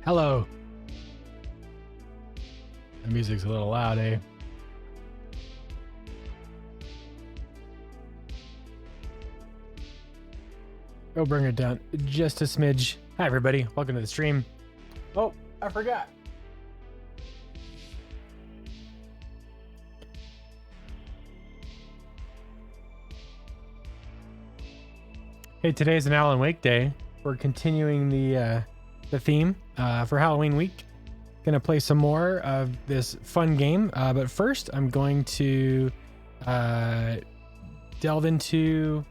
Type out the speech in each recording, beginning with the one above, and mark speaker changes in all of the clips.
Speaker 1: Hello. The music's a little loud, eh? Go bring it down just a smidge. Hi, everybody. Welcome to the stream. Oh, I forgot. Hey, today's an Alan Wake day. We're continuing the theme for Halloween week. Gonna play some more of this fun game, but first I'm going to delve into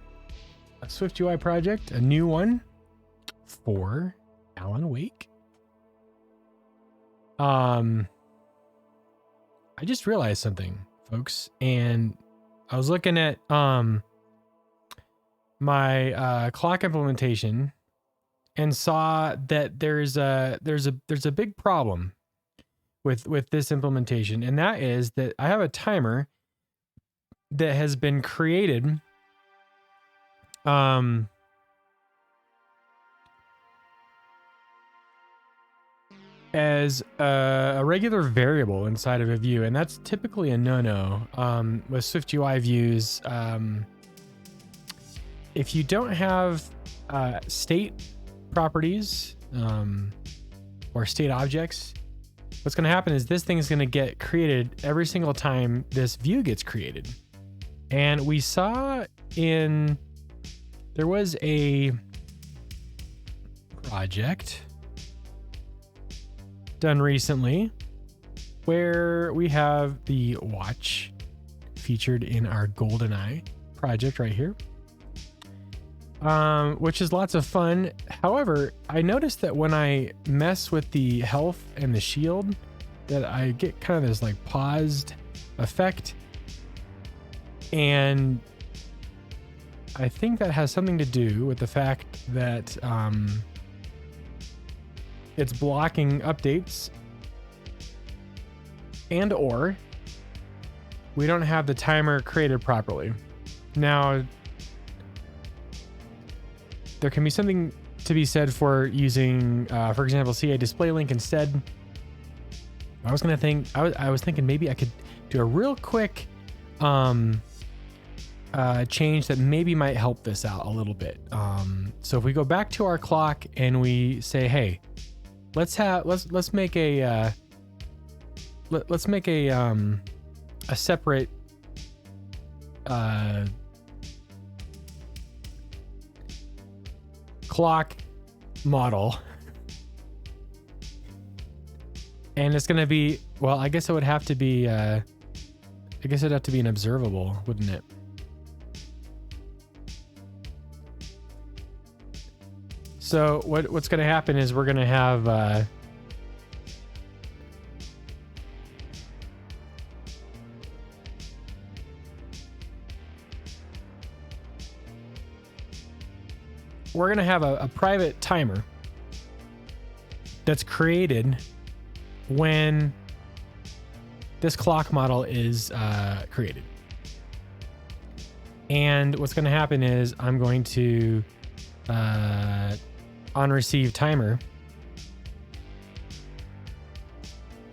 Speaker 1: a SwiftUI project, a new one for Alan Wake. I just realized something, folks, and I was looking at my clock implementation and saw that there's a big problem with this implementation, and that is that I have a timer that has been created as a regular variable inside of a view, and that's typically a no-no with SwiftUI views. If you don't have state properties or state objects, what's going to happen is this thing is going to get created every single time this view gets created. And we saw there was a project done recently where we have the watch featured in our GoldenEye project right here. Which is lots of fun. However, I noticed that when I mess with the health and the shield, that I get kind of this like paused effect. And I think that has something to do with the fact that it's blocking updates, and or we don't have the timer created properly. Now, there can be something to be said for using, for example, CA display link instead. I was thinking maybe I could do a real quick change that maybe might help this out a little bit. So if we go back to our clock and we say, hey, let's make a separate clock model, and it's gonna be, well, I guess it would have to be an observable, wouldn't it? So what's gonna happen is we're gonna have a private timer that's created when this clock model is created. And what's going to happen is I'm going to on receive timer,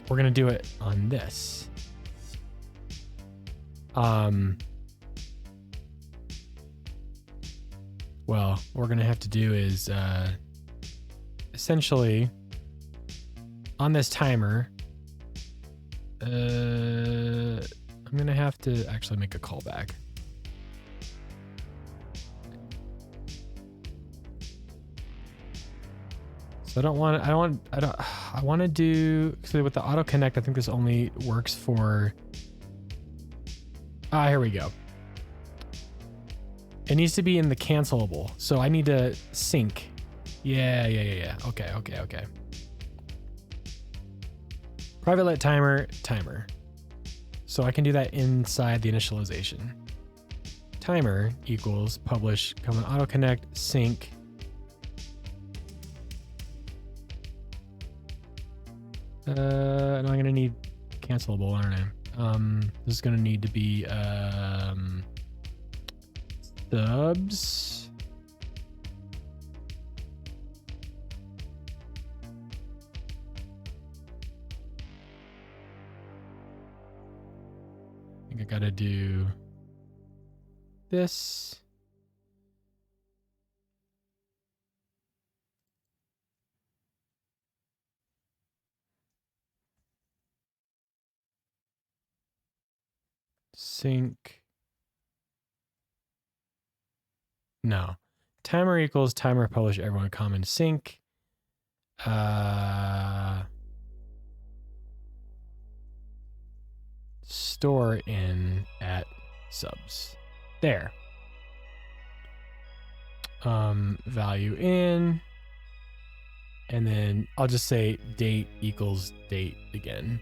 Speaker 1: we're going to do it on this. Well, what we're going to have to do is essentially on this timer, I'm going to have to actually make a callback. So I want to do, so with the auto connect, I think this only works for, here we go. It needs to be in the cancelable. So I need to sync. Yeah. Okay. Private let timer. So I can do that inside the initialization. Timer equals publish, auto connect, sync. And I'm going to need cancelable, aren't I? This is going to need to be, subs. Gotta do this. Sync. No. Timer equals timer publish everyone common sync. Store in at subs. There. Value in. And then I'll just say date equals date again.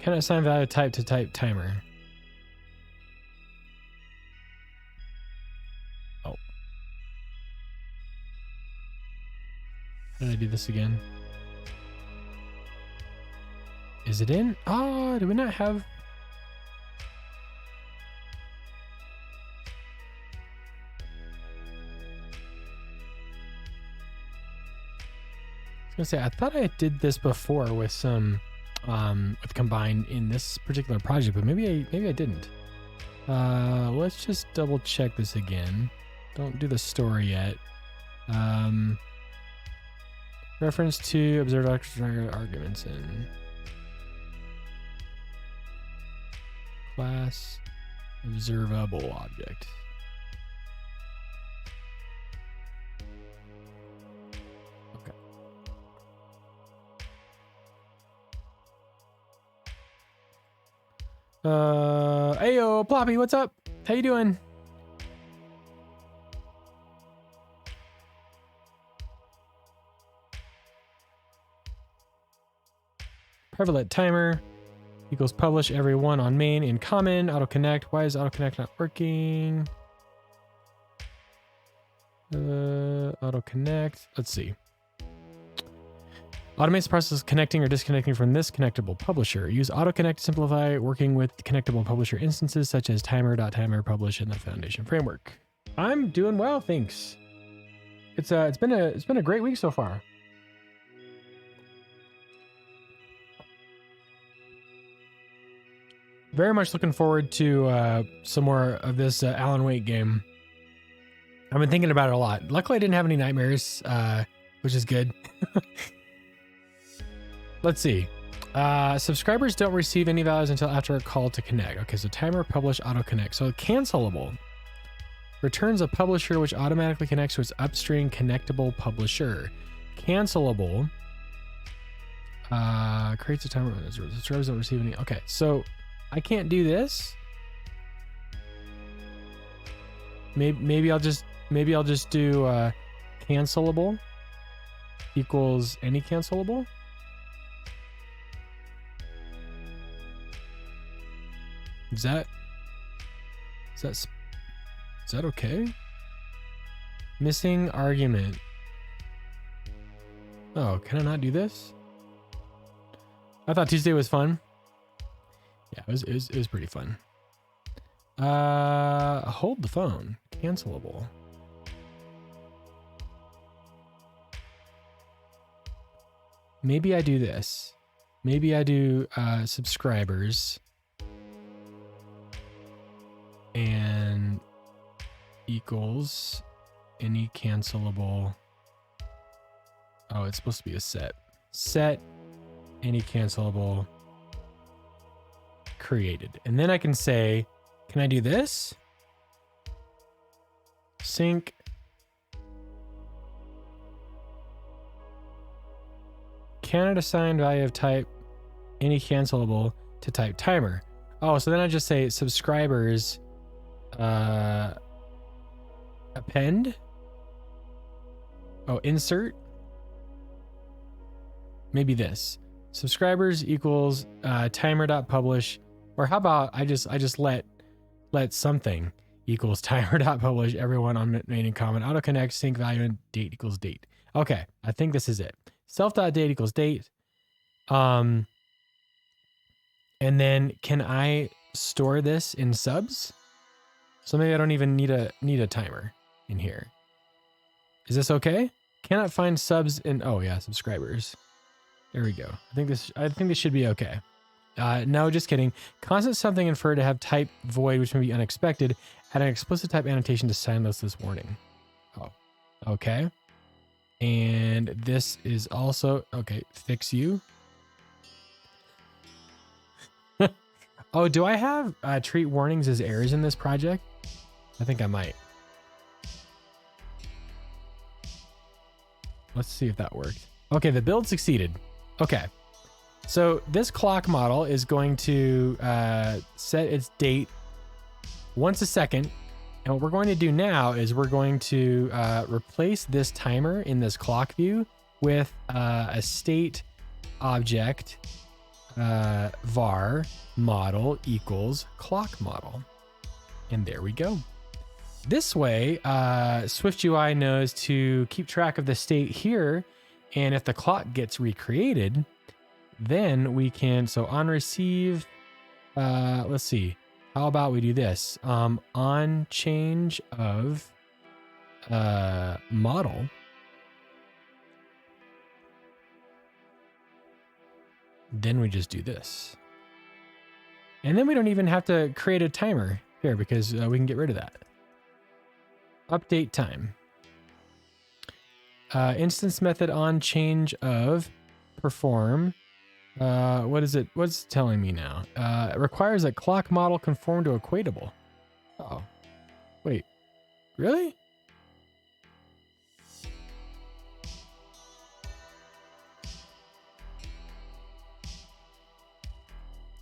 Speaker 1: Can I assign value type to type timer? Oh. How did I do this again? Is it in? Oh, do we not have... I was gonna say, I thought I did this before with some, with combined in this particular project, but maybe I didn't. Let's just double check this again. Don't do the store yet. Reference to observed arguments in class observable object. Okay. Ayo, Ploppy, what's up? How you doing? Prevalent timer equals publish everyone on main in common. Auto connect. Why is auto connect not working? Auto connect. Let's see. Automates the process of connecting or disconnecting from this connectable publisher. Use auto connect to simplify working with connectable publisher instances such as timer.timer publish in the foundation framework. I'm doing well, thanks. It's been a great week so far. Very much looking forward to some more of this Alan Wake game. I've been thinking about it a lot. Luckily, I didn't have any nightmares, which is good. Let's see. Subscribers don't receive any values until after a call to connect. Okay, so timer, publish, auto connect. So cancelable returns a publisher which automatically connects to its upstream connectable publisher. Cancelable creates a timer. Subscribers don't receive any. Okay, so I can't do this. Maybe I'll just do cancelable equals any cancelable. Is that okay? Missing argument. Oh, can I not do this? I thought Tuesday was fun. Yeah, it was pretty fun. Hold the phone. Cancelable. Maybe I do this. Maybe I do subscribers and equals any cancelable. Oh, it's supposed to be a set. Set any cancelable created. And then I can say, can I do this? Sync. Can it assign value of type any cancelable to type timer? Oh, so then I just say subscribers append. Oh, insert. Maybe this. Subscribers equals timer.publish. Or how about I just let something equals timer.publish everyone on main and common. Auto connect sync value and date equals date. Okay, I think this is it. Self.date equals date. And then can I store this in subs? So maybe I don't even need a timer in here. Is this okay? Cannot find subs in, oh yeah, subscribers. There we go. I think this should be okay. No, just kidding. Constant something inferred to have type void, which may be unexpected. Add an explicit type annotation to silence this warning. Oh, okay. And this is also, okay, fix you. Oh, do I have treat warnings as errors in this project? I think I might. Let's see if that worked. Okay, the build succeeded. Okay. So this clock model is going to set its date once a second. And what we're going to do now is we're going to replace this timer in this clock view with a state object var model equals clock model. And there we go. This way, SwiftUI knows to keep track of the state here. And if the clock gets recreated, then we can, so on receive, let's see, how about we do this? On change of model, then we just do this. And then we don't even have to create a timer here because we can get rid of that. Update time. Instance method on change of perform. What is it? What's it telling me now? It requires a clock model conform to equatable. Oh, wait, really?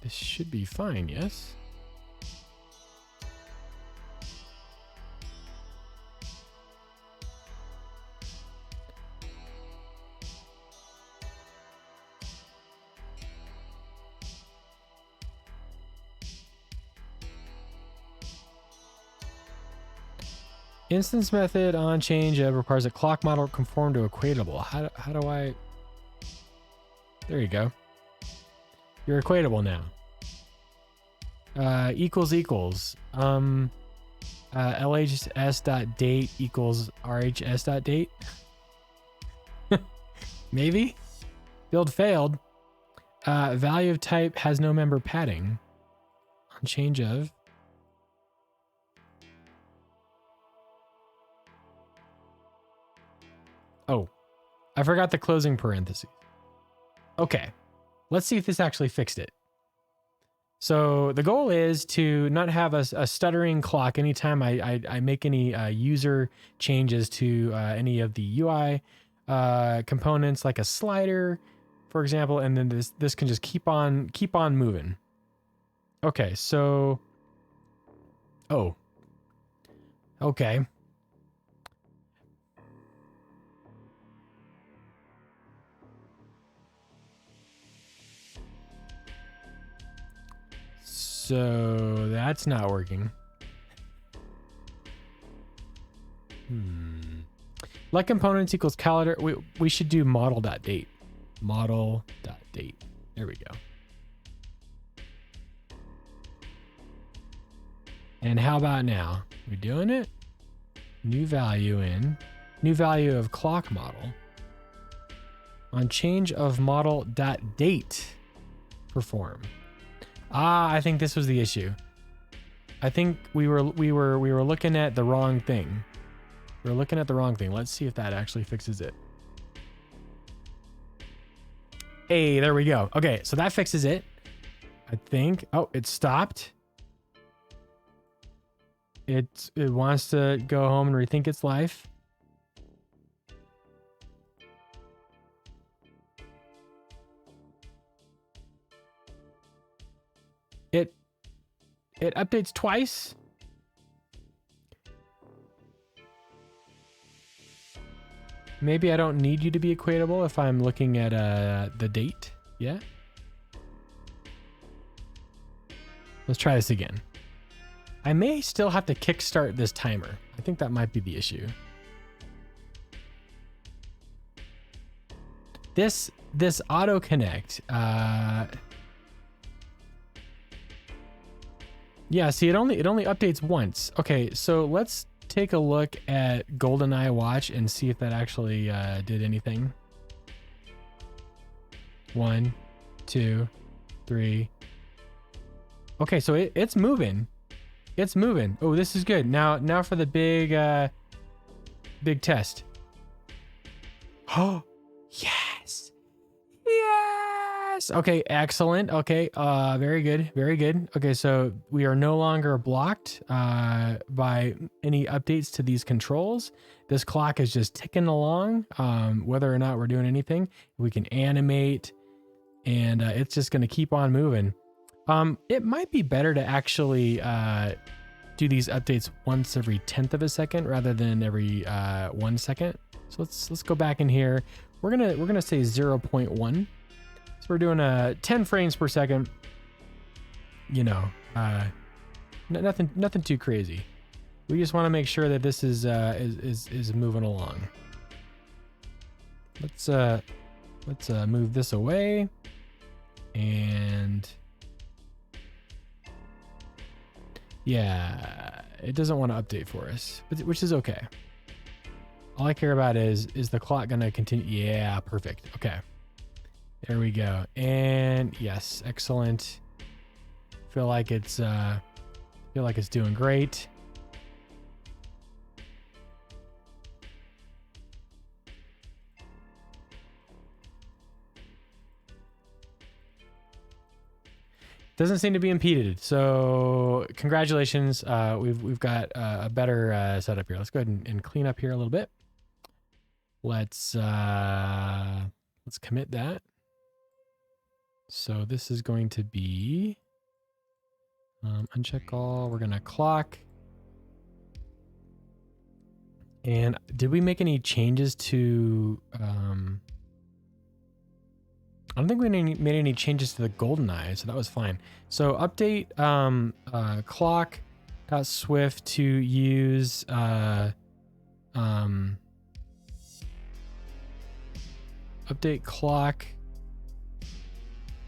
Speaker 1: This should be fine, yes? Instance method on change of requires a clock model conform to equatable. How do I? There you go. You're equatable now. Equals. LHS.date equals RHS.date. Maybe. Build failed. Value of type has no member padding. On change of. Oh, I forgot the closing parentheses. Okay, let's see if this actually fixed it. So the goal is to not have a stuttering clock anytime I make any user changes to any of the UI components, like a slider, for example, and then this can just keep on moving. Okay, so, oh, okay. So that's not working. Let components equals calendar. We should do model.date. Model.date. There we go. And how about now? We doing it? New value in. New value of clock model. On change of model.date. Perform. I think this was the issue. I think we were looking at the wrong thing. We were looking at the wrong thing. Let's see if that actually fixes it. Hey, there we go. Okay, so that fixes it. I think. Oh, it stopped. It wants to go home and rethink its life. It updates twice. Maybe I don't need you to be equatable if I'm looking at the date. Yeah. Let's try this again. I may still have to kickstart this timer. I think that might be the issue. This auto connect. Yeah, see, it only updates once. Okay, so let's take a look at GoldenEye watch and see if that actually did anything. 1, 2, 3. Okay, so it's moving. It's moving. Oh, this is good. Now for the big test. Oh, yes. Yes. Okay, excellent. Okay, very good. Very good. Okay, so we are no longer blocked by any updates to these controls. This clock is just ticking along, whether or not we're doing anything. We can animate, and it's just going to keep on moving. It might be better to actually do these updates once every 1/10 of a second rather than every 1 second. So let's go back in here. We're gonna say 0.1. So we're doing 10 frames per second. You know, nothing too crazy. We just want to make sure that this is moving along. Let's move this away, and yeah, it doesn't want to update for us, which is okay. All I care about is the clock gonna continue? Yeah, perfect. Okay, there we go. And yes, excellent. Feel like it's doing great. Doesn't seem to be impeded. So congratulations. We've got a better setup here. Let's go ahead and clean up here a little bit. Let's commit that. So this is going to be uncheck all. We're gonna clock. And did we make any changes to? I don't think we made any changes to the GoldenEye, so that was fine. So update clock.swift to use update clock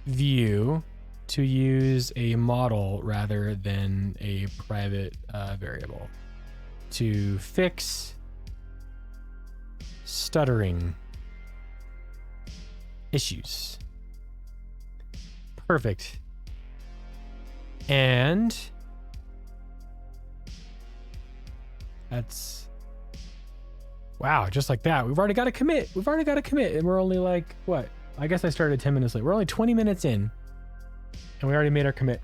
Speaker 1: view to use a model rather than a private variable to fix stuttering issues. Perfect. And that's, wow, just like that. We've already got a commit. And we're only like, what? I guess I started 10 minutes late. We're only 20 minutes in and we already made our commit.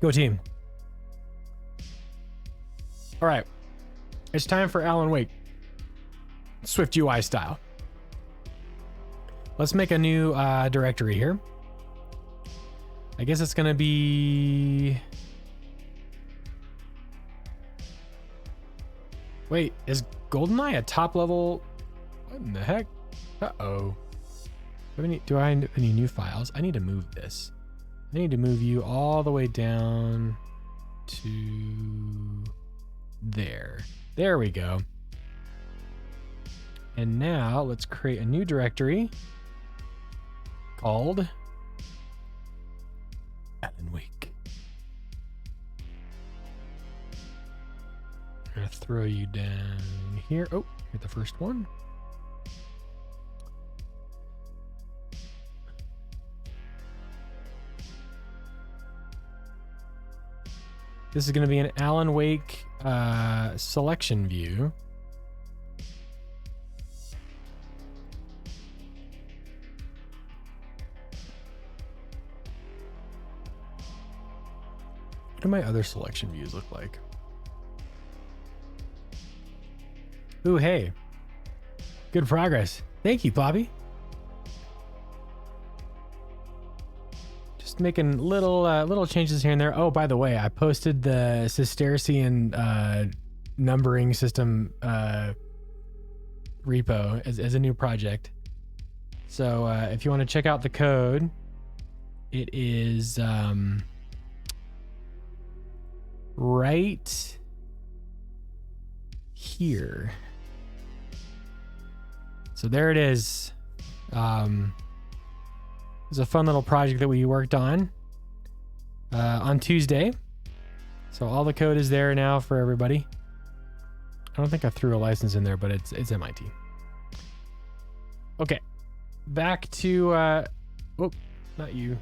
Speaker 1: Go team. All right. It's time for Alan Wake. SwiftUI style. Let's make a new directory here. I guess it's gonna be... Wait, is GoldenEye a top level? What in the heck? Uh-oh. Do I have any new files? I need to move this. I need to move you all the way down to there. There we go. And now let's create a new directory called Alan Wake. I'm gonna throw you down here. Oh, hit the first one. This is gonna be an Alan Wake selection view. What do my other selection views look like? Ooh, hey. Good progress. Thank you, Bobby. Just making little changes here and there. Oh, by the way, I posted the Cistercian numbering system repo as a new project. So if you want to check out the code, it is right here. So there it is. It's a fun little project that we worked on Tuesday. So all the code is there now for everybody. I don't think I threw a license in there, but it's MIT. Okay, back to, oh, not you.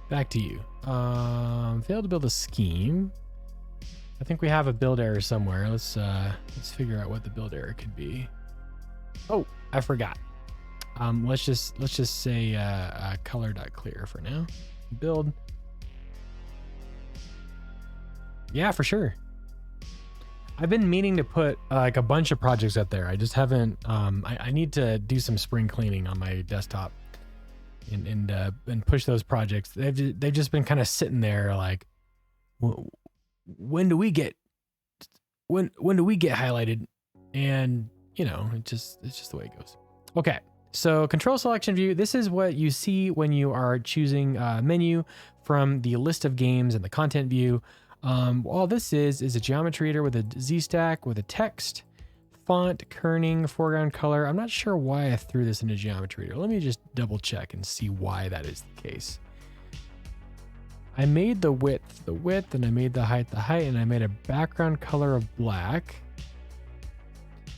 Speaker 1: Back to you. Failed to build a scheme. I think we have a build error somewhere. Let's figure out what the build error could be. Oh, I forgot. Let's just say color.clear for now. Build. Yeah, for sure. I've been meaning to put like a bunch of projects up there. I just haven't. I need to do some spring cleaning on my desktop and push those projects. They've just been kind of sitting there like, when do we get highlighted? And you know, it's just the way it goes. Okay. So control selection view, this is what you see when you are choosing a menu from the list of games and the content view. All this is a geometry editor with a Z stack with a text, font, kerning, foreground color. I'm not sure why I threw this into geometry editor. Let me just double check and see why that is the case. I made the width, and I made the height, and I made a background color of black.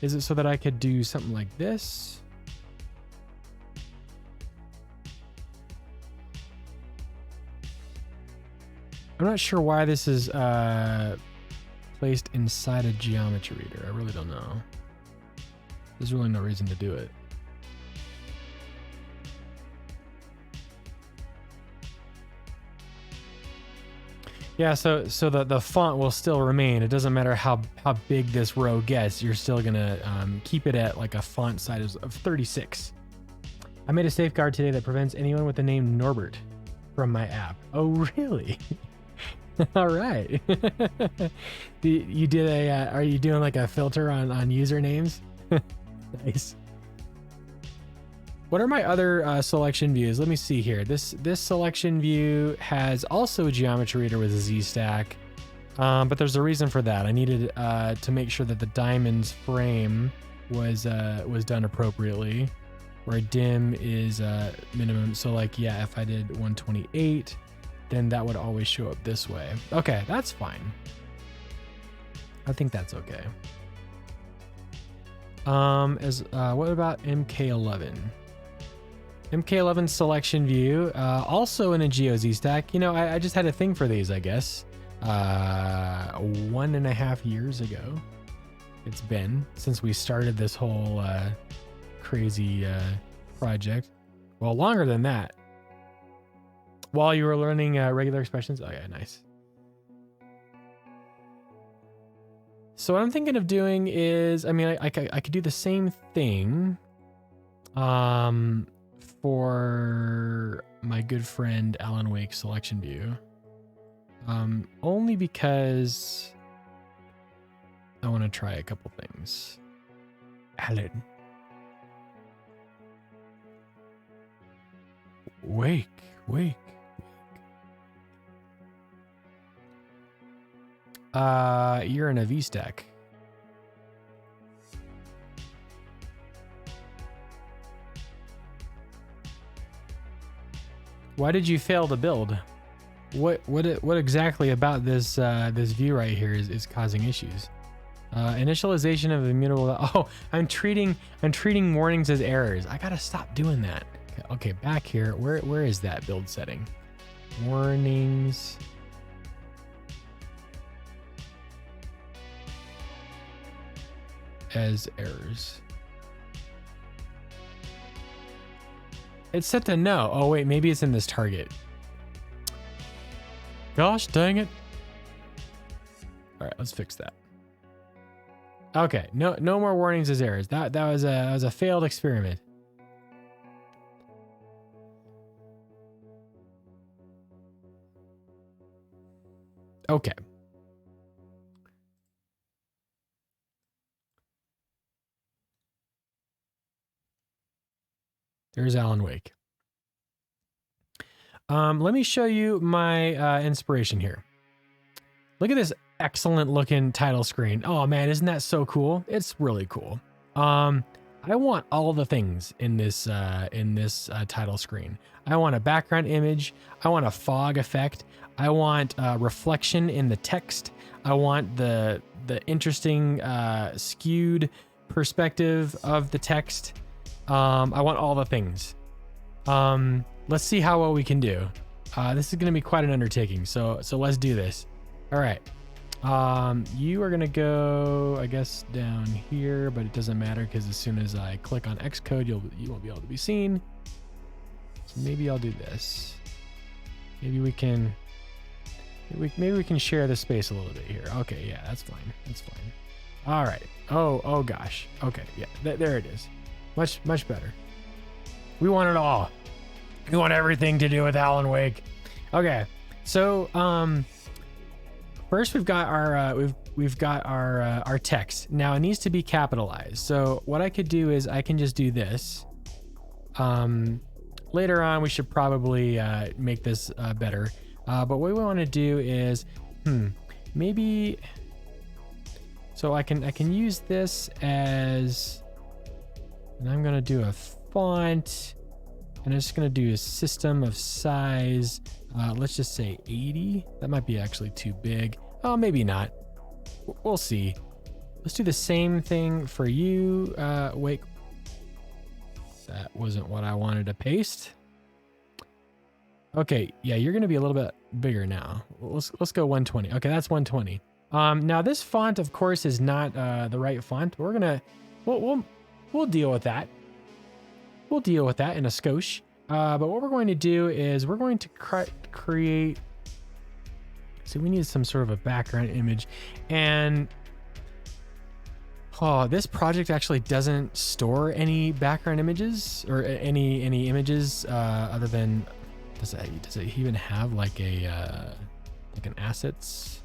Speaker 1: Is it so that I could do something like this? I'm not sure why this is placed inside a geometry reader. I really don't know. There's really no reason to do it. Yeah, so the font will still remain. It doesn't matter how big this row gets. You're still gonna keep it at like a font size of 36. I made a safeguard today that prevents anyone with the name Norbert from my app. Oh, really? All right. You did a, are you doing like a filter on usernames? Nice. What are my other selection views? Let me see here. This selection view has also a geometry reader with a Z stack, but there's a reason for that. I needed to make sure that the diamond's frame was done appropriately, where dim is minimum. So like, yeah, if I did 128, then that would always show up this way. Okay, that's fine. I think that's okay. What about MK11? MK11 selection view, also in a GeoZ stack. You know, I just had a thing for these, I guess. 1.5 years ago. It's been since we started this whole crazy project. Well, longer than that. While you were learning regular expressions. Oh yeah, nice. So what I'm thinking of doing is, I mean, I could do the same thing for my good friend Alan Wake selection view. Only because I want to try a couple things. Alan. Wake. You're in a V stack. Why did you fail to build? What exactly about this this view right here is causing issues? Initialization of immutable. Oh, I'm treating warnings as errors. I gotta stop doing that. Okay, back here. Where is that build setting? Warnings. As errors. It's set to no. Oh wait, maybe it's in this target. Gosh dang it. All right, let's fix that. Okay, no more warnings as errors. That was a failed experiment. Okay. There's Alan Wake. Let me show you my inspiration here. Look at this excellent looking title screen. Oh man, isn't that so cool? It's really cool. I I want all the things in this title screen. I want a background image. I want a fog effect. I want reflection in the text. I want the interesting skewed perspective of the text. I want all the things. Let's see how well we can do. This is going to be quite an undertaking. So let's do this. All right. You are going to go, I guess, down here, but it doesn't matter because as soon as I click on Xcode, you won't be able to be seen. So maybe I'll do this. Maybe we can share the space a little bit here. Okay, yeah, that's fine. That's fine. All right. Oh gosh. Okay, yeah, there it is. Much better. We want it all. We want everything to do with Alan Wake. Okay, so first we've got our text. Now it needs to be capitalized. So what I could do is I can just do this. Later on, we should probably make this better. But what we want to do is, maybe. So I can use this as, and I'm gonna do a font, and I'm just gonna do a system of size. Let's just say 80. That might be actually too big. Oh, maybe not. We'll see. Let's do the same thing for you. Wait. That wasn't what I wanted to paste. Okay, yeah, you're gonna be a little bit bigger now. Let's go 120. Okay, that's 120. Now this font, of course, is not the right font. We'll deal with that. We'll deal with that in a skosh. But what we're going to do is we're going to create. So we need some sort of a background image, and this project actually doesn't store any background images or any images other than. Does it even have like an assets?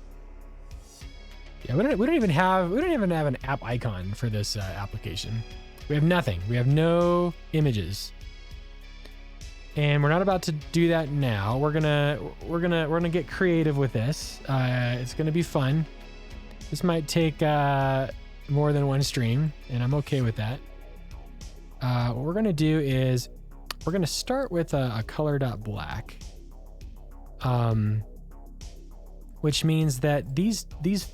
Speaker 1: Yeah, we don't even have an app icon for this application. We have nothing. We have no images, and we're not about to do that now. We're gonna get creative with this. It's gonna be fun. This might take more than one stream, and I'm okay with that. What we're gonna do is we're gonna start with a color.black, which means that these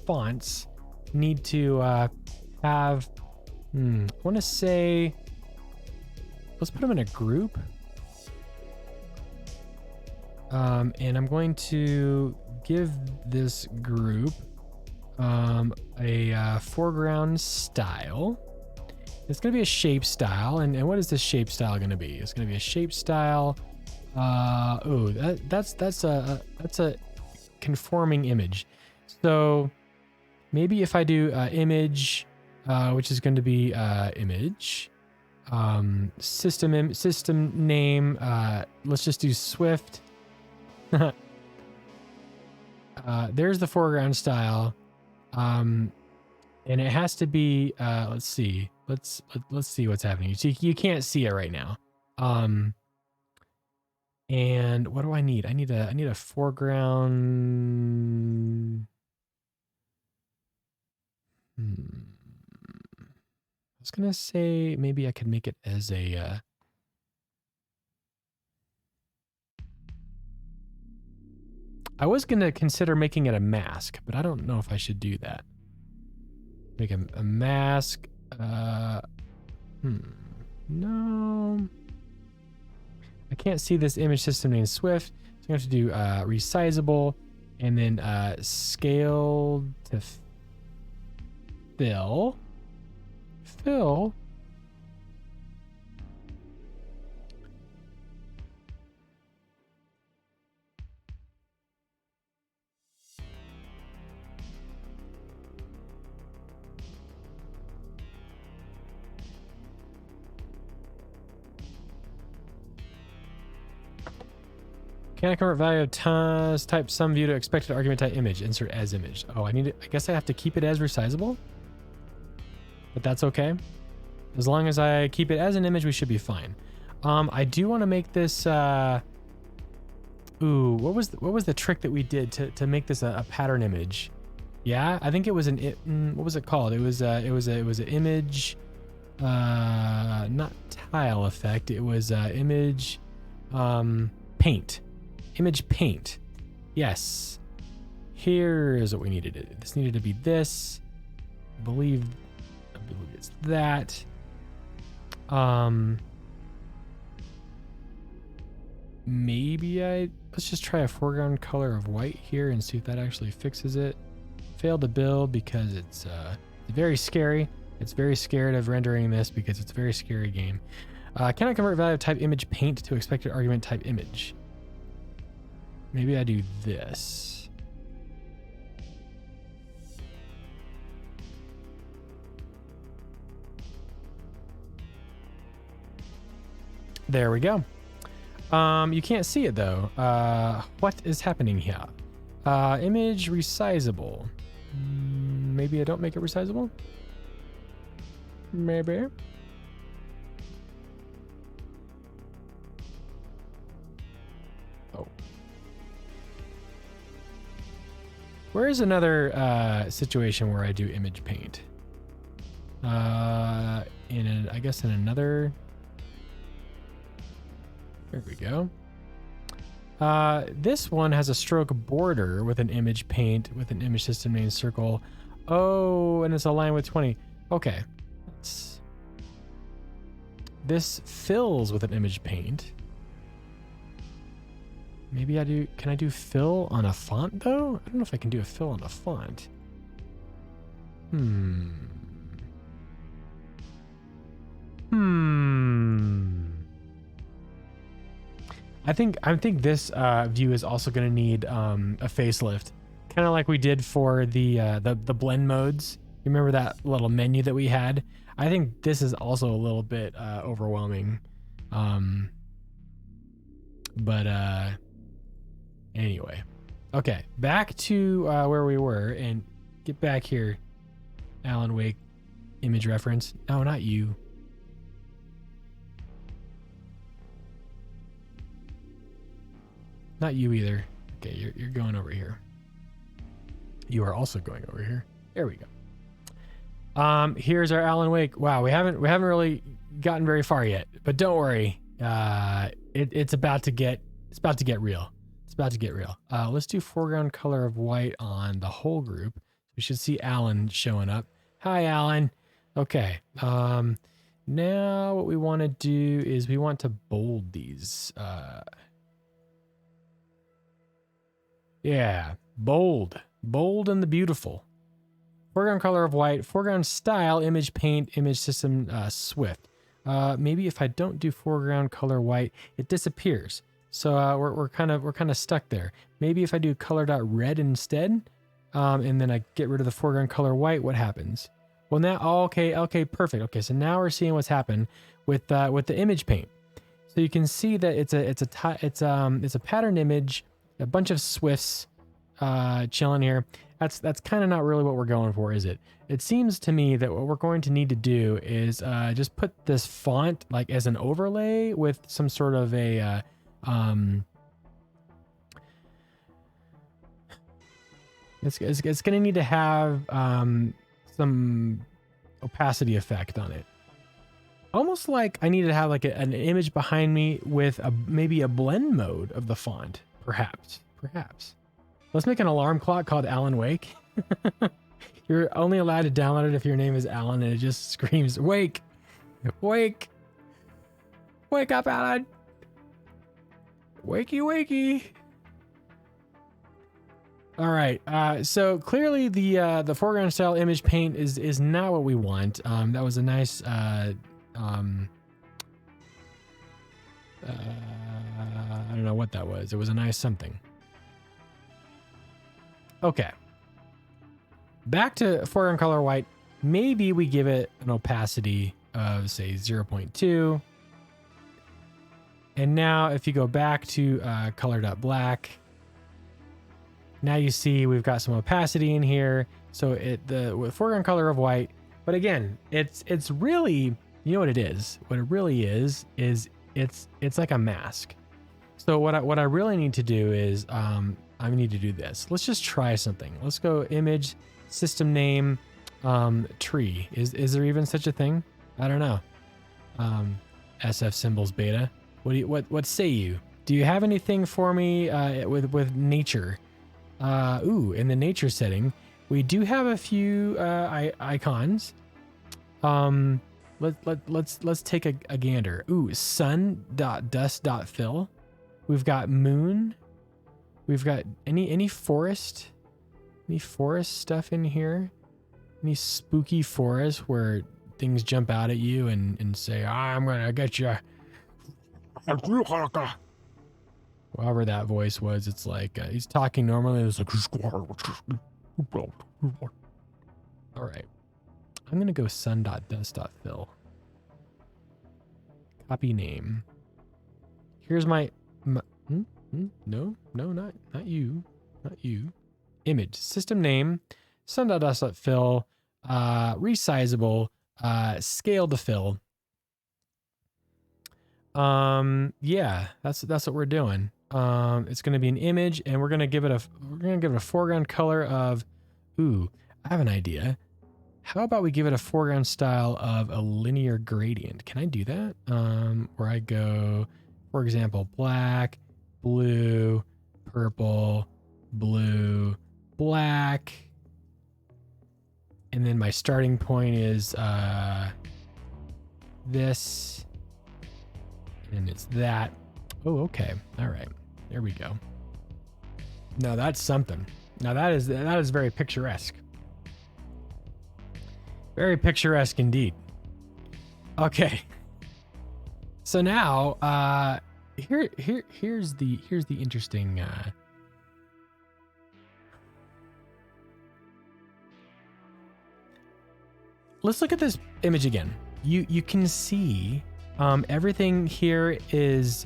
Speaker 1: fonts need to have. I want to say, let's put them in a group. And I'm going to give this group a foreground style. It's going to be a shape style. And what is this shape style going to be? It's going to be a shape style. That's a conforming image. So maybe if I do image, which is going to be image, system name, let's just do Swift. There's the foreground style, and it has to be. Let's see. Let's see what's happening. You can't see it right now. And what do I need? I need a foreground. I was gonna say maybe I could make it as a. I was gonna consider making it a mask, but I don't know if I should do that. Make a mask. No. I can't see this image system named Swift, so I have to do resizable, and then scale to fill. Can I convert value of type sum view to expected argument type image? Insert as image. Oh, I guess I have to keep it as resizable, but that's okay. As long as I keep it as an image, we should be fine. I do want to make this. What was the trick that we did to make this a pattern image? Yeah, I think it was what was it called? It was an image. not tile effect. It was image paint. Image paint. Yes. Here is what we needed. This needed to be this. I believe it's that. Maybe let's just try a foreground color of white here and see if that actually fixes it. Failed to build because it's very scary. It's very scared of rendering this because it's a very scary game. Can I convert value of type image paint to expected argument type image? Maybe I do this. There we go. You can't see it though. What is happening here? Image resizable. Maybe I don't make it resizable? Maybe. Oh. Where is another situation where I do image paint? I guess in another. There we go. This one has a stroke border with an image paint with an image system name circle. Oh, and it's aligned with 20. Okay. This fills with an image paint. Maybe can I do fill on a font though? I don't know if I can do a fill on a font. I think this view is also going to need a facelift, kind of like we did for the blend modes. You remember that little menu that we had? I think this is also a little bit overwhelming. Anyway, okay, back to where we were and get back here. Alan Wake image reference. No, not you. Not you either. Okay, you're going over here. You are also going over here. There we go. Here's our Alan Wake. Wow, we haven't really gotten very far yet, but don't worry. It's about to get real. It's about to get real. Let's do foreground color of white on the whole group. We should see Alan showing up. Hi, Alan. Okay. Now what we want to do is we want to bold these. Yeah, bold and the beautiful. Foreground color of white, foreground style, image paint, image system, Swift. Maybe if I don't do foreground color white, it disappears. So we're kind of stuck there. Maybe if I do color.red instead, and then I get rid of the foreground color white, what happens? Well, now, okay, perfect. Okay, so now we're seeing what's happened with the image paint. So you can see that it's a pattern image, a bunch of Swifts chilling here. That's kind of not really what we're going for, is it? It seems to me that what we're going to need to do is just put this font like as an overlay with some sort of a it's going to need to have some opacity effect on it. Almost like I need to have like an image behind me with maybe a blend mode of the font, perhaps. Let's make an alarm clock called Alan Wake. You're only allowed to download it if your name is Alan, and it just screams, "Wake! Wake! Wake up, Alan! Wakey, wakey!" All right. So clearly the foreground style image paint is not what we want. That was a nice I don't know what that was. It was a nice something. Okay. Back to foreground color white. Maybe we give it an opacity of say 0.2. And now if you go back to color.black, now you see we've got some opacity in here. So with foreground color of white, but again, it's really, you know what it is? What it really is it's like a mask. So what I really need to do is I need to do this. Let's just try something. Let's go image system name tree. Is there even such a thing? I don't know. SF symbols beta. What say you? Do you have anything for me with nature? Ooh, in the nature setting, we do have a few icons. Let's take a gander. Ooh, sun.dust.fill. We've got moon. We've got any forest stuff in here? Any spooky forest where things jump out at you and say, I'm gonna get you. However that voice was, it's like he's talking normally. It's like, all right. I'm gonna go sun.dust.fill. Copy name. Here's my no, not you. Not you. Image. System name. Sun.dust.fill. Resizable. Scale to fill. Yeah, that's what we're doing. It's gonna be an image, and we're gonna give it a foreground color of, ooh, I have an idea. How about we give it a foreground style of a linear gradient? Can I do that? Where I go, for example, black, blue, purple, blue, black. And then my starting point is this. And it's that. Oh, okay. All right. There we go. Now that's something. Now that is very picturesque. Very picturesque indeed. Okay. So now, here's the interesting. Let's look at this image again. You can see everything here is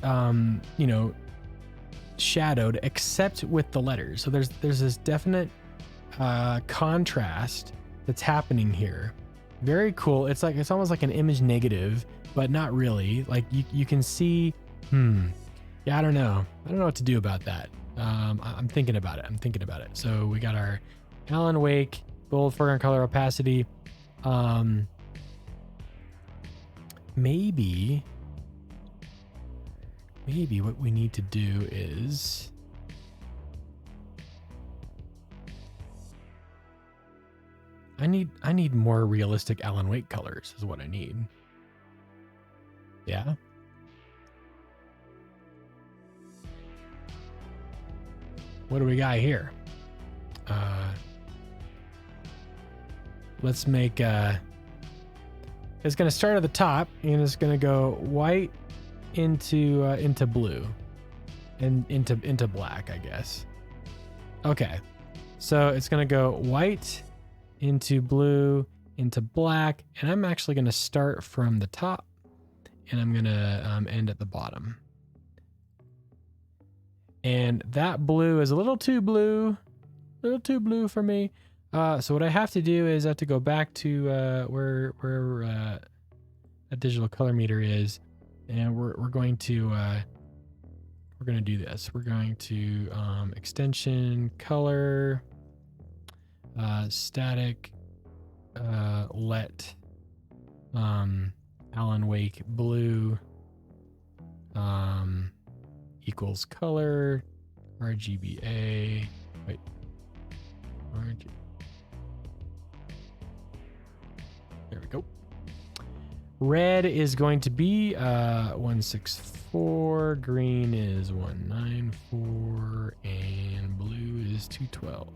Speaker 1: shadowed except with the letters. So there's this definite contrast that's happening here. Very cool. It's almost like an image negative, but not really. Like you can see, yeah, I don't know what to do about that. I'm thinking about it. So we got our Alan Wake, bold foreground color opacity. Maybe what we need to do is I need more realistic Alan Wake colors is what I need. Yeah. What do we got here? Let's make it's going to start at the top and it's going to go white into blue and into black, I guess. Okay. So it's going to go white into blue, into black, and I'm actually going to start from the top and I'm going to end at the bottom. And that blue is a little too blue for me. So what I have to do is I have to go back to where a digital color meter is, and we're going to do this. We're going to extension color. Static let Alan Wake blue equals color RGBA. Wait, RGB. There we go. Red is going to be 164, green is 194, and blue is 212.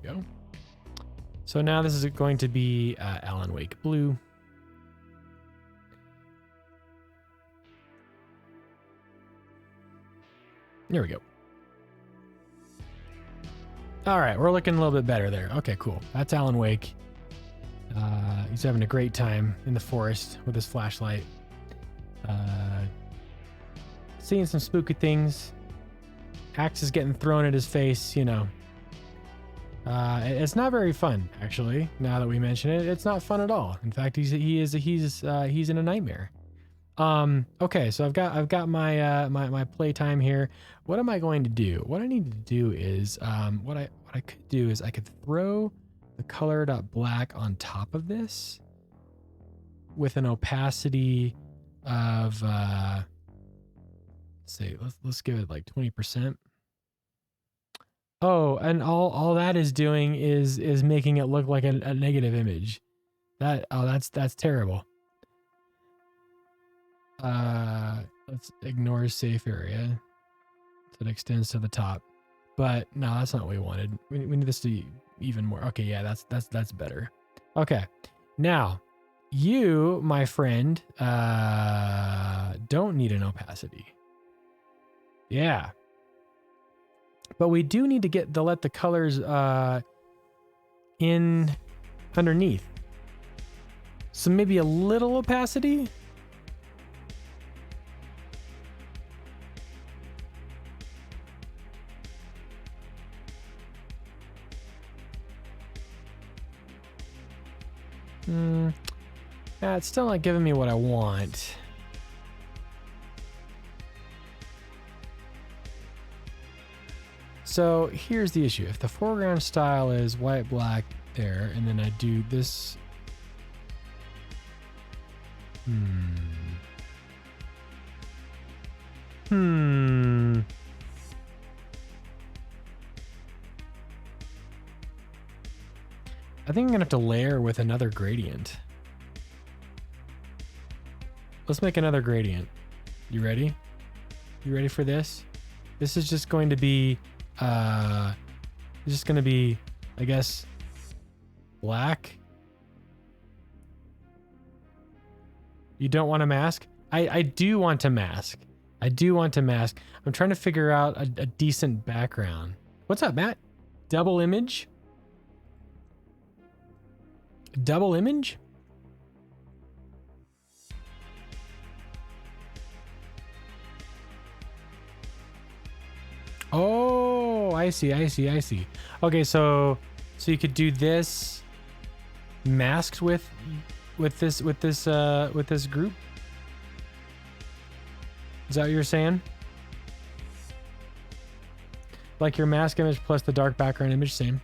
Speaker 1: Go. So now this is going to be Alan Wake blue. There we go. All right, we're looking a little bit better there. Okay, cool. That's Alan Wake. He's having a great time in the forest with his flashlight. Seeing some spooky things. Axe is getting thrown at his face, you know. It's not very fun, actually. Now that we mention it, it's not fun at all. In fact, he's in a nightmare. Okay, so I've got my my playtime here. What am I going to do? What I need to do is what I could do is I could throw the color.black on top of this. with an opacity of let's give it like 20%. Oh, and all that is doing is making it look like a negative image. That's terrible. Let's ignore safe area. So it extends to the top. But no, that's not what we wanted. We need this to be even more. Okay, yeah, that's better. Okay. Now, you, my friend, don't need an opacity. Yeah. But we do need to let the colors in underneath. So maybe a little opacity. It's still not giving me what I want. So here's the issue. If the foreground style is white, black there, and then I do this. I think I'm gonna have to layer with another gradient. Let's make another gradient. You ready? You ready for this? This is just going to be, I guess, black. You don't want to mask? I do want to mask. I do want to mask. I'm trying to figure out a decent background. What's up, Matt? Double image? Double image? Oh, I see. Okay, so you could do this masked with this group. Is that what you're saying? Like your mask image plus the dark background image, same.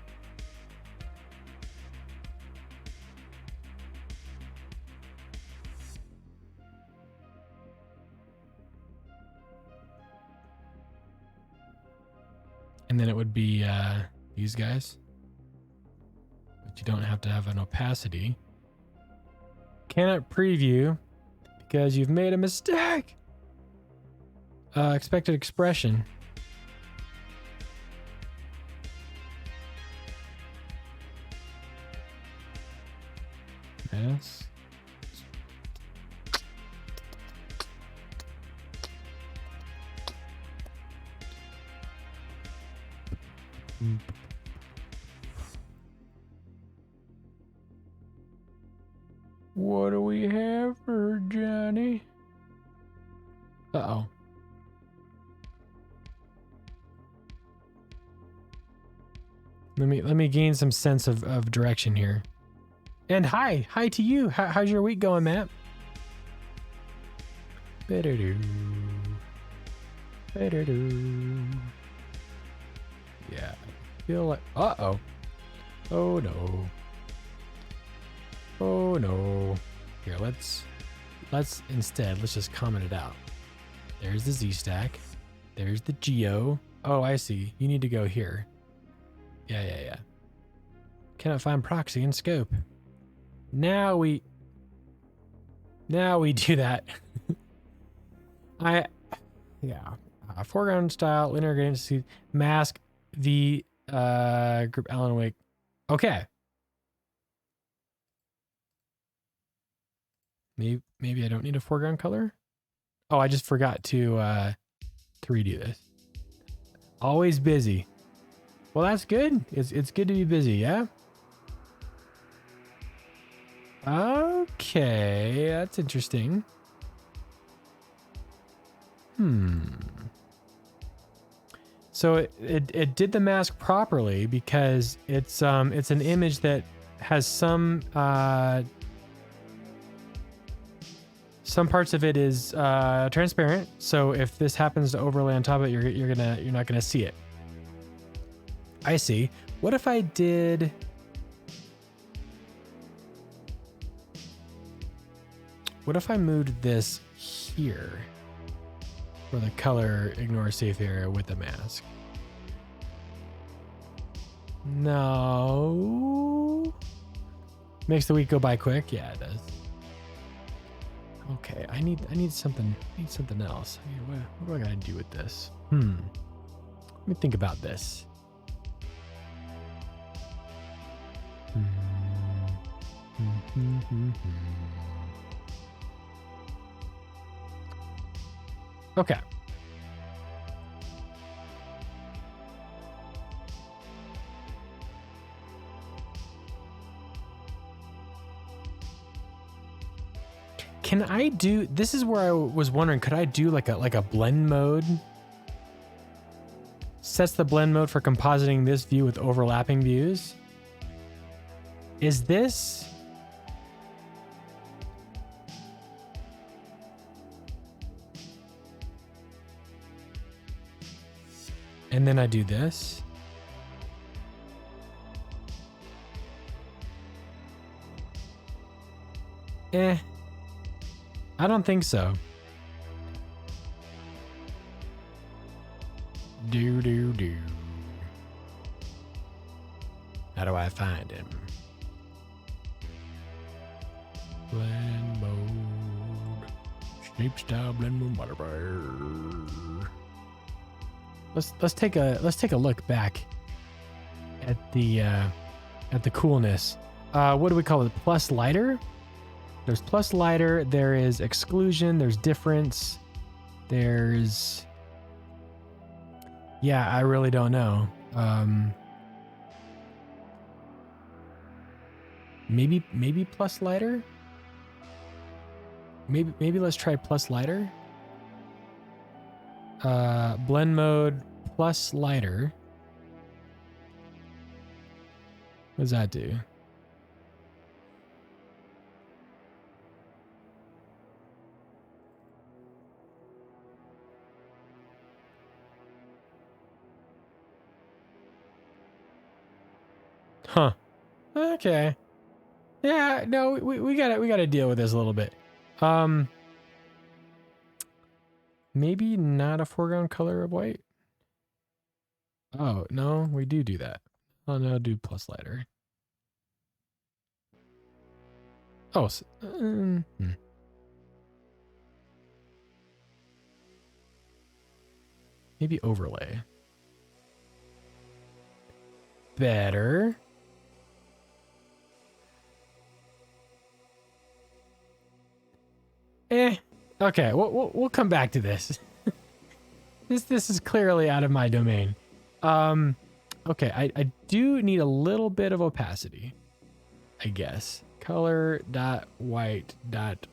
Speaker 1: And then it would be these guys. But you don't have to have an opacity. Cannot preview because you've made a mistake. Expected expression. Yes. What do we have for Johnny? Uh-oh. Let me gain some sense of direction here. And hi to you. How's your week going, Matt? Ba-da-doo. Ba-da-doo. Yeah, I feel like, uh-oh. Oh no. Oh no. Here, let's just comment it out. There's the Z stack. There's the geo. Oh, I see. You need to go here. Yeah. Cannot find proxy in scope. Now we do that. Foreground style, linear gradient, mask the group Alan Wake. Okay. Maybe I don't need a foreground color. Oh, I just forgot to redo this. Always busy. Well, that's good. It's good to be busy, yeah? Okay, that's interesting. So it did the mask properly because it's an image that has some parts of it is transparent. So if this happens to overlay on top of it, you're not gonna see it. I see. What if I did? What if I moved this here for the color ignore safe area with the mask? No. Makes the week go by quick. Yeah, it does. Okay, I need something. I need something else. What do I gotta do with this? Let me think about this. Okay. Can I do, this is where I was wondering, could I do like a blend mode? Sets the blend mode for compositing this view with overlapping views. Is this? And then I do this. I don't think so. Do. How do I find him? Blend mode. Shape style blend mode modifier. Let's take a look back at the coolness. What do we call it? Plus lighter? There's plus lighter, there is exclusion, there's difference, there's... Yeah, I really don't know. Maybe plus lighter? Maybe let's try plus lighter. Blend mode plus lighter. What does that do? Huh. Okay. Yeah, no, we gotta deal with this a little bit. Maybe not a foreground color of white. Oh, no, we do that. Oh, no, do plus lighter. Oh, maybe overlay. Better. Okay, we'll come back to this. This is clearly out of my domain. Okay, I do need a little bit of opacity, I guess. Color dot white dot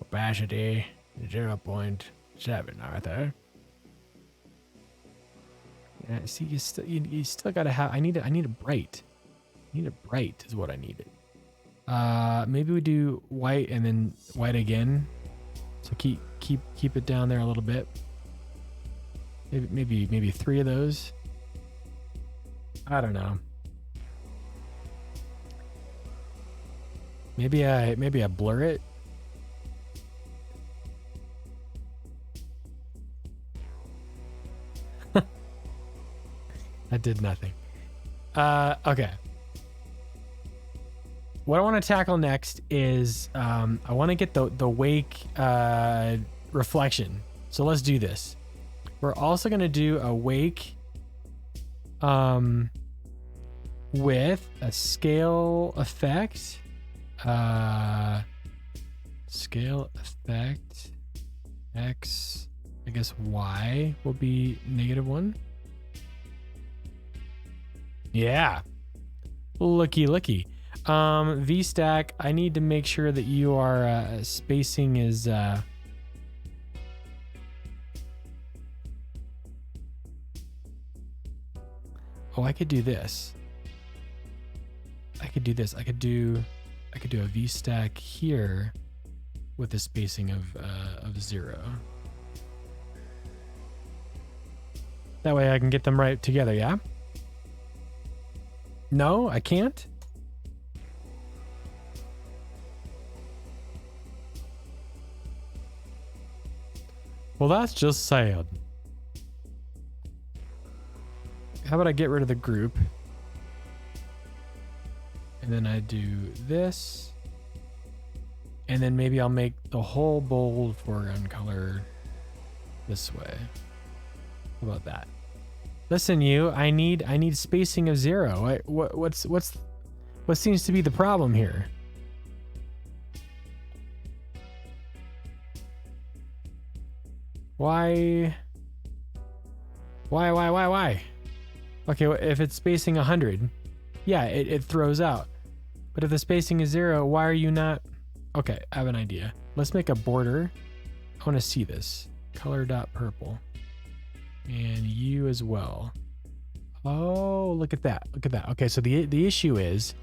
Speaker 1: opacity 0.7, Arthur. Yeah, see, you still gotta have. I need a bright. I need a bright is what I needed. Maybe we do white and then white again. So keep it down there a little bit. Maybe 3 of those. I don't know. Maybe I blur it. That did nothing. Okay. What I want to tackle next is I want to get the wake reflection. So let's do this. We're also going to do a wake with a scale effect. Scale effect X, I guess Y will be -1. Yeah. Looky. VStack, I need to make sure that you are spacing is oh, I could do this. I could do a VStack here with a spacing of 0. That way I can get them right together, yeah? No, I can't. Well, that's just sad. How about I get rid of the group? And then I do this. And then maybe I'll make the whole bold foreground color this way. How about that? Listen, I need spacing of 0. What seems to be the problem here? Why? Okay, if it's spacing 100, yeah, it throws out. But if the spacing is 0, why are you not? Okay, I have an idea. Let's make a border. I want to see this. Color.purple. And you as well. Oh, look at that. Look at that. Okay, so the issue is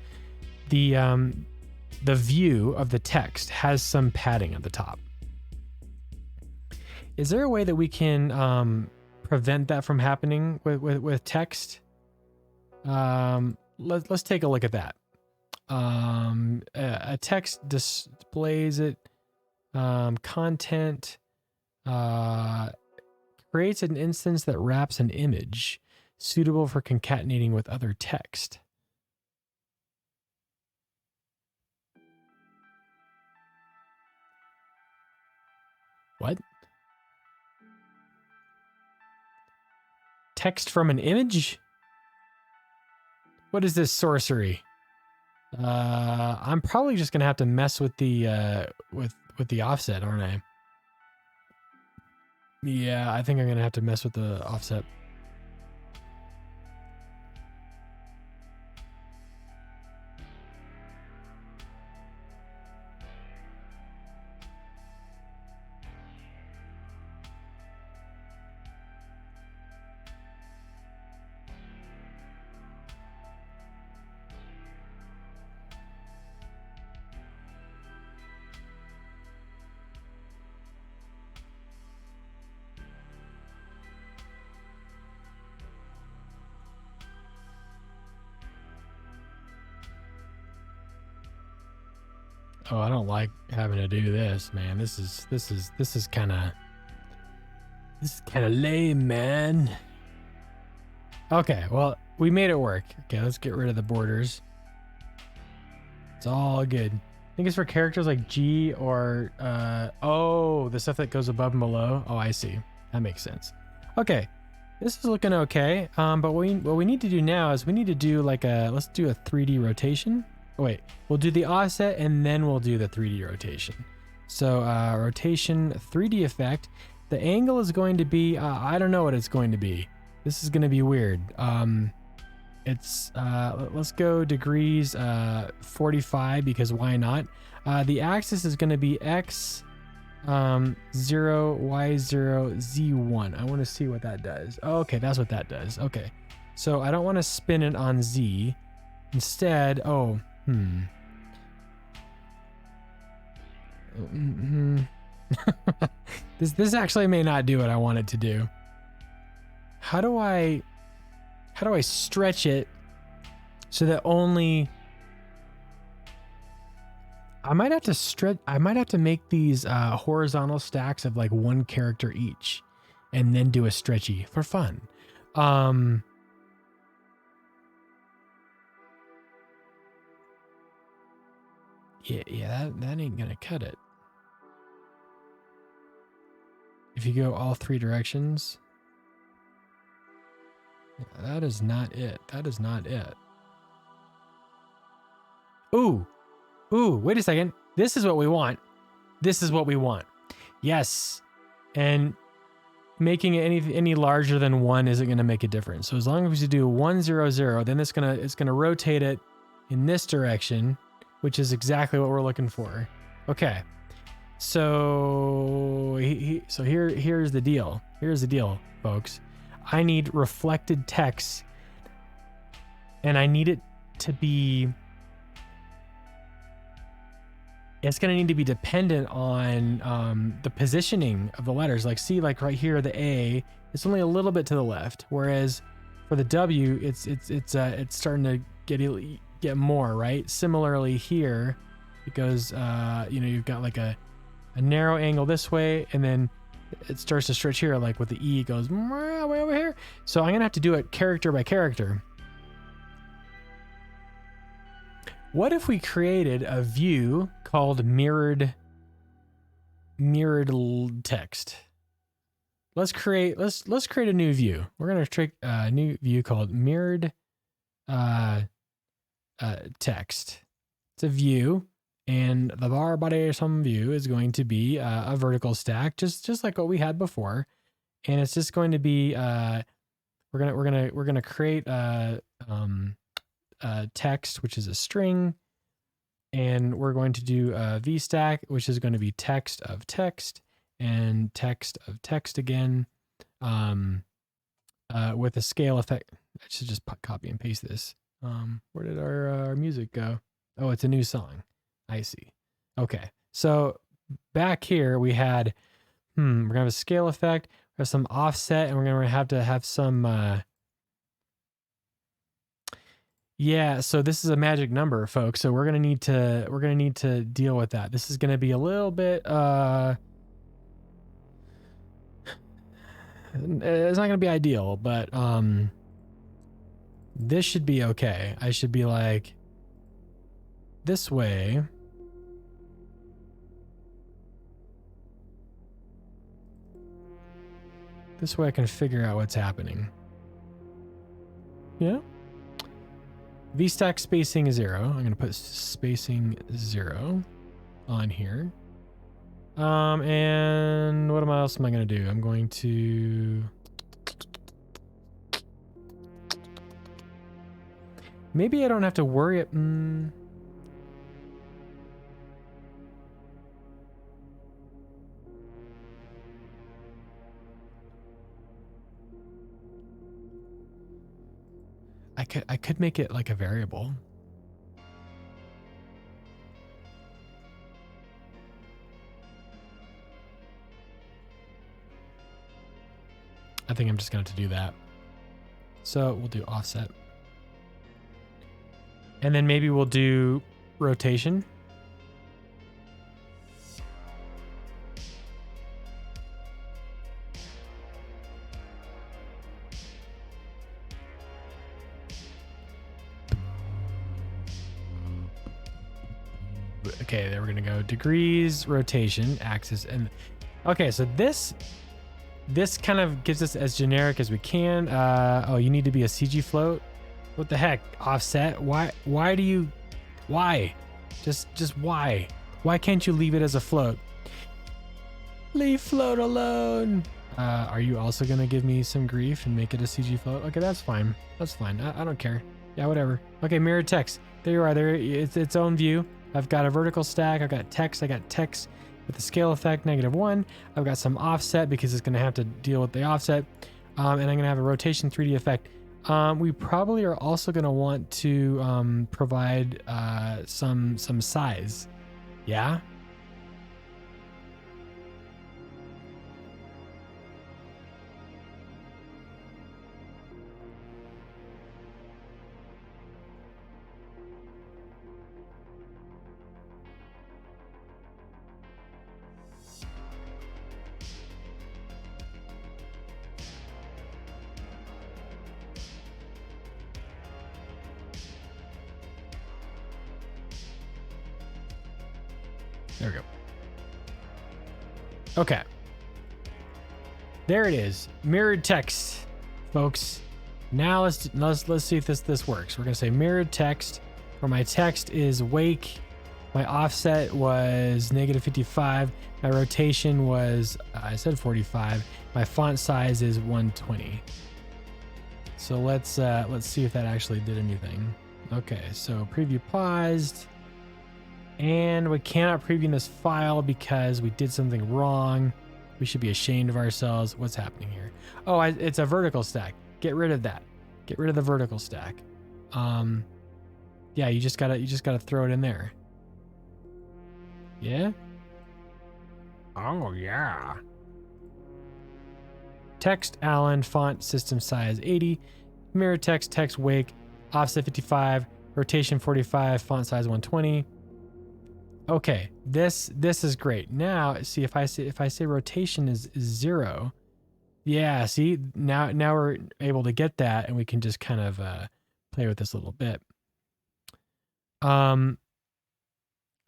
Speaker 1: the view of the text has some padding at the top. Is there a way that we can prevent that from happening with text? Let's take a look at that. A text displays it. Content creates an instance that wraps an image suitable for concatenating with other text. What? Text from an image? What is this sorcery? I'm probably just gonna have to mess with the with the offset, aren't I? Yeah, I think I'm gonna have to mess with the offset. Oh, I don't like having to do this, man. This is kind of lame, man. Okay, well, we made it work. Okay, let's get rid of the borders. It's all good. I think it's for characters like G or oh, the stuff that goes above and below. Oh, I see. That makes sense. Okay, this is looking okay. But what we need to do now is we need to do like let's do a 3D rotation. Oh, wait, we'll do the offset and then we'll do the 3D rotation. So rotation 3D effect. The angle is going to be, I don't know what it's going to be. This is going to be weird. Let's go degrees 45 because why not? The axis is going to be X 0, Y0, Z1. I want to see what that does. Oh, okay, that's what that does. Okay, so I don't want to spin it on Z. Instead, this actually may not do what I want it to do. How do I stretch it so that only I might have to make these horizontal stacks of like one character each and then do a stretchy for fun. Yeah, that ain't gonna cut it. If you go all 3 directions, that is not it. That is not it. Ooh, wait a second. This is what we want. This is what we want. Yes. And making it any larger than 1 isn't gonna make a difference. So as long as you do 1, 0, 0, then it's gonna rotate it in this direction, which is exactly what we're looking for. Okay, so here's the deal. Here's the deal, folks. I need reflected text, and I need it to be. It's gonna need to be dependent on the positioning of the letters. Like, see, like right here, the A, it's only a little bit to the left, whereas for the W, it's starting to get more, right? Similarly here, because you've got like a narrow angle this way, and then it starts to stretch here, like with the E, it goes way over here. So I'm gonna have to do it character by character. What if we created a view called mirrored text? Let's create a new view. We're gonna create a new view called mirrored text. It's a view, and the bar body or some view is going to be a vertical stack, just like what we had before, and it's just going to be we're gonna create text, which is a string, and we're going to do a vstack, which is going to be text of text and text of text again, with a scale effect. I should just copy and paste this. Where did our music go? Oh, it's a new song. I see. Okay, so back here we had we're gonna have a scale effect, we have some offset, and we're gonna have to have some yeah, so this is a magic number, folks. So we're gonna need to deal with that. This is gonna be a little bit it's not gonna be ideal, but this should be okay. I should be like this way. This way I can figure out what's happening. Yeah. VStack spacing is 0. I'm gonna put spacing 0 on here. And what else am I gonna do? I'm going to maybe I don't have to worry. I could make it like a variable. I think I'm just going to do that. So we'll do offset. And then maybe we'll do rotation. Okay, then we're gonna go degrees, rotation, axis, and okay, so this kind of gives us as generic as we can. Oh, you need to be a CG float. What the heck? Offset? Why just why? Why can't you leave it as a float? Leave float alone. Are you also gonna give me some grief and make it a CG float? Okay, that's fine. That's fine. I don't care. Yeah, whatever. Okay, mirrored text. There you are. There, it's its own view. I've got a vertical stack. I've got text. I got text with the scale effect -1. I've got some offset because it's going to have to deal with the offset. And I'm going to have a rotation 3D effect. We probably are also going to want to provide some size. Yeah. There we go. Okay. There it is. Mirrored text, folks. Now let's see if this works. We're gonna say mirrored text, where my text is wake. My offset was -55. My rotation was I said 45. My font size is 120. So let's see if that actually did anything. Okay, so preview paused. And we cannot preview this file because we did something wrong. We should be ashamed of ourselves. What's happening here? Oh, it's a vertical stack. Get rid of that. Get rid of the vertical stack. Yeah, you just gotta throw it in there. Yeah? Oh yeah. Text Allen, font system size 80, mirror text wake, offset 55, rotation 45, font size 120. Okay, this is great. Now, see if I say rotation is 0. Yeah, see, now we're able to get that, and we can just kind of play with this a little bit.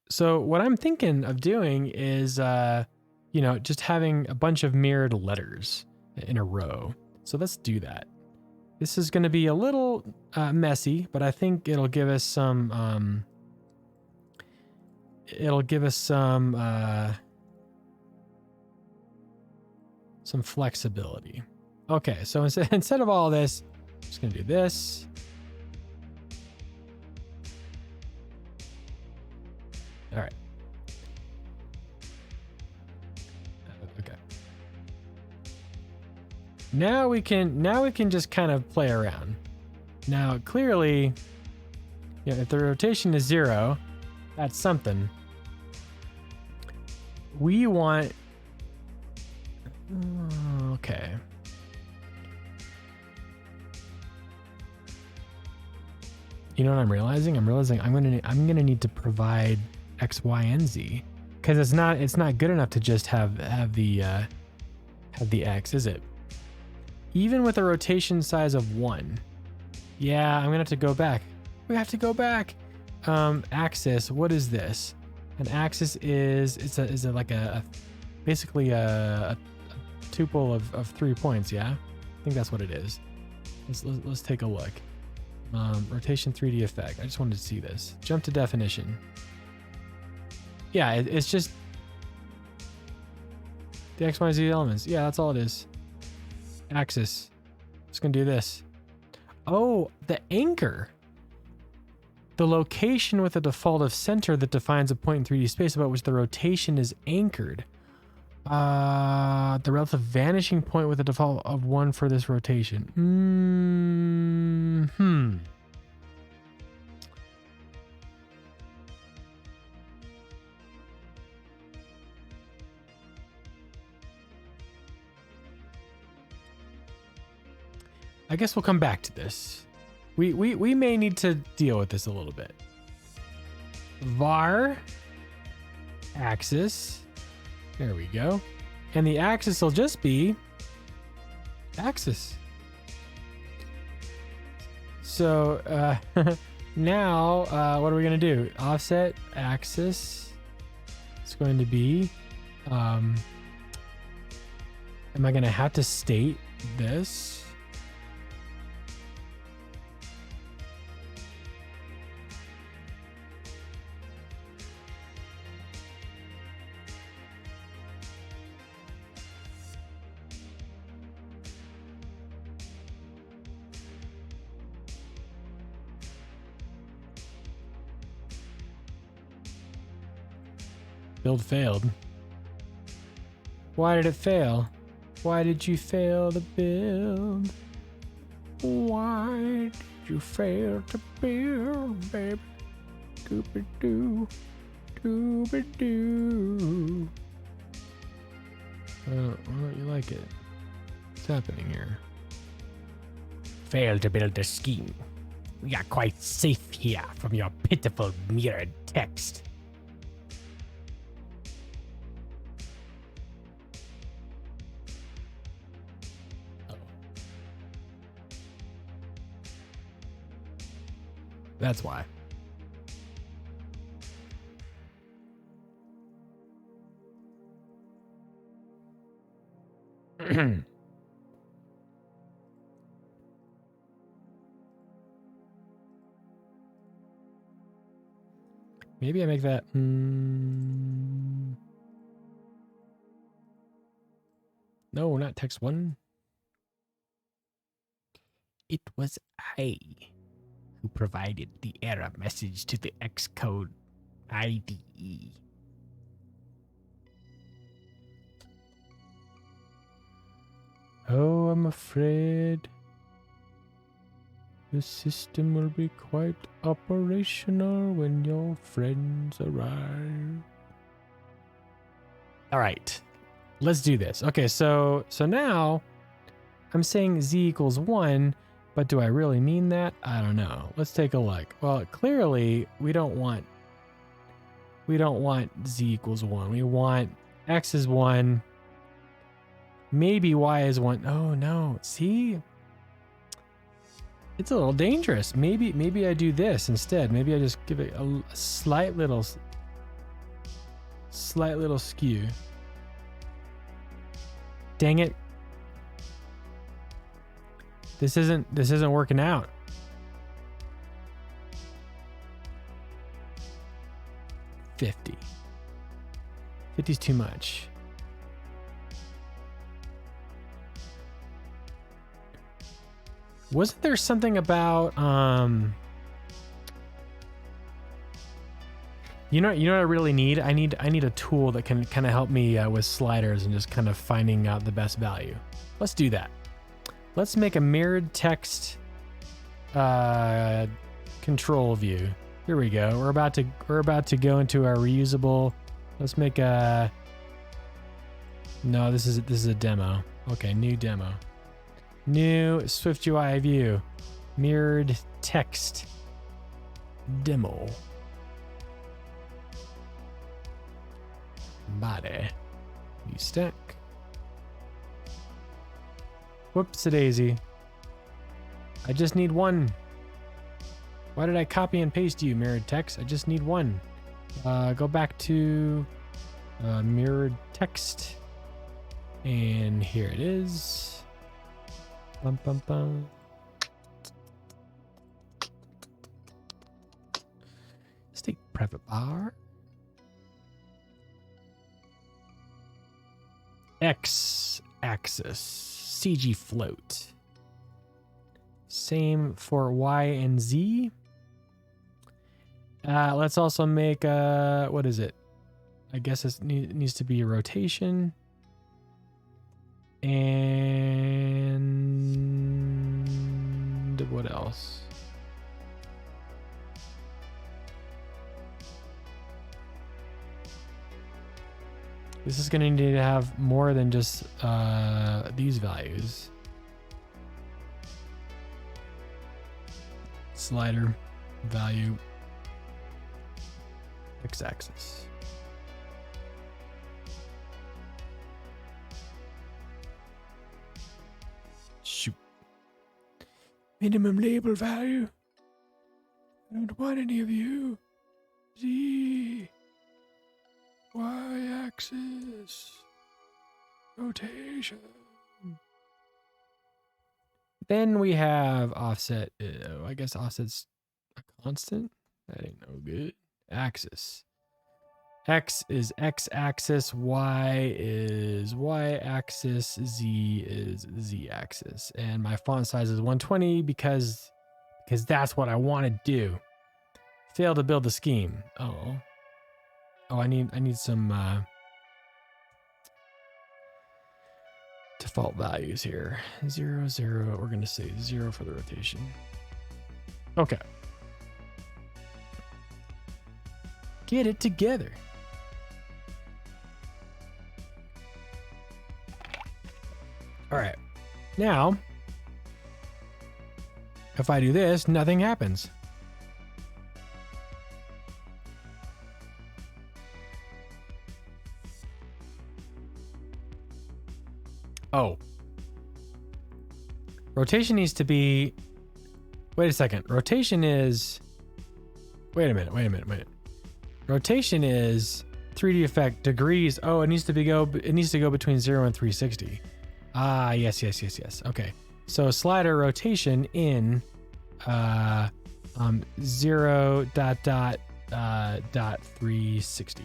Speaker 1: So what I'm thinking of doing is just having a bunch of mirrored letters in a row. So let's do that. This is going to be a little messy, but I think it'll give us some some flexibility. Okay, so instead of all this, I'm just gonna do this. All right. Okay. Now we can just kind of play around. Now clearly, if the rotation is 0, that's something. We want. Okay. You know what I'm realizing? I'm gonna need to provide X, Y, and Z, because it's not good enough to just have the X, is it? Even with a rotation size of 1. Yeah, I'm gonna have to go back. We have to go back. Axis. What is this? An axis is basically a tuple of 3 points. Yeah, I think that's what it is. Let's take a look. Rotation 3D effect. I just wanted to see this. Jump to definition. Yeah, it's just the X, Y, Z elements. Yeah, that's all it is. Axis. Just gonna do this. Oh, the anchor. The location with a default of center that defines a point in 3D space about which the rotation is anchored. The relative vanishing point with a default of 1 for this rotation. I guess we'll come back to this. We may need to deal with this a little bit. Var axis. There we go. And the axis will just be axis. So now what are we going to do? Offset axis. It's going to be, am I going to have to state this? Build failed. Why did it fail? Why did you fail to build? Why did you fail to build, baby? Doobie-doo, doobie-doo. Why don't you like it? What's happening here? Failed to build the scheme. We are quite safe here from your pitiful mirrored text. That's why. Maybe I make that. No, not text 1. It was I who provided the error message to the Xcode IDE. Oh, I'm afraid the system will be quite operational when your friends arrive. All right, let's do this. Okay, so now I'm saying z equals 1. But do I really mean that? I don't know. Let's take a look. Well, clearly we don't want We don't want z equals 1. We want x is 1. Maybe y is 1. Oh, no. See? It's a little dangerous. Maybe I do this instead. Maybe I just give it a slight little skew. Dang it. This isn't working out. $50 is too much. Wasn't there something about you know what I really need? I need a tool that can kind of help me with sliders and just kind of finding out the best value. Let's do that. Let's make a mirrored text control view. Here we go. We're about to go into our reusable. Let's make a. No, this is a demo. Okay, new demo. New SwiftUI view. Mirrored text demo. Body. New stack. Whoops-a-daisy. I just need one. Why did I copy and paste you, mirrored text? I just need one. Go back to mirrored text. And here it is. Bum, bum, bum. State private bar. X axis. CG float. Same for Y and Z. Let's also make what is it? I guess it needs to be a rotation. And what else? This is going to need to have more than just these values. Slider value x-axis. Shoot. Minimum label value. I don't want any of you. Z. Y-axis. Rotation. Then we have offset. I guess offset's a constant. That ain't no good. Axis. X is x-axis. Y is y-axis. Z is z-axis. And my font size is 120 because that's what I want to do. Failed to build the scheme. Oh, I need some default values here. 0, 0. We're gonna say 0 for the rotation. Okay. Get it together. All right. Now, if I do this, nothing happens. Oh. Rotation needs to be... Wait a second. Rotation is... Wait a minute. Rotation is 3D effect degrees. Oh, it needs to go between 0 and 360. Ah, yes. Okay. So slider rotation in 0 dot 360.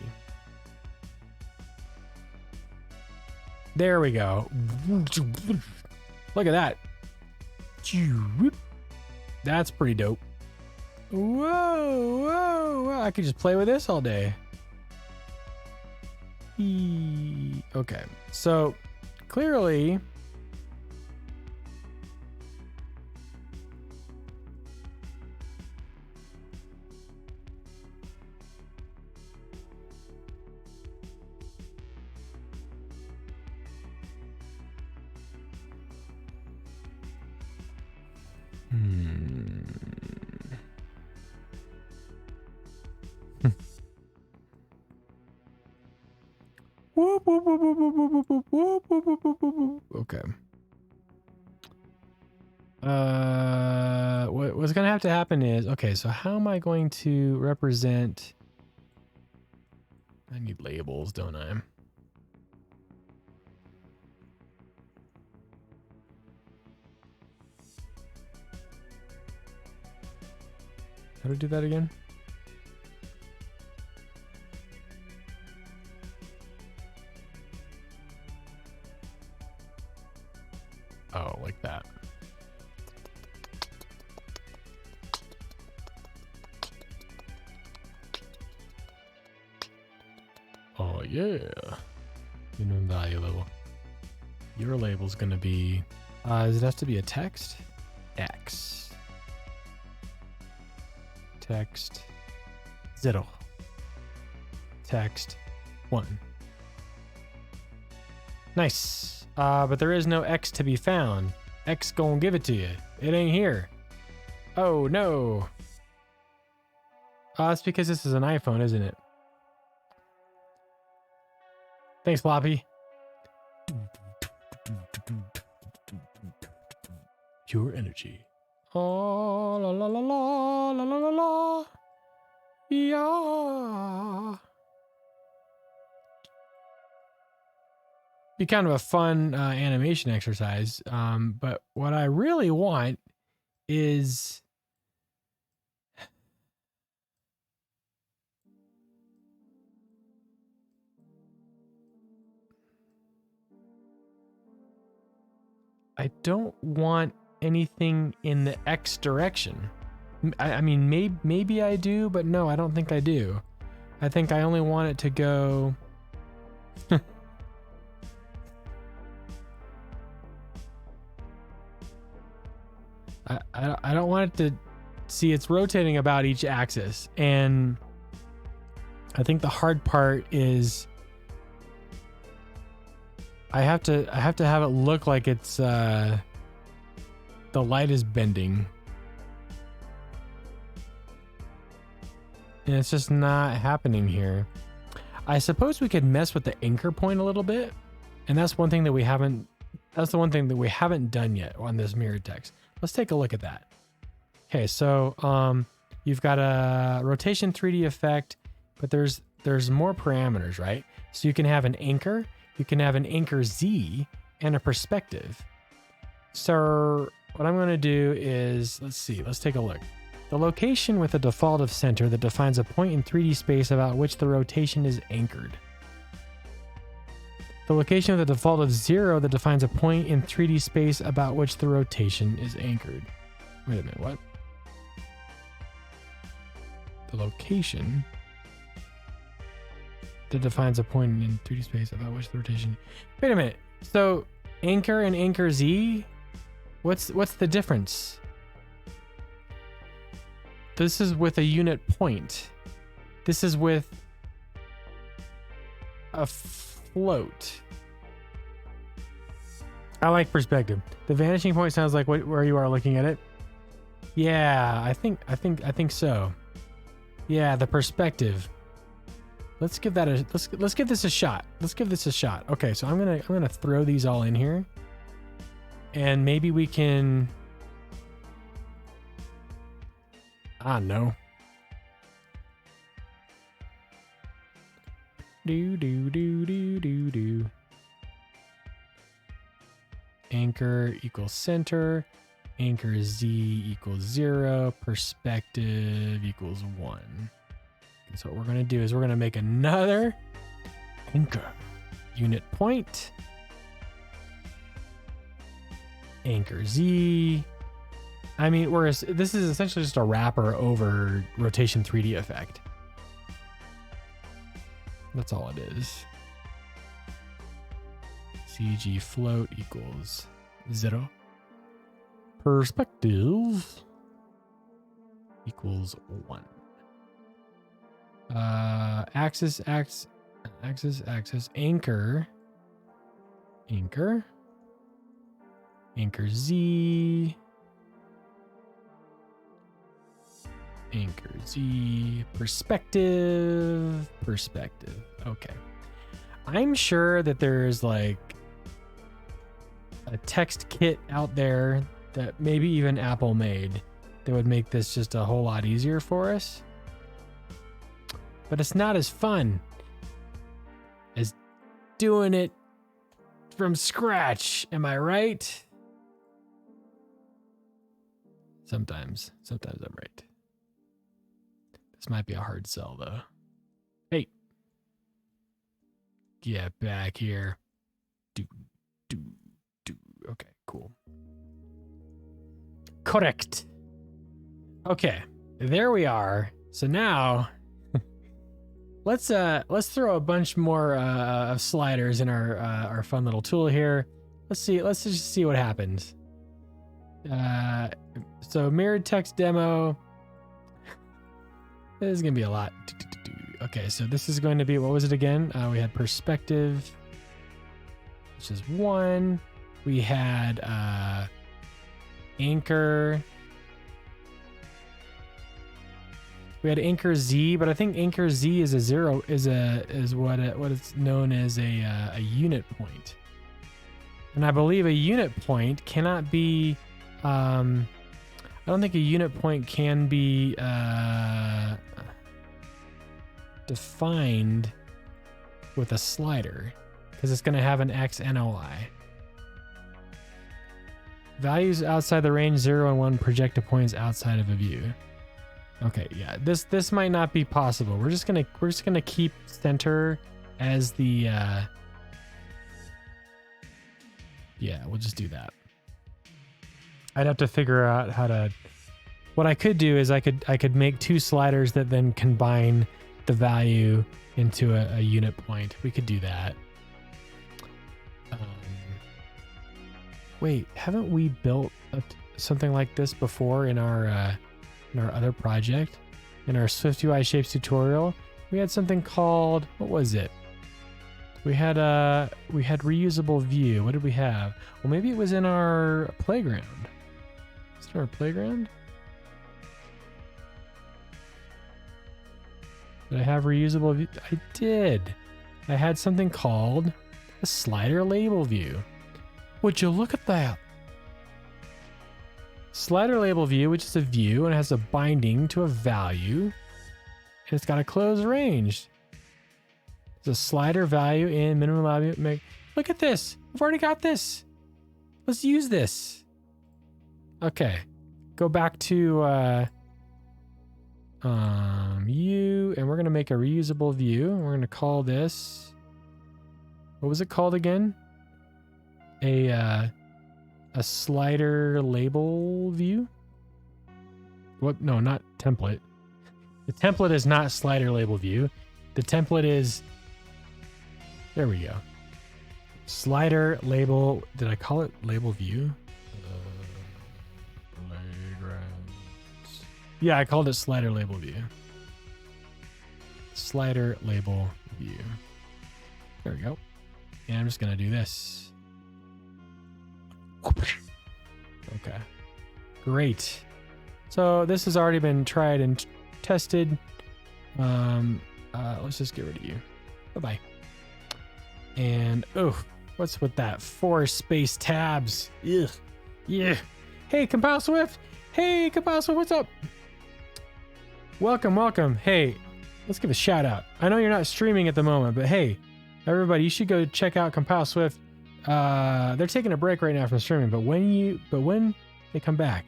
Speaker 1: There we go. Look at that. That's pretty dope. Whoa. I could just play with this all day. Okay. So clearly Okay. What's gonna have to happen is, okay, so how am I going to represent? I need labels, don't I? How do I do that again? Oh, like that. Oh yeah. Minimum value level. Your label's gonna be, does it have to be a text? X. Text 0. Text 1. Nice. But there is no X to be found. X gonna give it to you. It ain't here. Oh no. That's because this is an iPhone, isn't it? Thanks, Floppy. Pure energy. Oh, la la la la la la la la. Yeah. Be kind of a fun animation exercise. But what I really want is I don't want anything in the X direction. I mean, maybe I do, but no, I don't think I do. I think I only want it to go. I don't want it to see it's rotating about each axis. And I think the hard part is I have to have it look like it's the light is bending. And it's just not happening here. I suppose we could mess with the anchor point a little bit. And that's one thing that we haven't, that's the one thing that we haven't done yet on this mirrored text. Let's take a look at that. Okay, so you've got a rotation 3D effect, but there's more parameters, right? So you can have an anchor, you can have an anchor Z, and a perspective. So what I'm gonna do is, let's take a look. The location with a default of center that defines a point in 3D space about which the rotation is anchored. The location with a default of 0 that defines a point in 3D space about which the rotation is anchored. Wait a minute, what? The location that defines a point in 3D space about which the rotation. Wait a minute. So anchor and anchor Z, what's the difference? This is with a unit point. This is with a float. I like perspective. The vanishing point sounds like where you are looking at it. Yeah, I think so. Yeah, the perspective. Let's give that a let's give this a shot. Let's give this a shot. Okay, so I'm gonna throw these all in here, and maybe we can. I don't know. Do. Anchor equals center. Anchor Z equals 0. Perspective equals 1. And so what we're going to do is we're going to make another anchor unit point. Anchor Z. I mean, this is essentially just a wrapper over rotation 3D effect. That's all it is. CG float equals 0. Perspective equals 1. Axis, anchor Z, anchor Z, perspective. Okay. I'm sure that there's like a text kit out there that maybe even Apple made that would make this just a whole lot easier for us. But it's not as fun as doing it from scratch. Am I right? Sometimes I'm right. This might be a hard sell though. Hey, get back here. Do. Okay, cool. Correct. Okay, there we are. So now let's throw a bunch more of sliders in our fun little tool here. Let's just see what happens. So mirrored text demo. This is gonna be a lot. Okay, so this is going to be, what was it again? We had perspective, which is 1. We had anchor. We had anchor Z, but I think anchor Z is a 0, is what it's known as a unit point. And I believe a unit point cannot be. I don't think a unit point can be defined with a slider because it's going to have an X and a Y. Values outside the range 0 and 1 project to points outside of a view. Okay, yeah, this might not be possible. We're just gonna keep center as the yeah, we'll just do that. I'd have to figure out how to. What I could do is I could make 2 sliders that then combine the value into a unit point. We could do that. Wait, haven't we built something like this before in our other project? In our SwiftUI shapes tutorial, we had something called, what was it? We had reusable view. What did we have? Well, maybe it was in our playground. Is it our playground? Did I have reusable view? I did. I had something called a slider label view. Would you look at that? Slider label view, which is a view and has a binding to a value, and it's got a closed range. It's a slider value in minimum value. Look at this. I've already got this. Let's use this. Okay. Go back to view, and we're gonna make a reusable view. We're gonna call this. What was it called again? A slider label view? What? No, not template. The template is not slider label view. The template is, there we go. Slider label, did I call it label view? Playgrounds. Yeah, I called it slider label view. Slider label view. There we go. And I'm just gonna do this. Okay, great. So this has already been tried and tested. Let's just get rid of you. Bye-bye. And what's with that 4 space tabs? Ugh. Yeah. Hey, Compile Swift. Hey, Compile Swift, what's up? Welcome. Hey, let's give a shout out. I know you're not streaming at the moment, but hey, everybody, you should go check out Compile Swift. They're taking a break right now from streaming, but when they come back,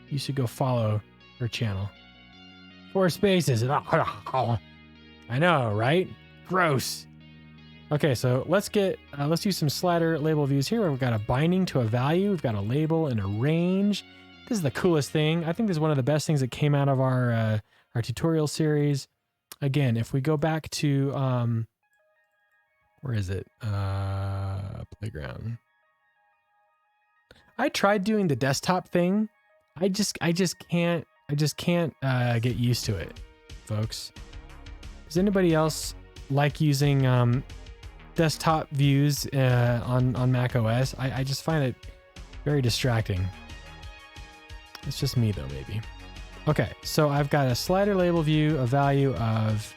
Speaker 1: you should go follow their channel. 4 spaces. I know, right? Gross. Okay, so let's use some slider label views here. We've got a binding to a value. We've got a label and a range. This is the coolest thing. I think this is one of the best things that came out of our tutorial series. Again, if we go back to where is it? Playground. I tried doing the desktop thing. I just can't get used to it, folks. Does anybody else like using desktop views on Mac OS? I just find it very distracting. It's just me though, maybe. Okay, so I've got a slider label view, a value of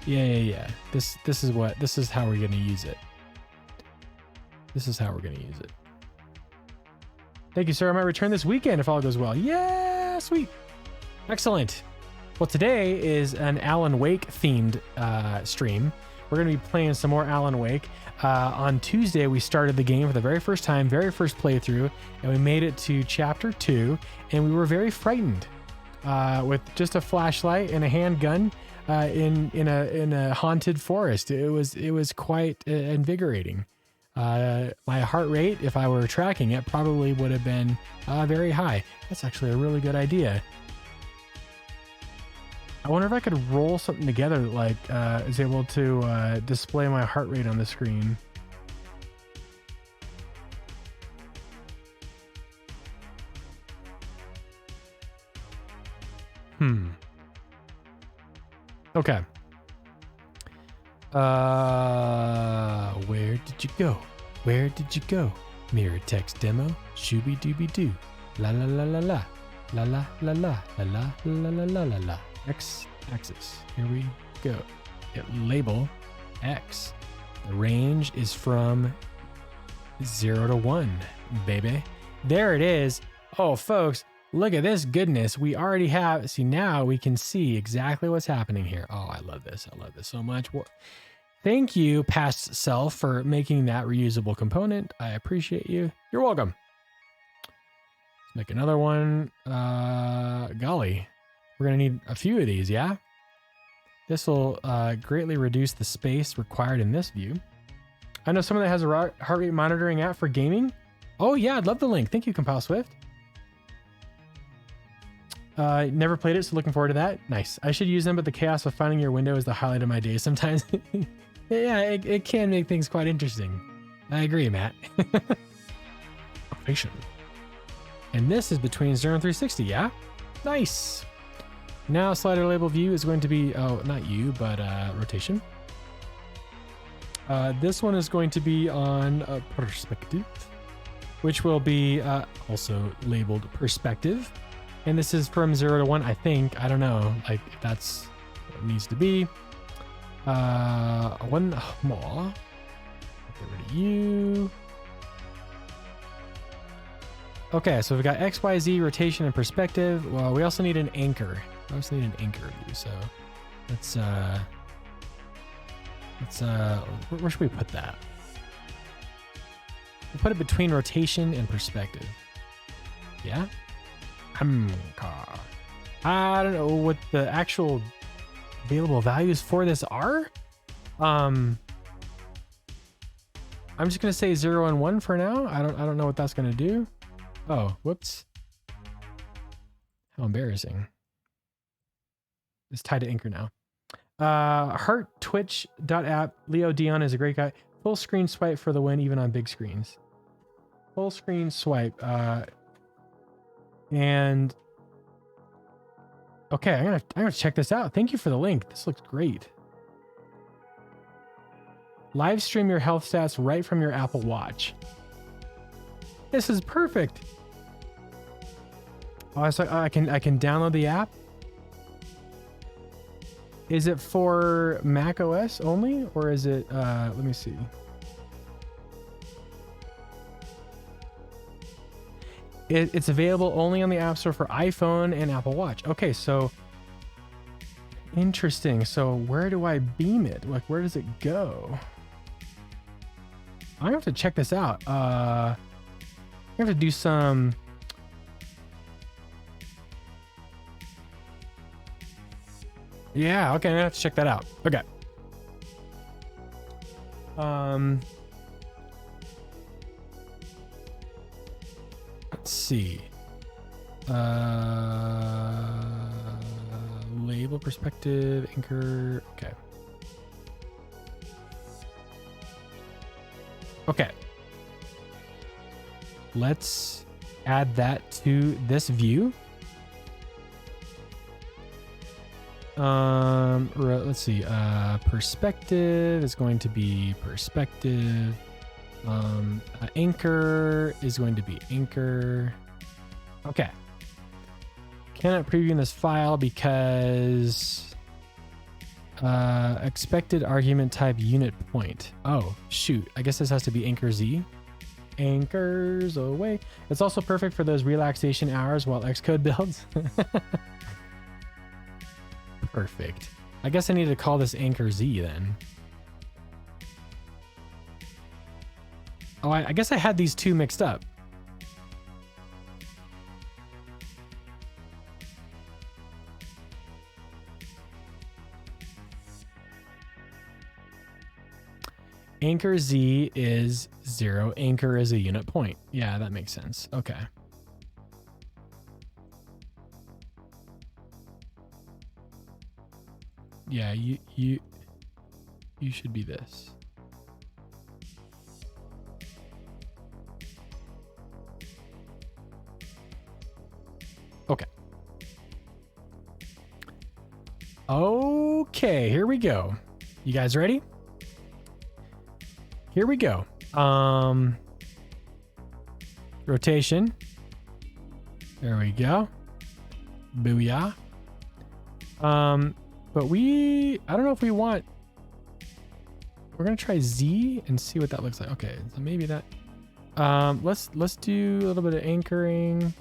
Speaker 1: Yeah. This is how we're gonna use it. This is how we're gonna use it. Thank you, sir. I might return this weekend if all goes well. Yeah, sweet. Excellent. Well, today is an Alan Wake themed stream. We're going to be playing some more Alan Wake. On Tuesday, we started the game for the very first time, very first playthrough, and we made it to chapter 2, and we were very frightened with just a flashlight and a handgun in a haunted forest. It was quite invigorating. My heart rate, if I were tracking it, probably would have been very high. That's actually a really good idea. I wonder if I could roll something together that like is able to display my heart rate on the screen. Okay. Where did you go? Where did you go? Mirror text demo. Shooby dooby doo. La la la la la. La la la la la la la la la la la. X axis. Here we go. Hit label X. The range is from 0 to 1, baby. There it is. Oh, folks, look at this goodness. We already have. See, now we can see exactly what's happening here. Oh, I love this. I love this so much. Thank you, past self, for making that reusable component. I appreciate you. You're welcome. Let's make another one. Golly. We're going to need a few of these, yeah? This will greatly reduce the space required in this view. I know someone that has a heart rate monitoring app for gaming. Oh, yeah, I'd love the link. Thank you, Compile Swift. Never played it, so looking forward to that. Nice. I should use them, but the chaos of finding your window is the highlight of my day sometimes. Yeah, it can make things quite interesting. I agree, Matt. Patient. And this is between 0 and 360, yeah? Nice. Now slider label view is going to be, oh, not you, but rotation. This one is going to be on perspective, which will be also labeled perspective. And this is from 0 to 1, I think. I don't know, like if that's what it needs to be. One more. Get rid of you. Okay, so we've got X, Y, Z, rotation, and perspective. Well, we also need an anchor. I also need an anchor view, so let's where should we put that? We'll put it between rotation and perspective. Yeah? I don't know what the actual available values for this are. I'm just gonna say 0 and 1 for now. I don't know what that's gonna do. Oh, whoops. How embarrassing. It's tied to anchor now. Heart Twitch.app. Leo Dion is a great guy. Full screen swipe for the win, even on big screens. Full screen swipe. And okay, I'm gonna check this out. Thank you for the link. This looks great. Live stream your health stats right from your Apple Watch. This is perfect. Oh, so I can download the app. Is it for Mac OS only, or is it? Let me see. It's available only on the App Store for iPhone and Apple Watch. Okay, so interesting. So where do I beam it? Like, where does it go? I have to check this out. I have to do some. Yeah, okay, I have to check that out. Okay. Let's see. Label, perspective, anchor. Okay. Okay. Let's add that to this view. Let's see. Perspective is going to be perspective. Anchor is going to be anchor. Okay. Cannot preview in this file because Expected argument type unit point. Oh, shoot. I guess this has to be anchor Z. Anchors away. It's also perfect for those relaxation hours while Xcode builds. Perfect. I guess I need to call this anchor Z then. Oh, I guess I had these two mixed up. Anchor Z is 0. Anchor is a unit point. Yeah, that makes sense. Okay. Yeah, you should be this. Okay. Okay, here we go. You guys ready? Here we go. Rotation. There we go. Booyah. But I don't know if we want, we're going to try Z and see what that looks like. Okay. So maybe that, let's do a little bit of anchoring.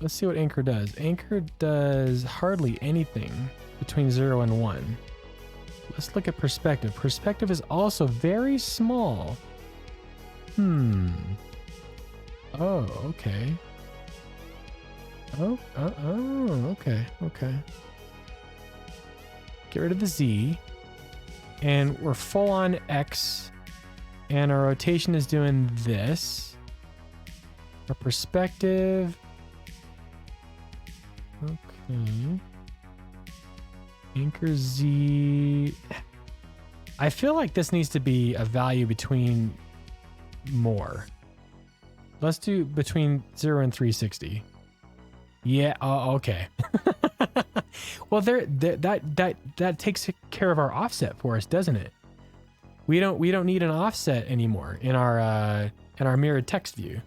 Speaker 1: Let's see what anchor does. Anchor does hardly anything between 0 and 1. Let's look at perspective. Perspective is also very small. Oh, okay. Oh, okay. Get rid of the Z. And we're full on X. And our rotation is doing this. Our perspective. Okay. Anchor Z. I feel like this needs to be a value between more. Let's do between 0 and 360. Yeah. Oh, okay. Well, that takes care of our offset for us, doesn't it? We don't need an offset anymore in our mirrored text view.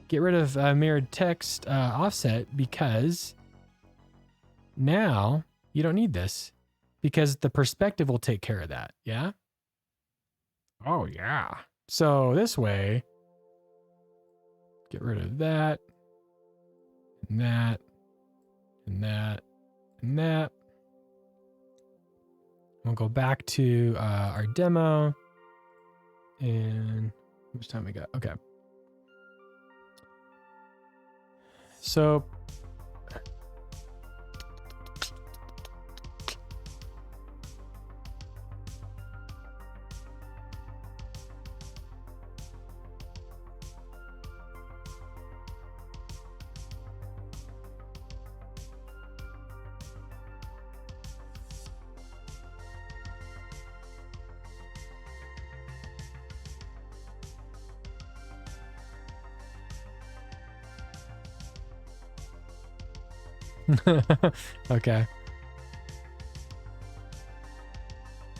Speaker 1: Get rid of mirrored text offset because now you don't need this because the perspective will take care of that. Yeah. Oh yeah. So this way, get rid of that, and that, and that, and that. We'll go back to our demo. And how much time we got? Okay. So okay.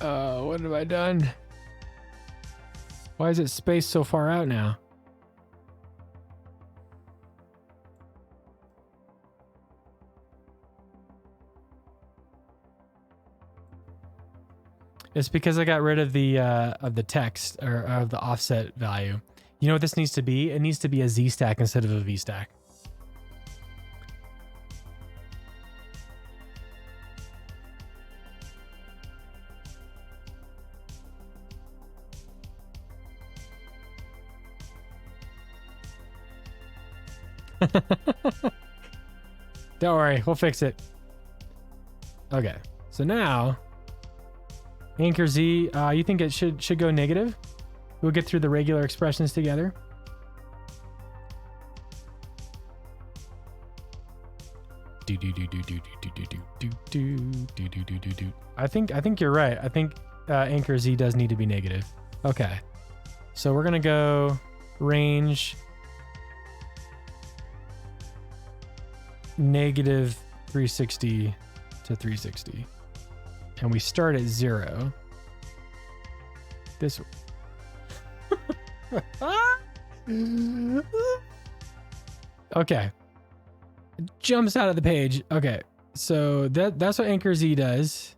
Speaker 1: What have I done? Why is it spaced so far out now? It's because I got rid of the text or of the offset value. You know what this needs to be? It needs to be a Z stack instead of a V stack. Don't worry, we'll fix it. Okay, so now anchor Z, you think it should go negative? We'll get through the regular expressions together. I think you're right. I think anchor Z does need to be negative. Okay, so we're gonna go range negative 360 to 360, and we start at 0. This okay, jumps out of the page. Okay, so that's what anchor Z does.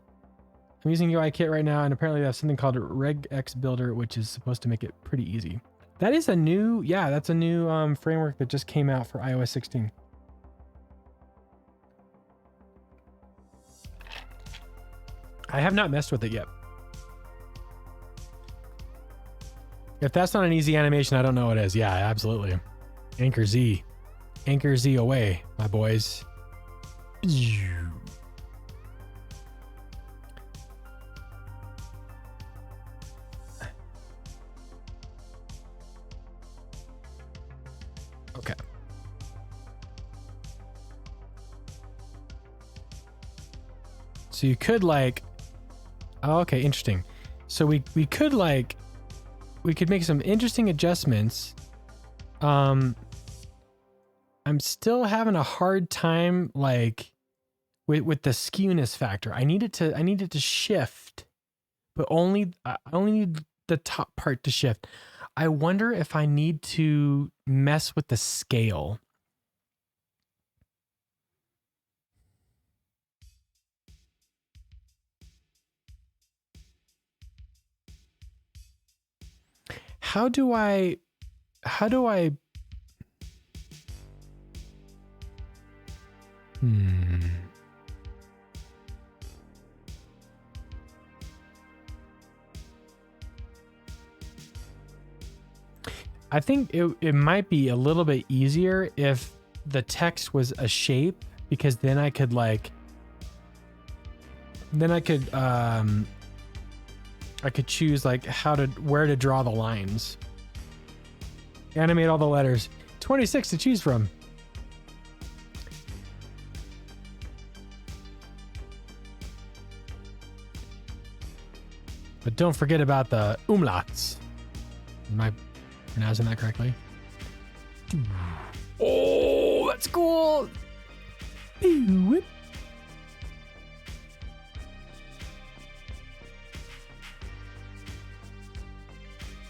Speaker 1: I'm using UIKit right now, and apparently they have something called regex builder, which is supposed to make it pretty easy. That is a new, yeah, that's a new framework that just came out for iOS 16. I have not messed with it yet. If that's not an easy animation, I don't know what is. Yeah, absolutely. Anchor Z. Anchor Z away, my boys. Okay. So you could like, oh, okay, interesting. So we could like, we could make some interesting adjustments. I'm still having a hard time like with the skewness factor. I need it to shift, but I only need the top part to shift. I wonder if I need to mess with the scale. How do I I think it might be a little bit easier if the text was a shape, because then I could choose like where to draw the lines. Animate all the letters. 26 to choose from. But don't forget about the umlauts. Am I pronouncing that correctly? Oh, that's cool.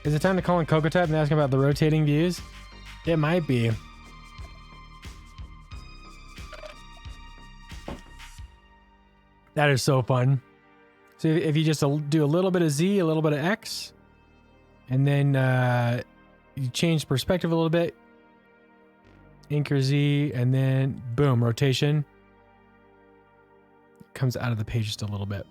Speaker 1: Is it time to call in Cocotype and ask him about the rotating views? It might be. That is so fun. So if you just do a little bit of Z, a little bit of X, and then you change perspective a little bit, anchor Z, and then boom, rotation. Comes out of the page just a little bit.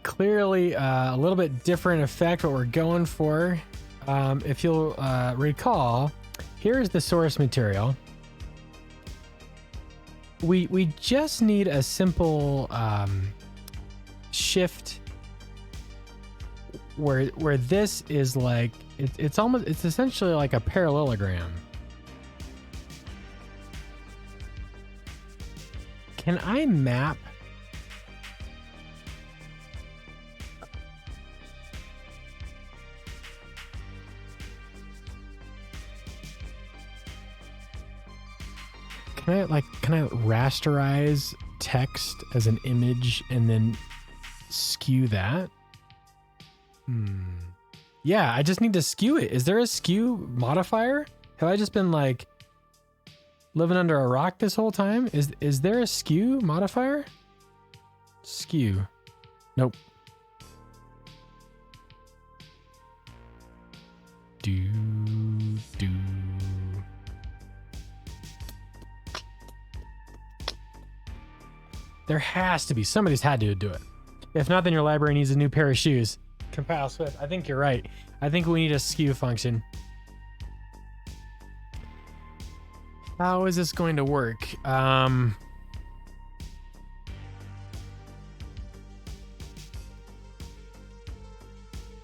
Speaker 1: Clearly a little bit different effect what we're going for. If you'll recall, here's the source material. We just need a simple shift where this is like it's essentially like a parallelogram. Can I map? Can I rasterize text as an image and then skew that? Yeah, I just need to skew it. Is there a skew modifier? Have I just been like living under a rock this whole time? Is there a skew modifier? Skew. Nope. Do. There has to be. Somebody's had to do it. If not, then your library needs a new pair of shoes. Compile Swift. I think you're right. I think we need a skew function. How is this going to work?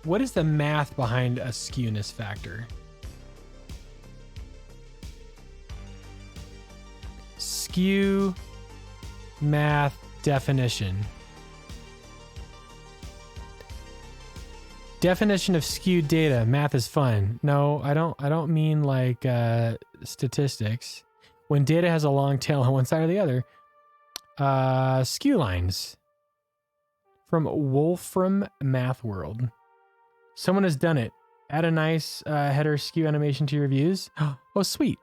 Speaker 1: What is the math behind a skewness factor? Skew math definition. Definition of skewed data. Math is fun. No, I don't mean like statistics. When data has a long tail on one side or the other. Skew lines. From Wolfram Math World. Someone has done it. Add a nice header skew animation to your views. Oh, sweet.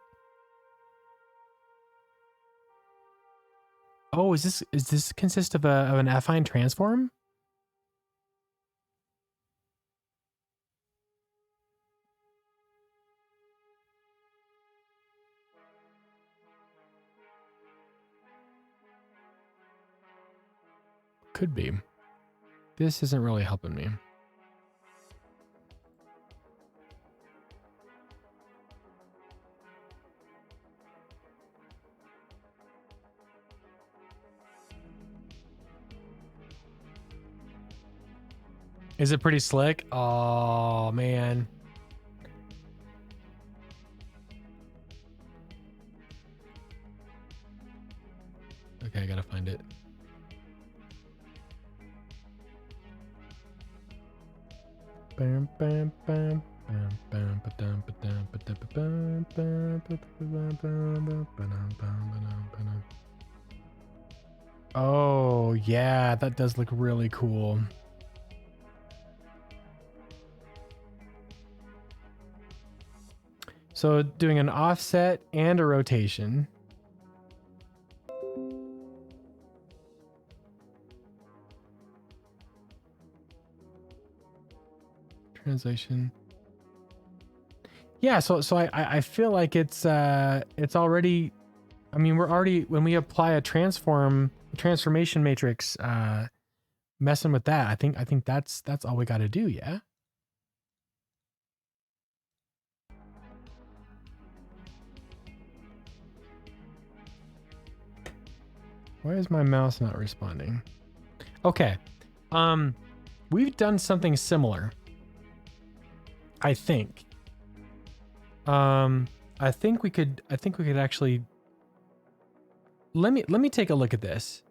Speaker 1: Oh, is this consist of an affine transform? Could be. This isn't really helping me. Is it pretty slick? Oh, man. Okay, I gotta find it. Bam, bam, bam, bam, bam, ba-dum, ba-dum, ba-dum, ba-dum, bam, ba-dum, ba-dum, ba-dum, ba-dum. Oh, yeah, that does look really cool. So doing an offset and a rotation. Translation. Yeah, so I feel like it's already, I mean, we're already, when we apply a transformation matrix, messing with that, I think that's all we got to do, yeah. Why is my mouse not responding? Okay. We've done something similar. I think. I think we could actually, let me take a look at this.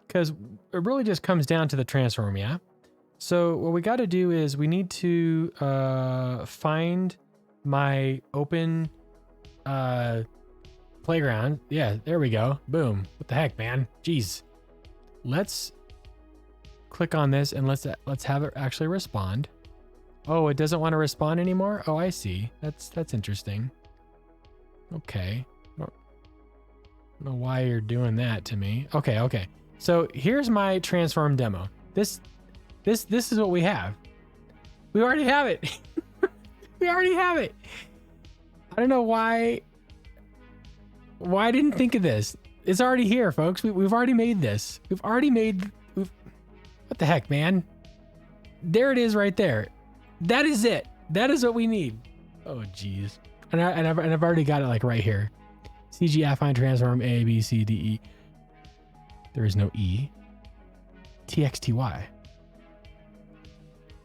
Speaker 1: Because it really just comes down to the transform, yeah? So what we got to do is we need to find my open playground. Yeah, there we go. Boom. What the heck, man? Jeez. Let's click on this and let's have it actually respond. Oh, it doesn't want to respond anymore? Oh, I see. That's interesting. Okay. I don't know why you're doing that to me. Okay. So here's my transform demo. This is what we have. We already have it. We already have it. I don't know why I didn't think of this. It's already here, folks. We've already made this. What the heck, man? There it is right there. That is it. That is what we need. Oh, geez. And I've already got it like right here. CG affine transform A, B, C, D, E. There is no E. TXTY.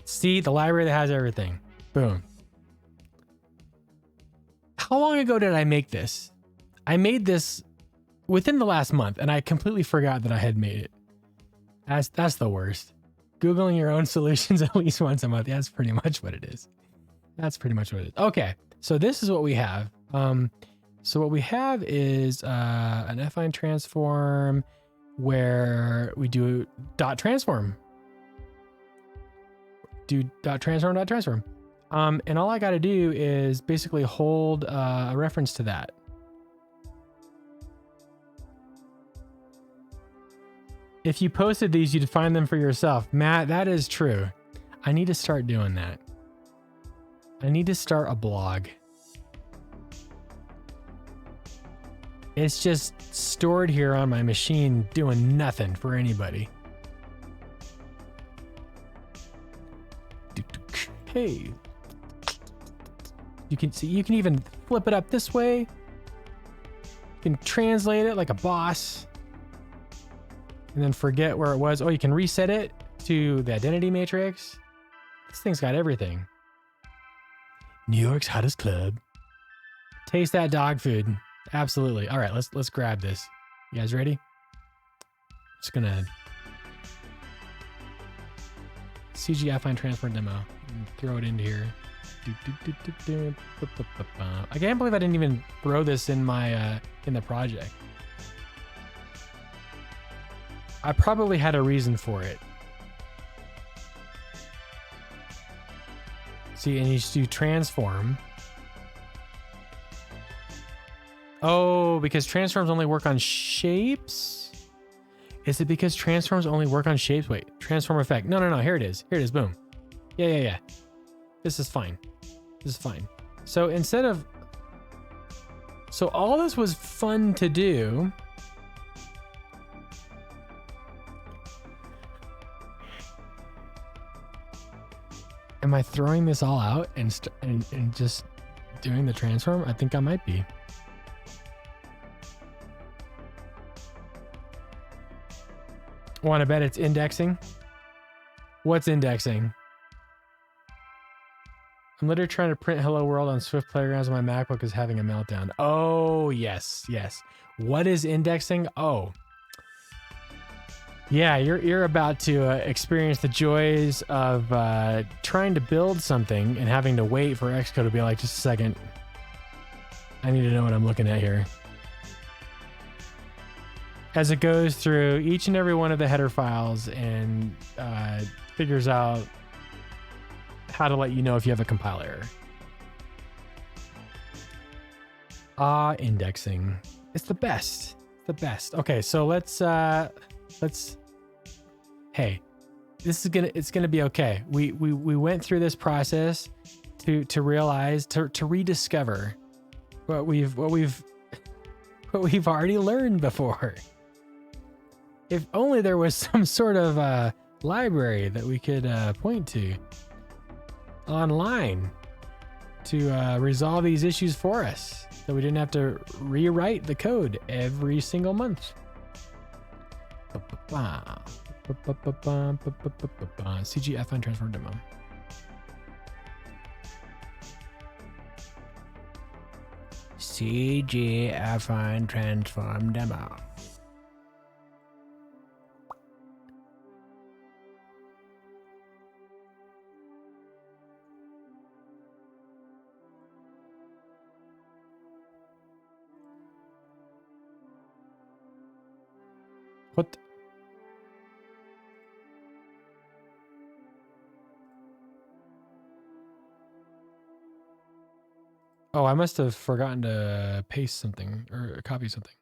Speaker 1: See, the library that has everything. Boom. How long ago did I make this? I made this within the last month, and I completely forgot that I had made it. That's the worst. Googling your own solutions at least once a month. That's pretty much what it is. That's pretty much what it is. Okay, so this is what we have. So what we have is an affine transform where we do dot transform. Do dot transform. And all I got to do is basically hold a reference to that. If you posted these, you'd find them for yourself. Matt, that is true. I need to start doing that. I need to start a blog. It's just stored here on my machine doing nothing for anybody. Hey. You can see, you can even flip it up this way. You can translate it like a boss. And then forget where it was. Oh, you can reset it to the identity matrix. This thing's got everything. New York's hottest club. Taste that dog food. Absolutely. All right, let's grab this. You guys ready? Just gonna CG affine transform demo and throw it into here. I can't believe I didn't even throw this in my in the project. I probably had a reason for it. See, and you just do transform. Oh, because transforms only work on shapes? Is it because transforms only work on shapes? Wait, transform effect. No. Here it is. Here it is. Boom. Yeah. This is fine. This is fine. So instead of... So all this was fun to do. Am I throwing this all out and just doing the transform? I think I might be. Want to bet it's indexing? What's indexing? I'm literally trying to print Hello World on Swift Playgrounds and my MacBook is having a meltdown. Oh, yes. What is indexing? Oh. Yeah, you're about to experience the joys of trying to build something and having to wait for Xcode to be like, just a second. I need to know what I'm looking at here. As it goes through each and every one of the header files and figures out how to let you know if you have a compile error. Indexing. It's the best. Okay, so let's hey, it's gonna be okay. We went through this process to realize, to rediscover what we've already learned before. If only there was some sort of library that we could point to online to resolve these issues for us, so we didn't have to rewrite the code every single month. CGFN transform demo. CGFN transform demo. What? Oh, I must have forgotten to paste something or copy something.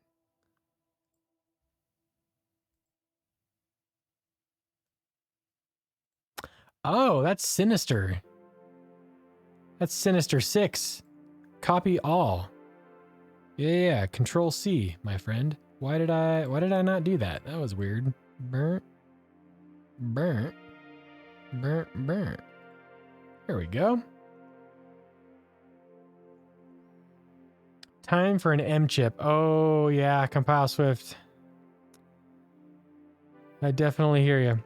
Speaker 1: Oh, that's sinister. That's sinister 6. Copy all. Yeah. Control C, my friend. Why did I not do that? That was weird. Burnt. There we go. Time for an M chip. Oh yeah, compile Swift. I definitely hear you.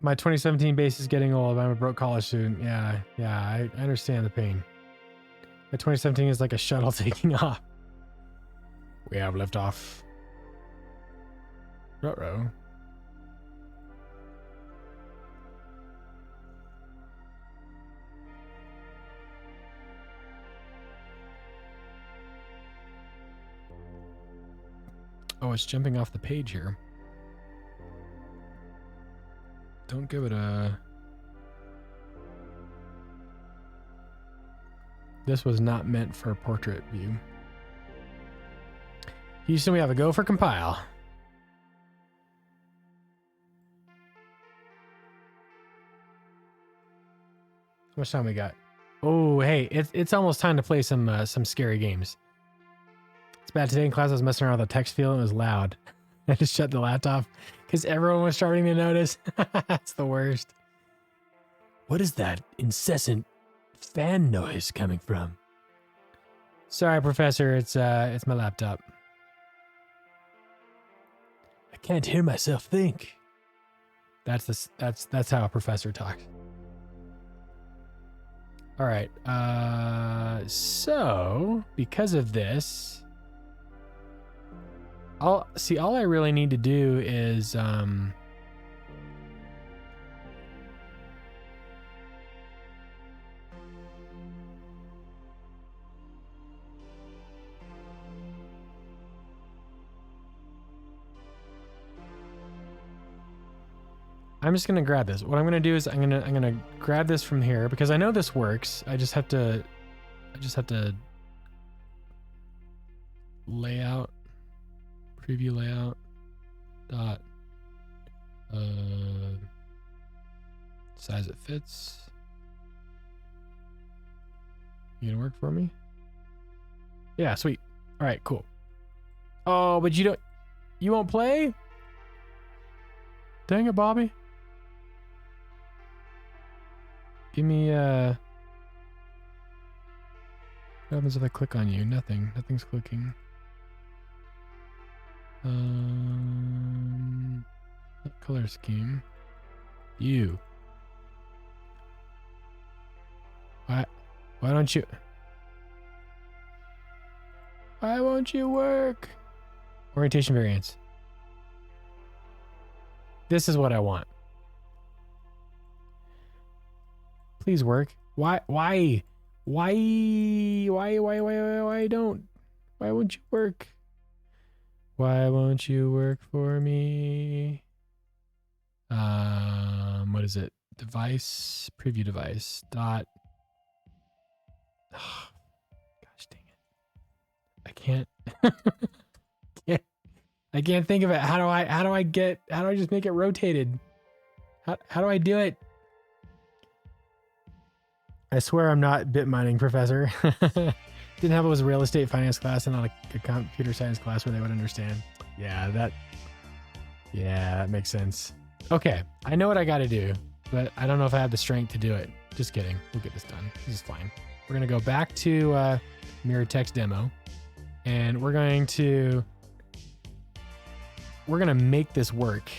Speaker 1: My 2017 base is getting old. I'm a broke college student. Yeah, I understand the pain. My 2017 is like a shuttle taking off. We have liftoff. Ruh-roh. Oh, it's jumping off the page here. Don't give it a... This was not meant for portrait view. Houston, we have a go for compile. How much time we got? Oh, hey, it's almost time to play some scary games. It's bad. Today in class I was messing around with the text field and it was loud. I just shut the laptop because everyone was starting to notice. That's the worst. What is that incessant fan noise coming from? Sorry, Professor. It's my laptop. I can't hear myself think. That's how a professor talks. All right. So because of this, all I really need to do is I'm just gonna grab this. What I'm gonna do is I'm gonna grab this from here because I know this works. I just have to layout, preview layout dot size it fits. You gonna work for me? Yeah, sweet. All right, cool. Oh, but you won't play? Dang it, Bobby. Give me what happens if I click on you? Nothing. Nothing's clicking. Color scheme. You. Why don't you? Why won't you work? Orientation variance. This is what I want. Please work. Why don't? Why won't you work? Why won't you work for me? What is it? Device, preview device, dot. Oh, gosh dang it. I can't. I can't think of it. How do I just make it rotated? How do I do it? I swear I'm not bit mining, professor. Didn't have it was a real estate finance class and not a computer science class where they would understand. Yeah, that makes sense. Okay, I know what I got to do, but I don't know if I have the strength to do it. Just kidding. We'll get this done. This is fine. We're going to go back to mirror text demo, and we're going to make this work.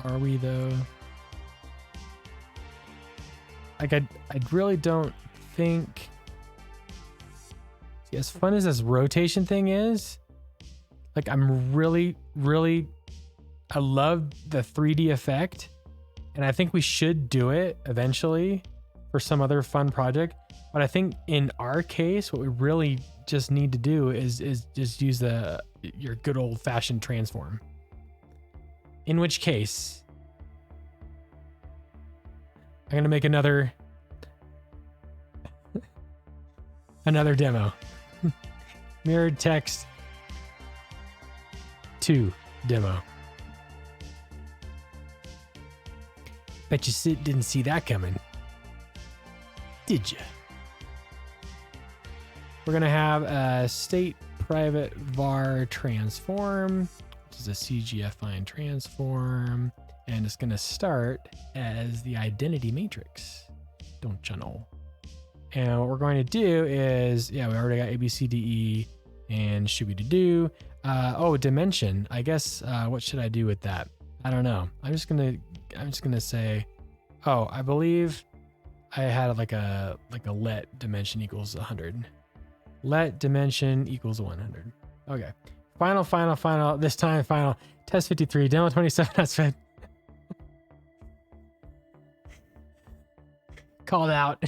Speaker 1: Are we though? Like I really don't think, as fun as this rotation thing is, like I'm really, I love the 3D effect, and I think we should do it eventually for some other fun project. But I think in our case, what we really just need to do is just use your good old fashioned transform. In which case, I'm going to make another demo. Mirrored text 2 demo. Bet you didn't see that coming, did you? We're going to have a state private var transform, which is a CGFine transform, and it's going to start as the identity matrix. Don't you know? And what we're going to do is, we already got A, B, C, D, E, and should we do? Dimension. I guess, what should I do with that? I don't know. I'm just going to say, I believe I had like a let dimension equals 100. Let dimension equals 100. Okay. Final. This time, final. Test 53, demo 27, that's fed. Called out.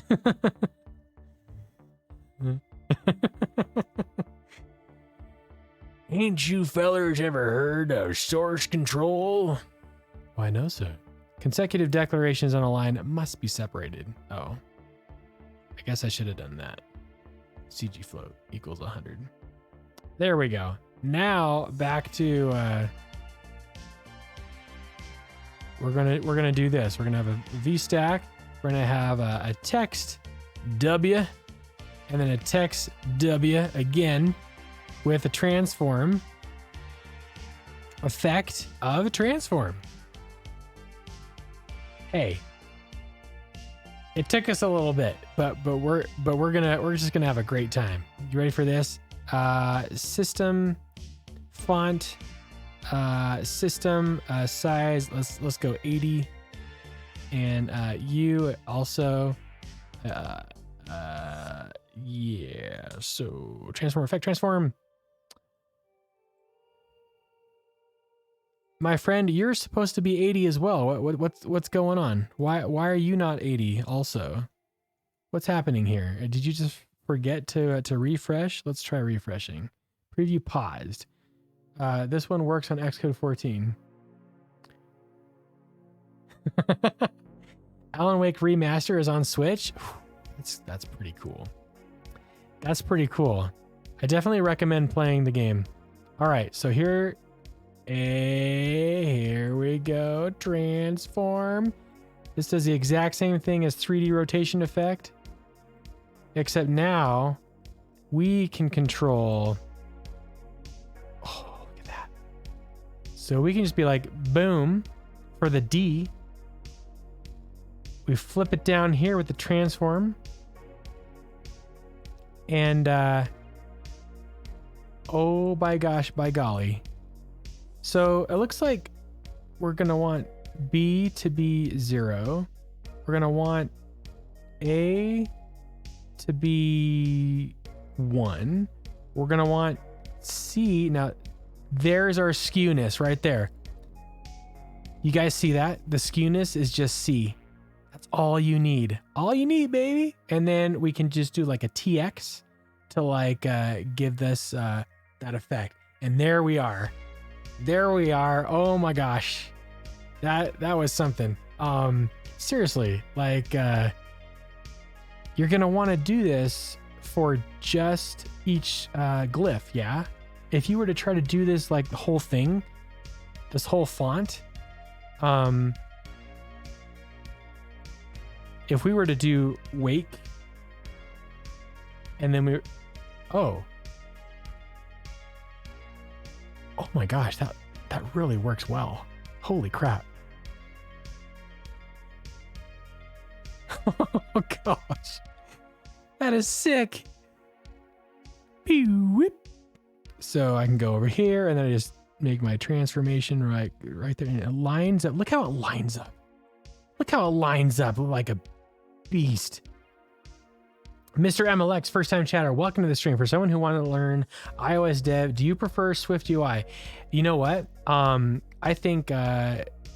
Speaker 1: Ain't you fellers ever heard of source control? Why no, sir. Consecutive declarations on a line must be separated. Oh. I guess I should have done that. CG float equals 100. There we go. Now back to we're gonna do this. We're gonna have a VStack. We're gonna have a text W, and then a text W again with a transform effect of a transform. Hey, it took us a little bit, but we're just gonna have a great time. You ready for this? System font, system size. Let's go 80, and you also. So transform effect transform. My friend, you're supposed to be 80 as well. What's going on? Why are you not 80 also? What's happening here? Did you just forget to refresh? Let's try refreshing. Preview paused. This one works on Xcode 14. Alan Wake Remaster is on Switch. That's pretty cool. That's pretty cool. I definitely recommend playing the game. All right, so here we go. Transform. This does the exact same thing as 3D rotation effect, except now we can control. Oh, look at that. So we can just be like, boom, for the D. We flip it down here with the transform. And, oh my gosh, by golly. So it looks like we're going to want B to be 0. We're going to want A to be 1. We're going to want C. Now, there's our skewness right there. You guys see that? The skewness is just C. That's all you need. All you need, baby. And then we can just do like a TX to like give this that effect. And there we are. There we are. Oh my gosh. That was something. Seriously, like you're gonna want to do this for just each glyph, yeah? If you were to try to do this like the whole thing, this whole font, if we were to do wake, and then oh my gosh, that really works well. Holy crap. Oh gosh, that is sick. Pew, whip. So I can go over here and then I just make my transformation right there, and it lines up. Look how it lines up. Look how it lines up like a beast. Mr. MLX, first time chatter, welcome to the stream. For someone who wanted to learn iOS dev, do you prefer SwiftUI? You know what? I think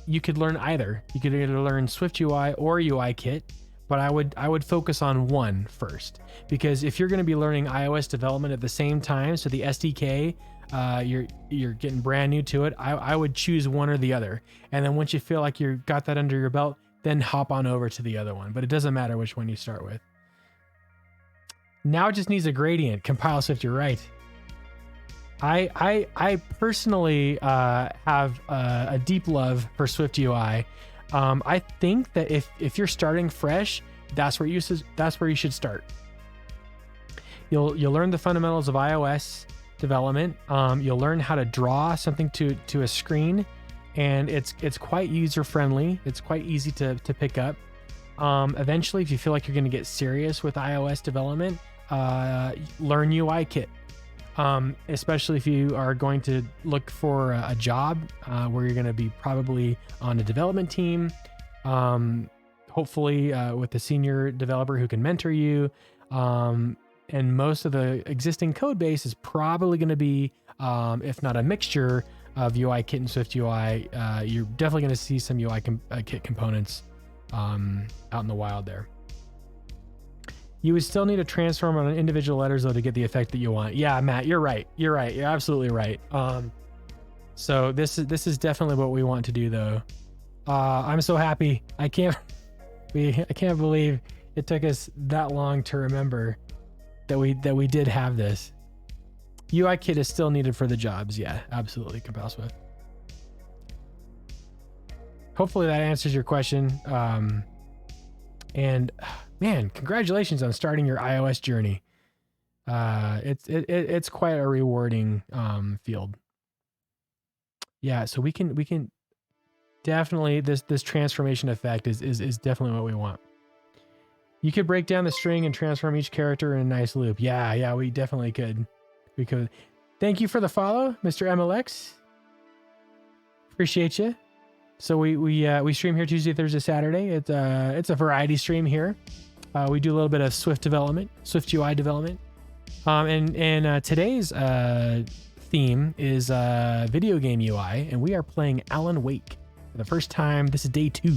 Speaker 1: you could learn either. You could either learn SwiftUI or UIKit, but I would focus on one first, because if you're going to be learning iOS development at the same time, so the SDK, you're getting brand new to it, I would choose one or the other. And then once you feel like you got that under your belt, then hop on over to the other one. But it doesn't matter which one you start with. Now it just needs a gradient. Compile Swift, you're right. I personally have a deep love for SwiftUI. I think that if you're starting fresh, that's where you should start. You'll learn the fundamentals of iOS development. You'll learn how to draw something to a screen, and it's quite user friendly. It's quite easy to pick up. Eventually, if you feel like you're going to get serious with iOS development, learn UIKit. Especially if you are going to look for a job where you're going to be probably on a development team, hopefully with a senior developer who can mentor you. And most of the existing code base is probably going to be, if not a mixture of UIKit and SwiftUI, you're definitely going to see some UIKit components out in the wild there. You would still need to transform on individual letters though to get the effect that you want. Yeah, Matt, you're right. You're absolutely right. So this is definitely what we want to do though. I'm so happy. I can't believe it took us that long to remember that we did have this. UIKit is still needed for the jobs. Yeah, absolutely. Compile Swift. Hopefully that answers your question. And man, congratulations on starting your iOS journey. It's quite a rewarding field. Yeah, so we can definitely, this transformation effect is definitely what we want. You could break down the string and transform each character in a nice loop. Yeah, we definitely could. We could. Thank you for the follow, Mr. MLX. Appreciate you. So we stream here Tuesday, Thursday, Saturday. It's a variety stream here. We do a little bit of Swift development, SwiftUI development. And today's theme is video game UI, and we are playing Alan Wake for the first time. This is day 2.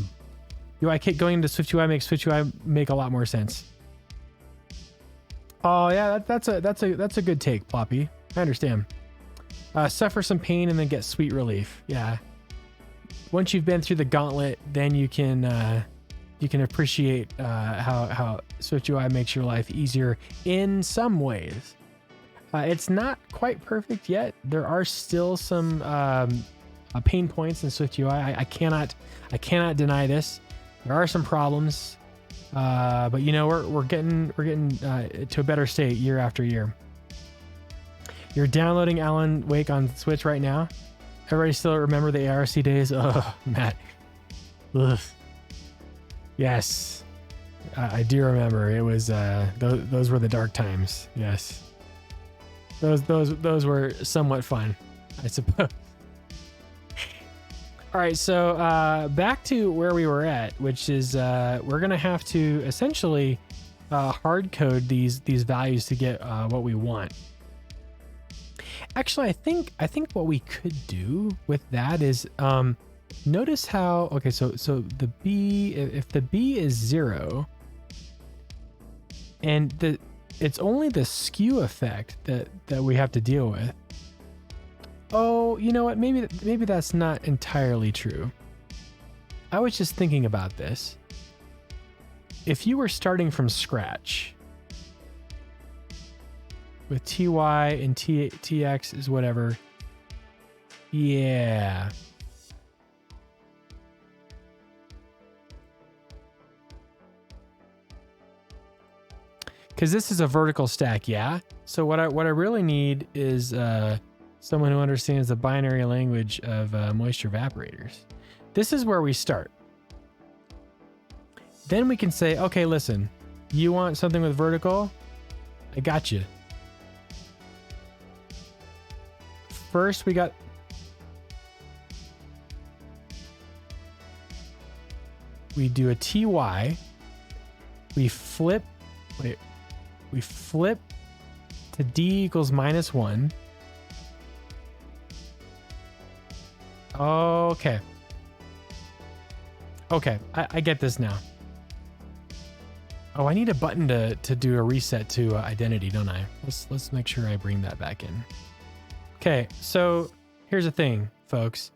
Speaker 1: UIKit going into SwiftUI makes SwiftUI make a lot more sense. Oh yeah, that's a good take, Ploppy. I understand. Suffer some pain and then get sweet relief. Yeah. once you've been through the gauntlet, then you can appreciate how SwiftUI makes your life easier in some ways. It's not quite perfect yet. There are still some pain points in SwiftUI. I cannot deny this. There are some problems, but you know, we're getting to a better state year after year. You're downloading Alan Wake on Switch right now. Everybody still remember the ARC days? Oh, Matt. Ugh. Yes, I do remember. It was those were the dark times. Yes, those were somewhat fun, I suppose. All right, so back to where we were at, which is we're gonna have to essentially hard code these values to get what we want. Actually, I think what we could do with that is notice how, okay, so the B, if the B is 0 and it's only the skew effect that we have to deal with. Oh, you know what? Maybe that's not entirely true. I was just thinking about this. If you were starting from scratch with TY and TX is whatever. Yeah. Because this is a vertical stack, yeah? So what I really need is someone who understands the binary language of moisture evaporators. This is where we start. Then we can say, okay, listen, you want something with vertical? I got you. First, we do a TY. We flip to D equals -1. Okay. Okay, I get this now. Oh, I need a button to do a reset to identity, don't I? Let's make sure I bring that back in. Okay, so here's the thing, folks.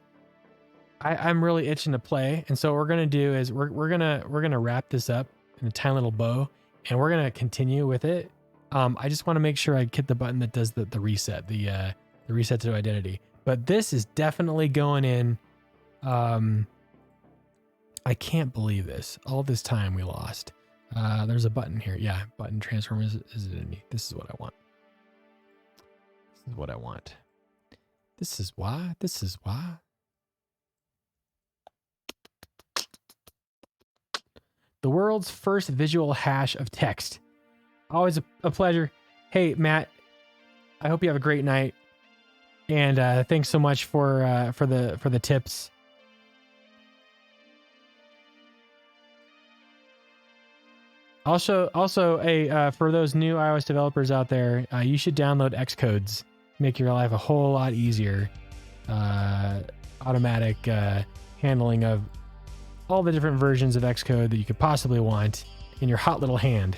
Speaker 1: I'm really itching to play, and so what we're gonna do is we're gonna wrap this up in a tiny little bow, and we're gonna continue with it. I just want to make sure I hit the button that does the reset, the reset to identity. But this is definitely going in. I can't believe this. All this time we lost. There's a button here. Yeah, button transform is identity. This is what I want. This is what I want. This is why. This is why. The world's first visual hash of text. Always a pleasure. Hey, Matt, I hope you have a great night. And thanks so much for the tips. Also, for those new iOS developers out there, you should download Xcodes. Make your life a whole lot easier. Automatic handling of all the different versions of Xcode that you could possibly want in your hot little hand.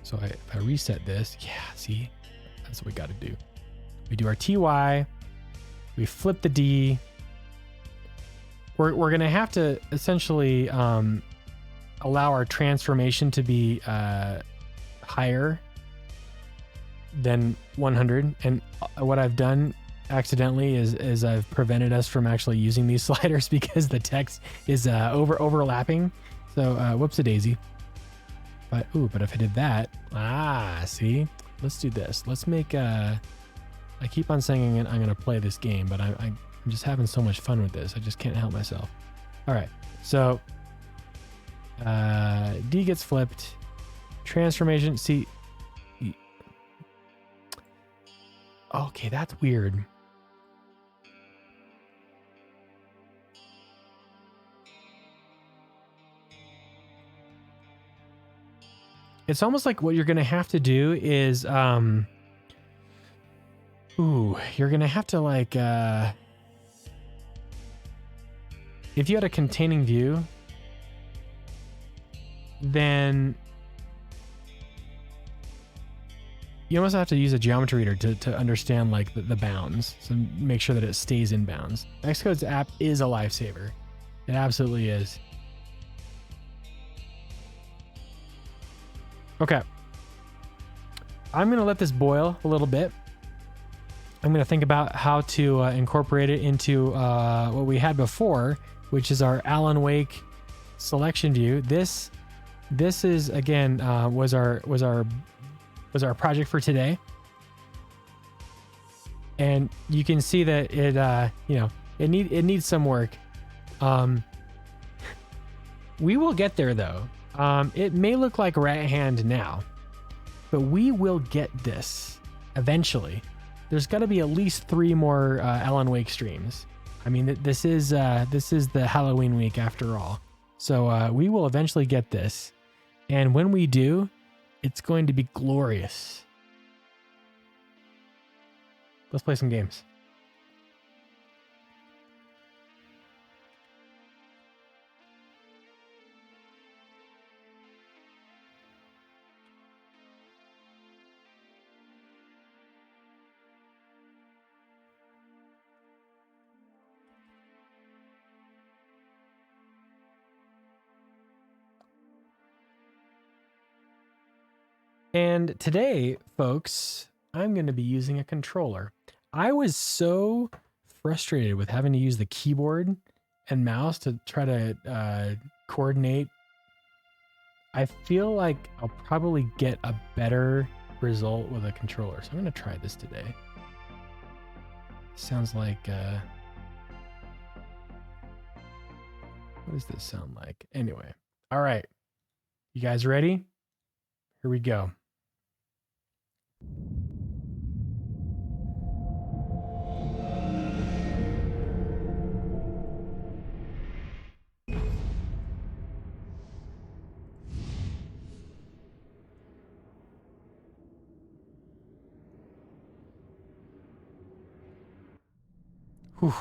Speaker 1: So if I reset this, yeah, see, that's what we got to do. We do our TY, we flip the D. We're going to have to essentially allow our transformation to be higher than 100. And what I've done accidentally is I've prevented us from actually using these sliders because the text is overlapping. So whoops-a-daisy. But if I did that, see, let's do this. Let's make I keep on saying I'm going to play this game, but I'm just having so much fun with this. I just can't help myself. All right. So D gets flipped. Transformation. See. Okay, that's weird. It's almost like what you're going to have to do is, you're going to have to like, if you had a containing view, then you almost have to use a geometry reader to understand like the bounds. So make sure that it stays in bounds. Xcode's app is a lifesaver. It absolutely is. Okay. I'm going to let this boil a little bit. I'm going to think about how to incorporate it into what we had before, which is our Alan Wake selection view. This is again was our project for today, and you can see that it it needs some work. We will get there though. It may look like right hand now, but we will get this eventually. There's got to be at least 3 more Alan Wake streams. I mean, this is the Halloween week after all. So we will eventually get this. And when we do, it's going to be glorious. Let's play some games. And today, folks, I'm going to be using a controller. I was so frustrated with having to use the keyboard and mouse to try to coordinate. I feel like I'll probably get a better result with a controller. So I'm going to try this today. Sounds like... what does this sound like? Anyway. All right. You guys ready? Here we go. Whew.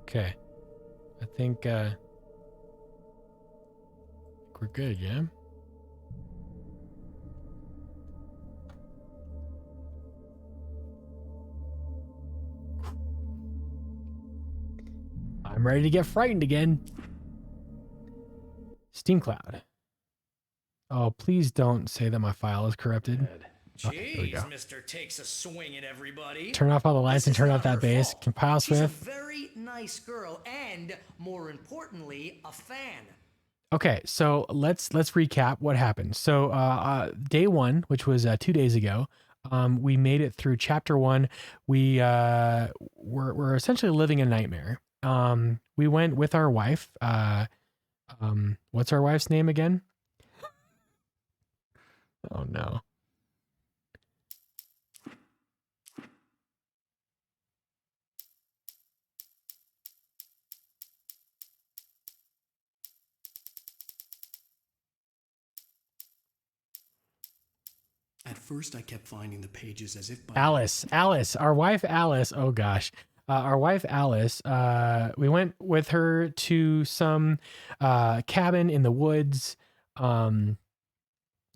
Speaker 1: Okay. I think we're good, yeah? I'm ready to get frightened again. Steam Cloud. Oh, please don't say that my file is corrupted. Okay,
Speaker 2: Jeez, Mr. Takes a Swing at everybody.
Speaker 1: Turn off all the lights and turn off that bass. Compile Swift.
Speaker 2: She's a very nice girl and, more importantly, a fan.
Speaker 1: Okay, so let's recap what happened. So day 1, which was 2 days ago, we made it through chapter 1. We're essentially living a nightmare. We went with our wife. What's our wife's name again? Oh no.
Speaker 3: At first, I kept finding the pages as if by
Speaker 1: Alice, our wife Alice. Oh gosh. Our wife Alice, we went with her to some cabin in the woods on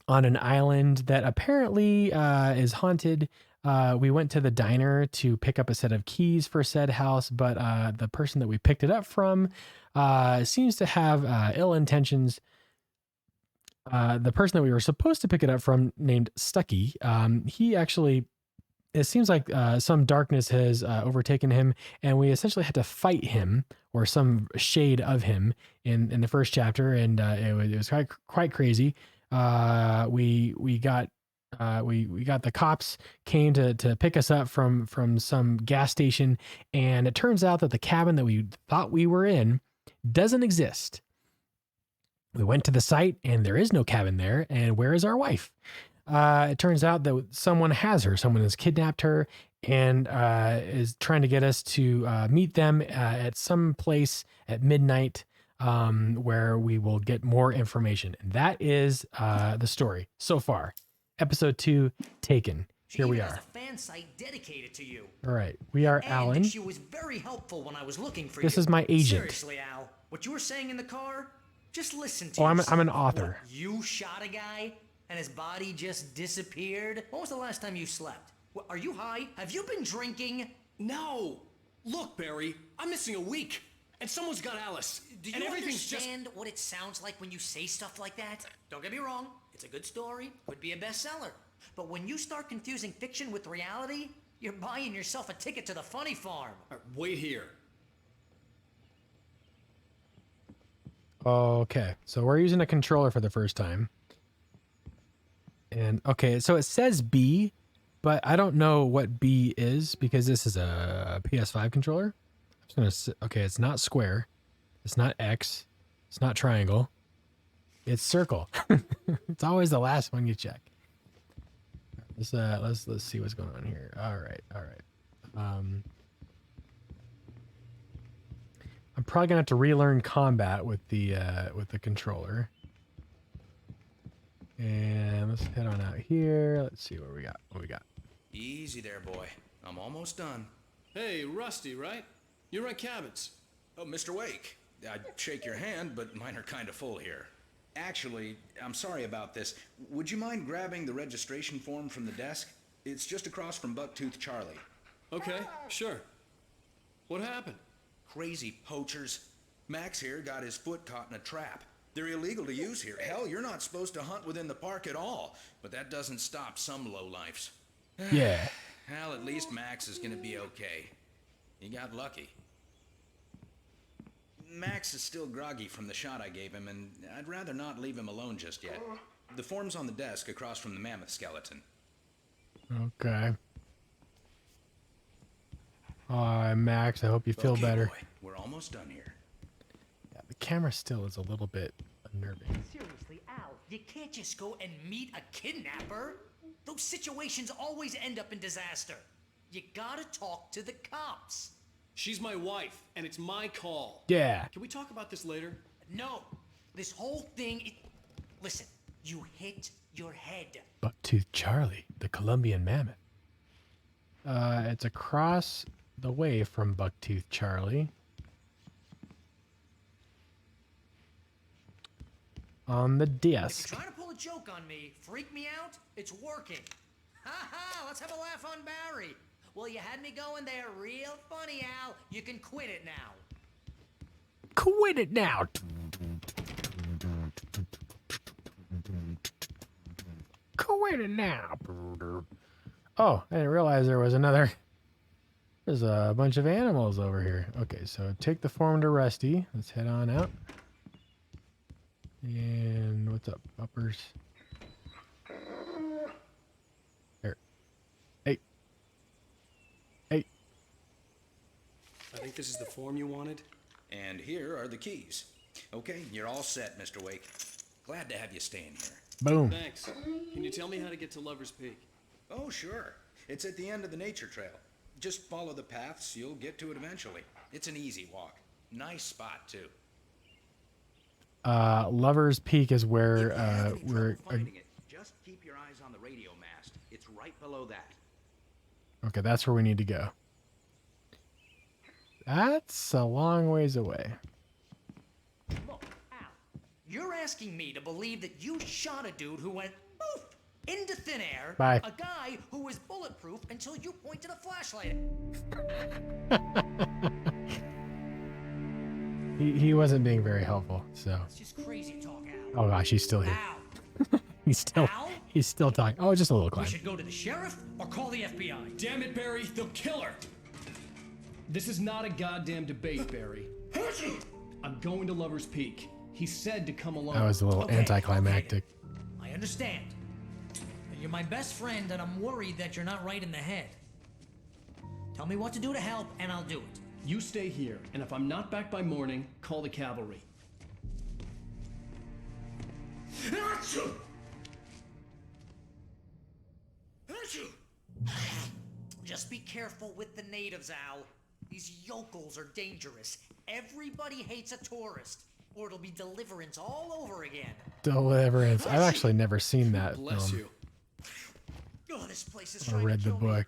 Speaker 1: an island that apparently is haunted. We went to the diner to pick up a set of keys for said house, but the person that we picked it up from seems to have ill intentions. The person that we were supposed to pick it up from, named Stucky, he actually... It seems like some darkness has overtaken him, and we essentially had to fight him, or some shade of him, in the first chapter, and it was quite crazy. We got the cops came to pick us up from some gas station, and it turns out that the cabin that we thought we were in doesn't exist. We went to the site, and there is no cabin there. And where is our wife? It turns out that someone has her. Someone has kidnapped her and is trying to get us to meet them at some place at midnight, where we will get more information. And that is the story so far. Episode 2 taken. Here we are.
Speaker 2: Has a fan site dedicated to you.
Speaker 1: All right, we are
Speaker 2: And
Speaker 1: Alan.
Speaker 2: she was very helpful when I was looking for you.
Speaker 1: This is my agent.
Speaker 2: Seriously, Al, what you were saying in the car? Just listen to
Speaker 1: Oh, I'm
Speaker 2: yourself.
Speaker 1: an author.
Speaker 2: What, you shot a guy? And his body just disappeared? When was the last time you slept? Are you high? Have you been drinking?
Speaker 3: No! Look, Barry, I'm missing a week. And someone's got Alice.
Speaker 2: Do
Speaker 3: and
Speaker 2: you
Speaker 3: everything's
Speaker 2: understand what it sounds like when you say stuff like that? Don't get me wrong, it's a good story, could be a bestseller. But when you start confusing fiction with reality, you're buying yourself a ticket to the funny farm.
Speaker 3: All right, wait here.
Speaker 1: Okay, so we're using a controller for the first time. And okay, so it says B, but I don't know what B is because this is a PS5 controller. I'm just gonna say, okay, it's not square, it's not X, it's not triangle, it's circle. It's always the last one you check. Let's see what's going on here. All right. I'm probably gonna have to relearn combat with the controller. And let's head on out here. Let's see what we got.
Speaker 4: Easy there, boy. I'm almost done.
Speaker 3: Hey, Rusty, right? You rent cabins.
Speaker 4: Oh, Mr. Wake. I'd shake your hand, but mine are kind of full here. Actually, I'm sorry about this. Would you mind grabbing the registration form from the desk? It's just across from Bucktooth Charlie.
Speaker 3: Okay, sure. What happened?
Speaker 4: Crazy poachers. Max here got his foot caught in a trap. They're illegal to use here. Hell, you're not supposed to hunt within the park at all. But that doesn't stop some lowlifes.
Speaker 1: Yeah.
Speaker 4: Well, at least Max is gonna be okay. He got lucky. Max is still groggy from the shot I gave him, and I'd rather not leave him alone just yet. The form's on the desk across from the mammoth skeleton.
Speaker 1: Okay. Max, I hope you feel
Speaker 4: Okay,
Speaker 1: better.
Speaker 4: boy, we're almost done here.
Speaker 1: Yeah, the camera still is a little bit unnerving.
Speaker 2: Seriously, Al, you can't just go and meet a kidnapper. Those situations always end up in disaster. You gotta talk to the cops.
Speaker 3: She's my wife, and it's my call.
Speaker 1: Yeah.
Speaker 3: Can we talk about this later?
Speaker 2: No, this whole thing, listen, you hit your head.
Speaker 1: Bucktooth Charlie, the Colombian mammoth. It's across the way from Bucktooth Charlie. On the
Speaker 2: If
Speaker 1: desk.
Speaker 2: you're trying to pull a joke on me, freak me out, it's working. Ha ha, let's have a laugh on Barry. Well, you had me going there real funny, Al. You can quit it now.
Speaker 1: Quit it now. Quit it now. Oh, I didn't realize there was another. There's a bunch of animals over here. Okay, so take the form to Rusty. Let's head on out. And what's up, uppers? Here. Hey. Hey.
Speaker 3: I think this is the form you wanted.
Speaker 4: And here are the keys. Okay, you're all set, Mr. Wake. Glad to have you staying here.
Speaker 1: Boom.
Speaker 3: Thanks. Can you tell me how to get to Lover's Peak?
Speaker 4: Oh, sure. It's at the end of the nature trail. Just follow the paths, you'll get to it eventually. It's an easy walk. Nice spot, too.
Speaker 1: Lover's Peak is where we're.
Speaker 4: Finding it. Just keep your eyes on the radio mast. It's right below that.
Speaker 1: Okay, that's where we need to go. That's a long ways away.
Speaker 2: Look, Al, you're asking me to believe that you shot a dude who went poof into thin air.
Speaker 1: Bye.
Speaker 2: A guy who was bulletproof until you pointed a flashlight at.
Speaker 1: He wasn't being very helpful, so.
Speaker 2: It's just crazy talk, Al.
Speaker 1: Oh gosh, he's still here.
Speaker 2: Al,
Speaker 1: He's still talking. Oh, just a little
Speaker 2: we
Speaker 1: climb.
Speaker 2: should go to the sheriff or call the FBI.
Speaker 3: Damn it, Barry, they'll kill her! This is not a goddamn debate, Barry. I'm going to Lover's Peak. He said to come along.
Speaker 1: That was a little
Speaker 2: Okay,
Speaker 1: anticlimactic.
Speaker 2: I understand. You're my best friend, and I'm worried that you're not right in the head. Tell me what to do to help, and I'll do it.
Speaker 3: You stay here, and if I'm not back by morning, call the cavalry.
Speaker 2: Just be careful with the natives, Al. These yokels are dangerous. Everybody hates a tourist, or it'll be Deliverance all over again.
Speaker 1: Deliverance. I've actually never seen that
Speaker 3: Bless
Speaker 1: film.
Speaker 3: you.
Speaker 2: Oh, this place is
Speaker 1: I
Speaker 2: trying
Speaker 1: read
Speaker 2: to
Speaker 1: the
Speaker 2: kill me.
Speaker 1: book.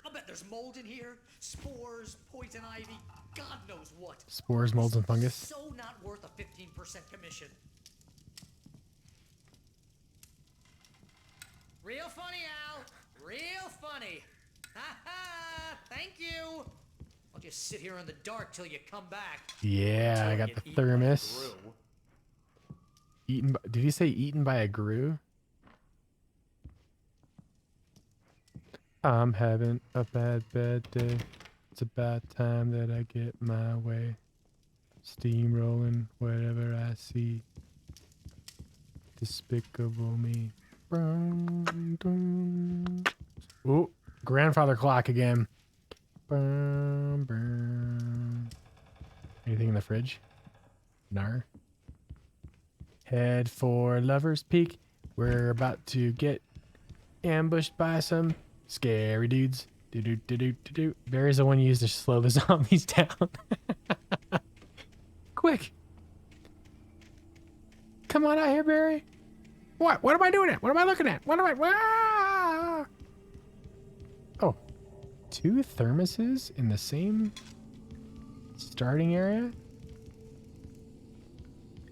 Speaker 2: I'll bet there's mold in here, spores, poison ivy, God knows what.
Speaker 1: Spores, molds, and fungus.
Speaker 2: So not worth a 15% commission. Real funny, Al. Real funny. Ha ha! Thank you. I'll just sit here in the dark till you come back.
Speaker 1: Yeah, I got the thermos. Eaten by, did he say eaten by a grue? I'm having a bad day. It's about time that I get my way. Steamrolling whatever I see. Despicable me. Oh, grandfather clock again. Anything in the fridge? Nar. Head for Lover's Peak. We're about to get ambushed by some scary dudes. Do. Barry's the one used to slow the zombies down. Quick. Come on out here, Barry. What? What am I doing at? What am I looking at? What am I? Ah! Oh, 2 thermoses in the same starting area?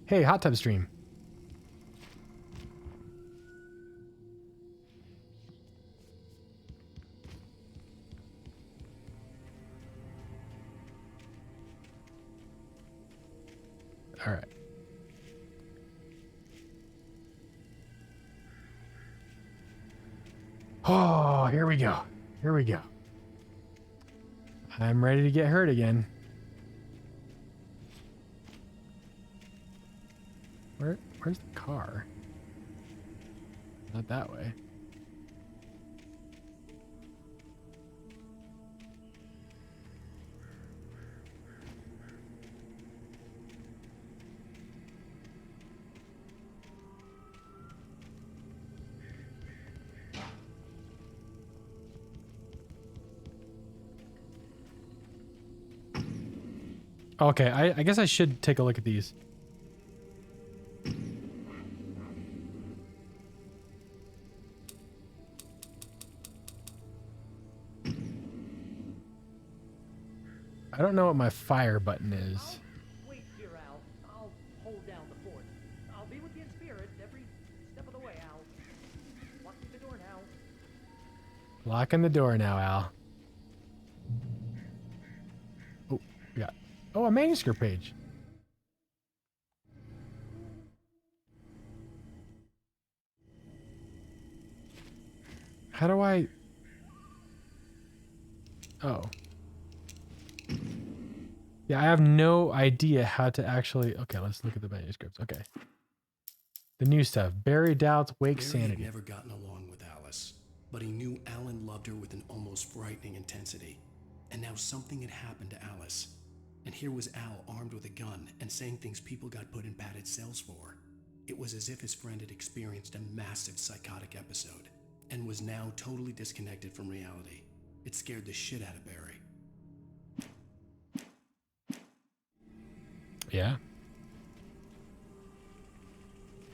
Speaker 1: Hey, hot tub stream. All right. Oh, here we go. Here we go. I'm ready to get hurt again. Where's the car? Not that way. Okay, I guess I should take a look at these. I don't know what my fire button is.
Speaker 2: Wait here, Al. I'll hold down the fort. I'll be with you in spirit every step of the way, Al. Locking the door now.
Speaker 1: Locking the door now, Al. Oh, we got... Oh, a manuscript page. How do I... Oh. Yeah, I have no idea how to actually... Okay, let's look at the manuscripts. Okay. The new stuff. Barry doubts, wake
Speaker 5: Barry
Speaker 1: sanity.
Speaker 5: had never gotten along with Alice, but he knew Alan loved her with an almost frightening intensity. And now something had happened to Alice. And here was Al armed with a gun and saying things people got put in padded cells for. It was as if his friend had experienced a massive psychotic episode and was now totally disconnected from reality. It scared the shit out of Barry.
Speaker 1: Yeah.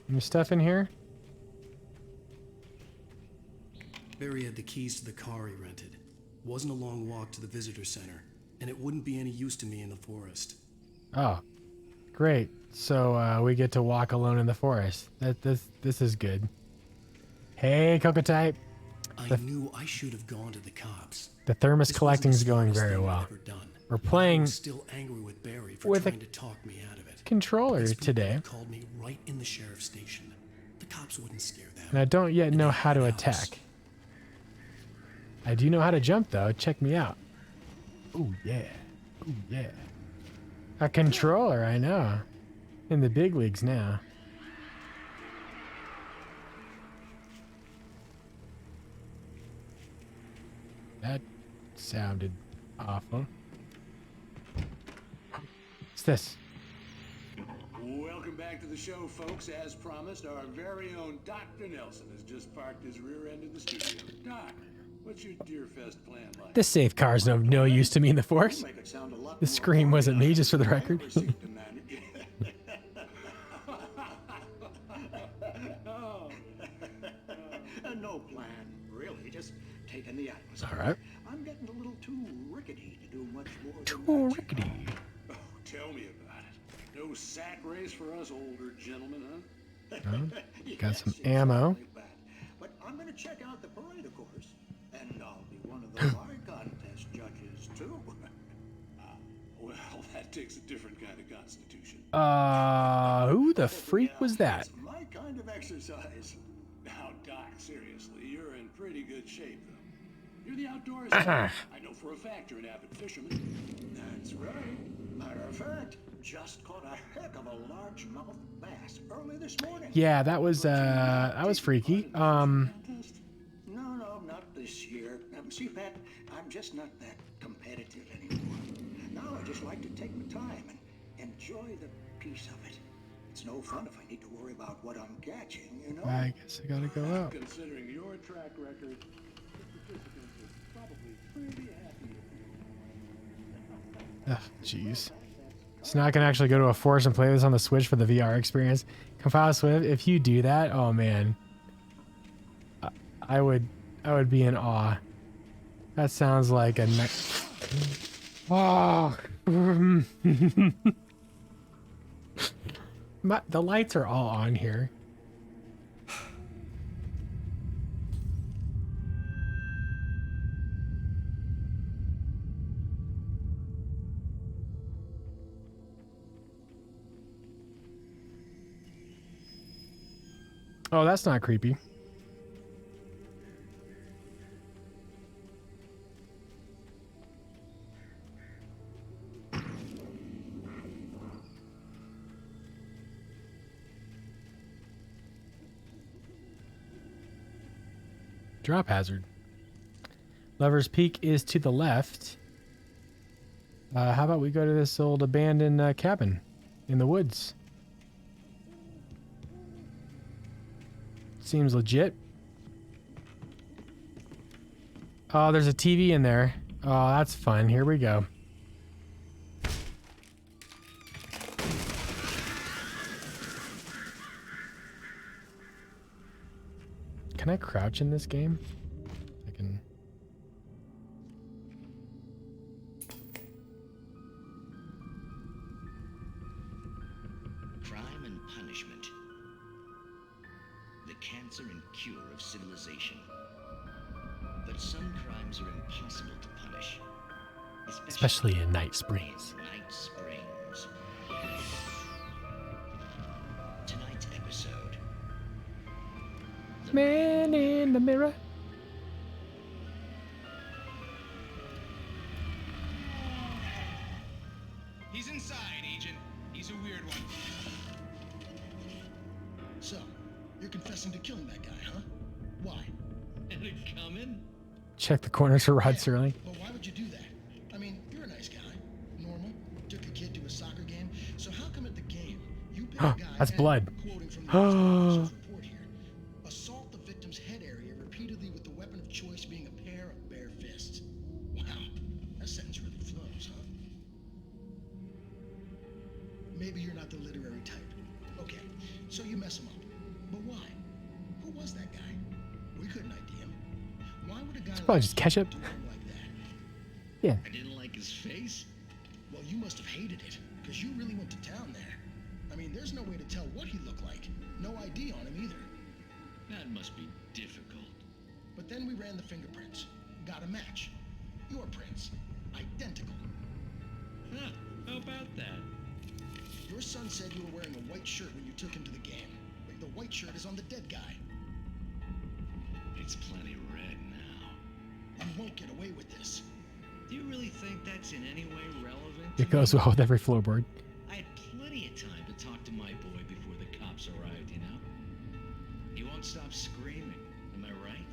Speaker 1: Any stuff in here?
Speaker 5: Barry had the keys to the car he rented. Wasn't a long walk to the visitor center, and it wouldn't be any use to me in the forest.
Speaker 1: Oh, great. So we get to walk alone in the forest. This is good. Hey, Cocotype.
Speaker 5: I knew I should have gone to the cops.
Speaker 1: The thermos
Speaker 5: This
Speaker 1: collecting is
Speaker 5: wasn't the
Speaker 1: going
Speaker 5: smartest
Speaker 1: very
Speaker 5: thing
Speaker 1: well.
Speaker 5: I'd ever done.
Speaker 1: We're
Speaker 5: But I
Speaker 1: playing
Speaker 5: was still angry with Barry for
Speaker 1: with a
Speaker 5: trying to talk me out of it.
Speaker 1: controller
Speaker 5: These people
Speaker 1: today,
Speaker 5: had called me right in the sheriff's station. The cops wouldn't scare them.
Speaker 1: and I don't yet know how to
Speaker 5: Alice.
Speaker 1: attack. I do know how to jump though. Check me out. Ooh yeah. Ooh yeah. A controller, I know. In the big leagues now. That sounded awful. What's this?
Speaker 6: Welcome back to the show, folks. As promised, our very own Dr. Nelson has just parked his rear end in the studio. Doc, what's your Deerfest plan like?
Speaker 1: This safe car is of no use to me in the force.
Speaker 6: Make it sound a lot
Speaker 1: The
Speaker 6: more
Speaker 1: scream wasn't me, just for the
Speaker 6: organized
Speaker 1: record.
Speaker 6: than I ever seen a man. No plan, really. Just taking the atmosphere.
Speaker 1: All right.
Speaker 6: I'm getting a little too rickety to do much more than
Speaker 1: Too
Speaker 6: that.
Speaker 1: rickety.
Speaker 6: Oh, tell me about it. No sack race for us older gentlemen, huh?
Speaker 1: Oh, got some
Speaker 6: Yes,
Speaker 1: ammo.
Speaker 6: exactly that. But I'm gonna check out the parade, of course. And I'll be one of the bar contest judges, too. Well, that takes a different kind of constitution.
Speaker 1: Who the freak was that?
Speaker 6: It's my kind of exercise. Now, Doc, seriously, you're in pretty good shape, though. You're the outdoors guy. I know for a fact you're an avid fisherman. That's right. Matter of fact, just caught a heck of a largemouth bass early this morning.
Speaker 1: Yeah, that was freaky.
Speaker 6: No, not this year. See, Pat, I'm just not that competitive anymore. Now I just like to take my time and enjoy the piece of it. It's no fun if I need to worry about what I'm catching, you know?
Speaker 1: I guess I gotta go out.
Speaker 6: Considering your track record, the participants are probably pretty happy.
Speaker 1: Ugh, jeez. So now I can actually go to a forest and play this on the Switch for the VR experience. Compile Swift, if you do that, oh man. I would be in awe. That sounds like a oh. The lights are all on here. Oh, that's not creepy. Drop hazard. Lover's Peak is to the left. How about we go to this old abandoned cabin in the woods? Seems legit. Oh, there's a TV in there. Oh, that's fun. Here we go. Can I crouch in this game? I can.
Speaker 7: Crime and punishment. The cancer and cure of civilization. But some crimes are impossible to punish.
Speaker 1: Especially in Night Springs.
Speaker 7: Night Springs. Tonight's episode.
Speaker 1: Man in the mirror.
Speaker 8: He's inside, Agent. He's a weird one.
Speaker 5: So, you're confessing to killing that guy, huh? Why?
Speaker 3: And it coming?
Speaker 1: Check the corners for Rod Serling.
Speaker 5: But why would you do that? I mean, you're a nice guy. Normal. Took a kid to a soccer game. So how come at the game, you pick a guy
Speaker 1: That's
Speaker 5: and,
Speaker 1: blood.
Speaker 5: quoting from the officer's report here, assault the victim's head area repeatedly with the weapon of choice being a pair of bare fists. Wow, that sentence really flows, huh? Maybe you're not the literary type. Okay, so you mess him up. But why? Who was that guy? We couldn't ID him. Why would a guy
Speaker 1: Probably just ketchup.
Speaker 5: do him like that?
Speaker 1: Yeah.
Speaker 3: I didn't like his face.
Speaker 5: Well, you must have hated it, because you really went to town there. I mean, there's no way to tell what he looked like. No ID on him either.
Speaker 3: That must be difficult.
Speaker 5: But then we ran the fingerprints. Got a match. Your prints. Identical.
Speaker 3: Huh, how about that?
Speaker 5: Your son said you were wearing a white shirt when you took him to the game. But the white shirt is on the dead guy.
Speaker 3: It's plenty red now.
Speaker 5: You won't get away with this.
Speaker 3: Do you really think that's in any way relevant?
Speaker 1: It goes well with every floorboard.
Speaker 3: I had plenty of time to talk to my boy before the cops arrived, you know? He won't stop screaming, am I right?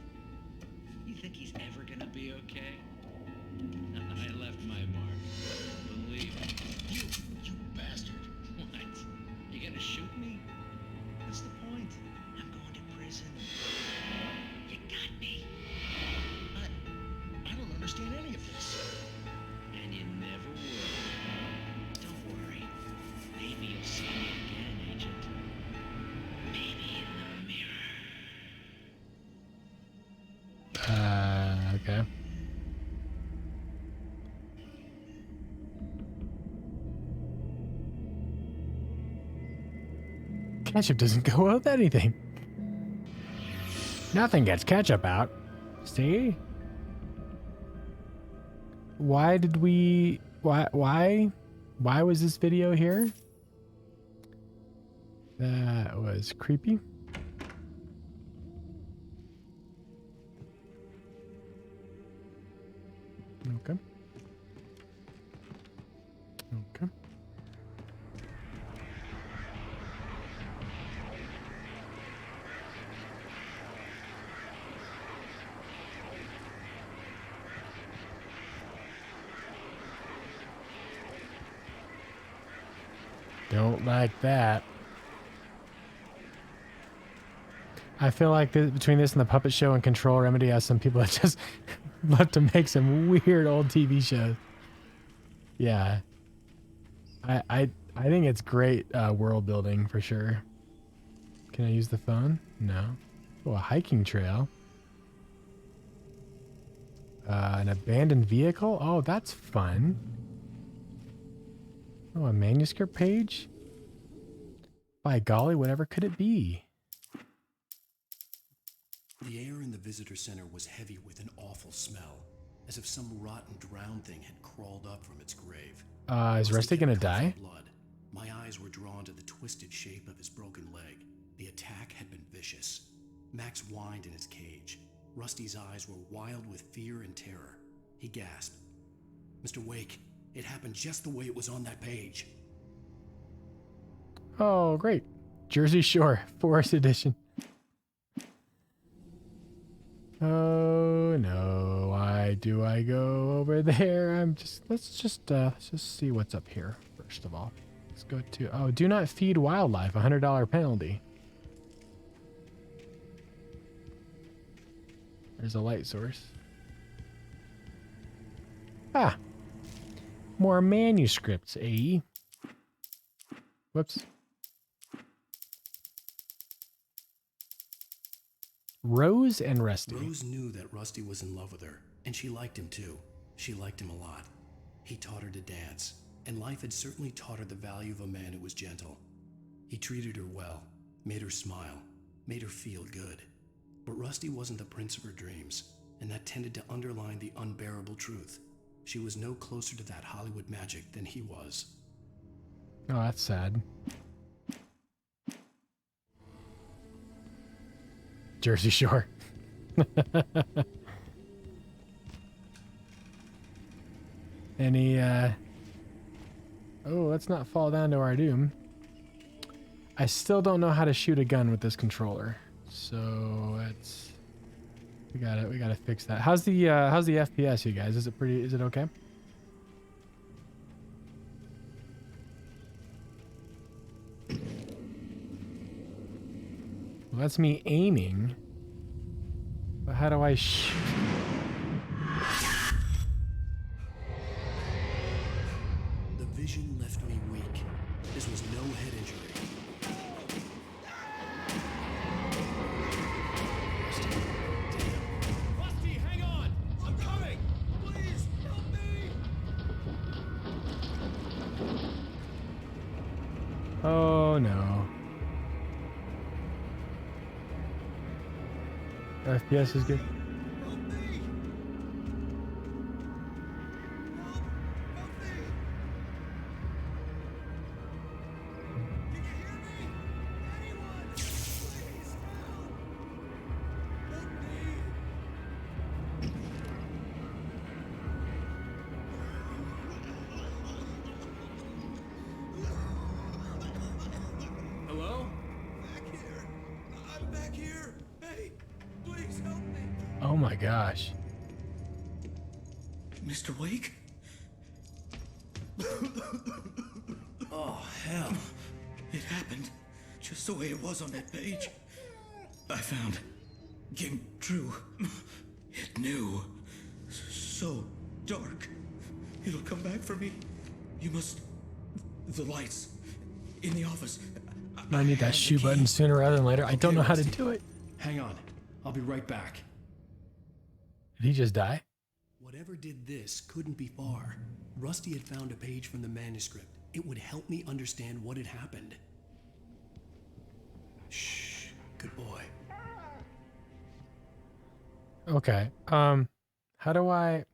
Speaker 3: You think he's ever gonna be okay? I left my mark. Believe me.
Speaker 5: You bastard.
Speaker 3: What? You gonna shoot me? What's the point?
Speaker 7: I'm going to prison. You got me.
Speaker 5: I don't understand any of this.
Speaker 3: And you never will.
Speaker 7: Don't worry. Maybe you'll see me again, Agent. Maybe in the mirror.
Speaker 1: Okay. Ketchup doesn't go well with anything. Nothing gets ketchup out. See? Why did we... Why was this video here? That was creepy. Okay. Okay. Don't like that. I feel like between this and the Puppet Show and Control Remedy has some people that just love to make some weird old TV shows. Yeah. I think it's great world building for sure. Can I use the phone? No. Oh, a hiking trail. An abandoned vehicle? Oh, that's fun. Oh, a manuscript page? By golly, whatever could it be?
Speaker 5: The air in the visitor center was heavy with an awful smell, as if some rotten drowned thing had crawled up from its grave.
Speaker 1: Is Rusty gonna die?
Speaker 5: Blood. My eyes were drawn to the twisted shape of his broken leg. The attack had been vicious. Max whined in his cage. Rusty's eyes were wild with fear and terror. He gasped. Mr. Wake, it happened just the way it was on that page.
Speaker 1: Oh, great. Jersey Shore, Forest Edition. Oh no, why do I go over there? Let's just see what's up here first of all. Let's go to, oh, do not feed wildlife, $100 penalty. There's a light source. Ah, more manuscripts, eh? Whoops. Rose and Rusty.
Speaker 5: Rose knew that Rusty was in love with her, and she liked him too. She liked him a lot. He taught her to dance, and life had certainly taught her the value of a man who was gentle. He treated her well, made her smile, made her feel good. But Rusty wasn't the prince of her dreams, and that tended to underline the unbearable truth. She was no closer to that Hollywood magic than he was.
Speaker 1: Oh, that's sad. Jersey Shore. Any, oh, let's not fall down to our doom. I still don't know how to shoot a gun with this controller. So it's, we gotta fix that. How's the FPS, you guys? Is it okay? Well, that's me aiming. But how do I shoot?
Speaker 5: The vision left me weak. This was no head injury.
Speaker 6: Rusty, hang on! I'm coming! Please, help me!
Speaker 1: Oh no. FPS is good.
Speaker 6: Help me! Help! Help me! Can you hear me? Anyone! Please, help! Help me! Hello? Back here. I'm back here. Hey, please help me.
Speaker 1: Oh my gosh.
Speaker 6: Mr. Wake? Oh, hell. It happened just the way it was on that page. I found came true. It knew. So dark. It'll come back for me. You must... The lights. In the office.
Speaker 1: I need that shoe button sooner rather than later. I don't know how to do it.
Speaker 5: Hang on. I'll be right back.
Speaker 1: Did he just die?
Speaker 5: Whatever did this couldn't be far. Rusty had found a page from the manuscript. It would help me understand what had happened. Shh. Good boy.
Speaker 1: Okay. How do I...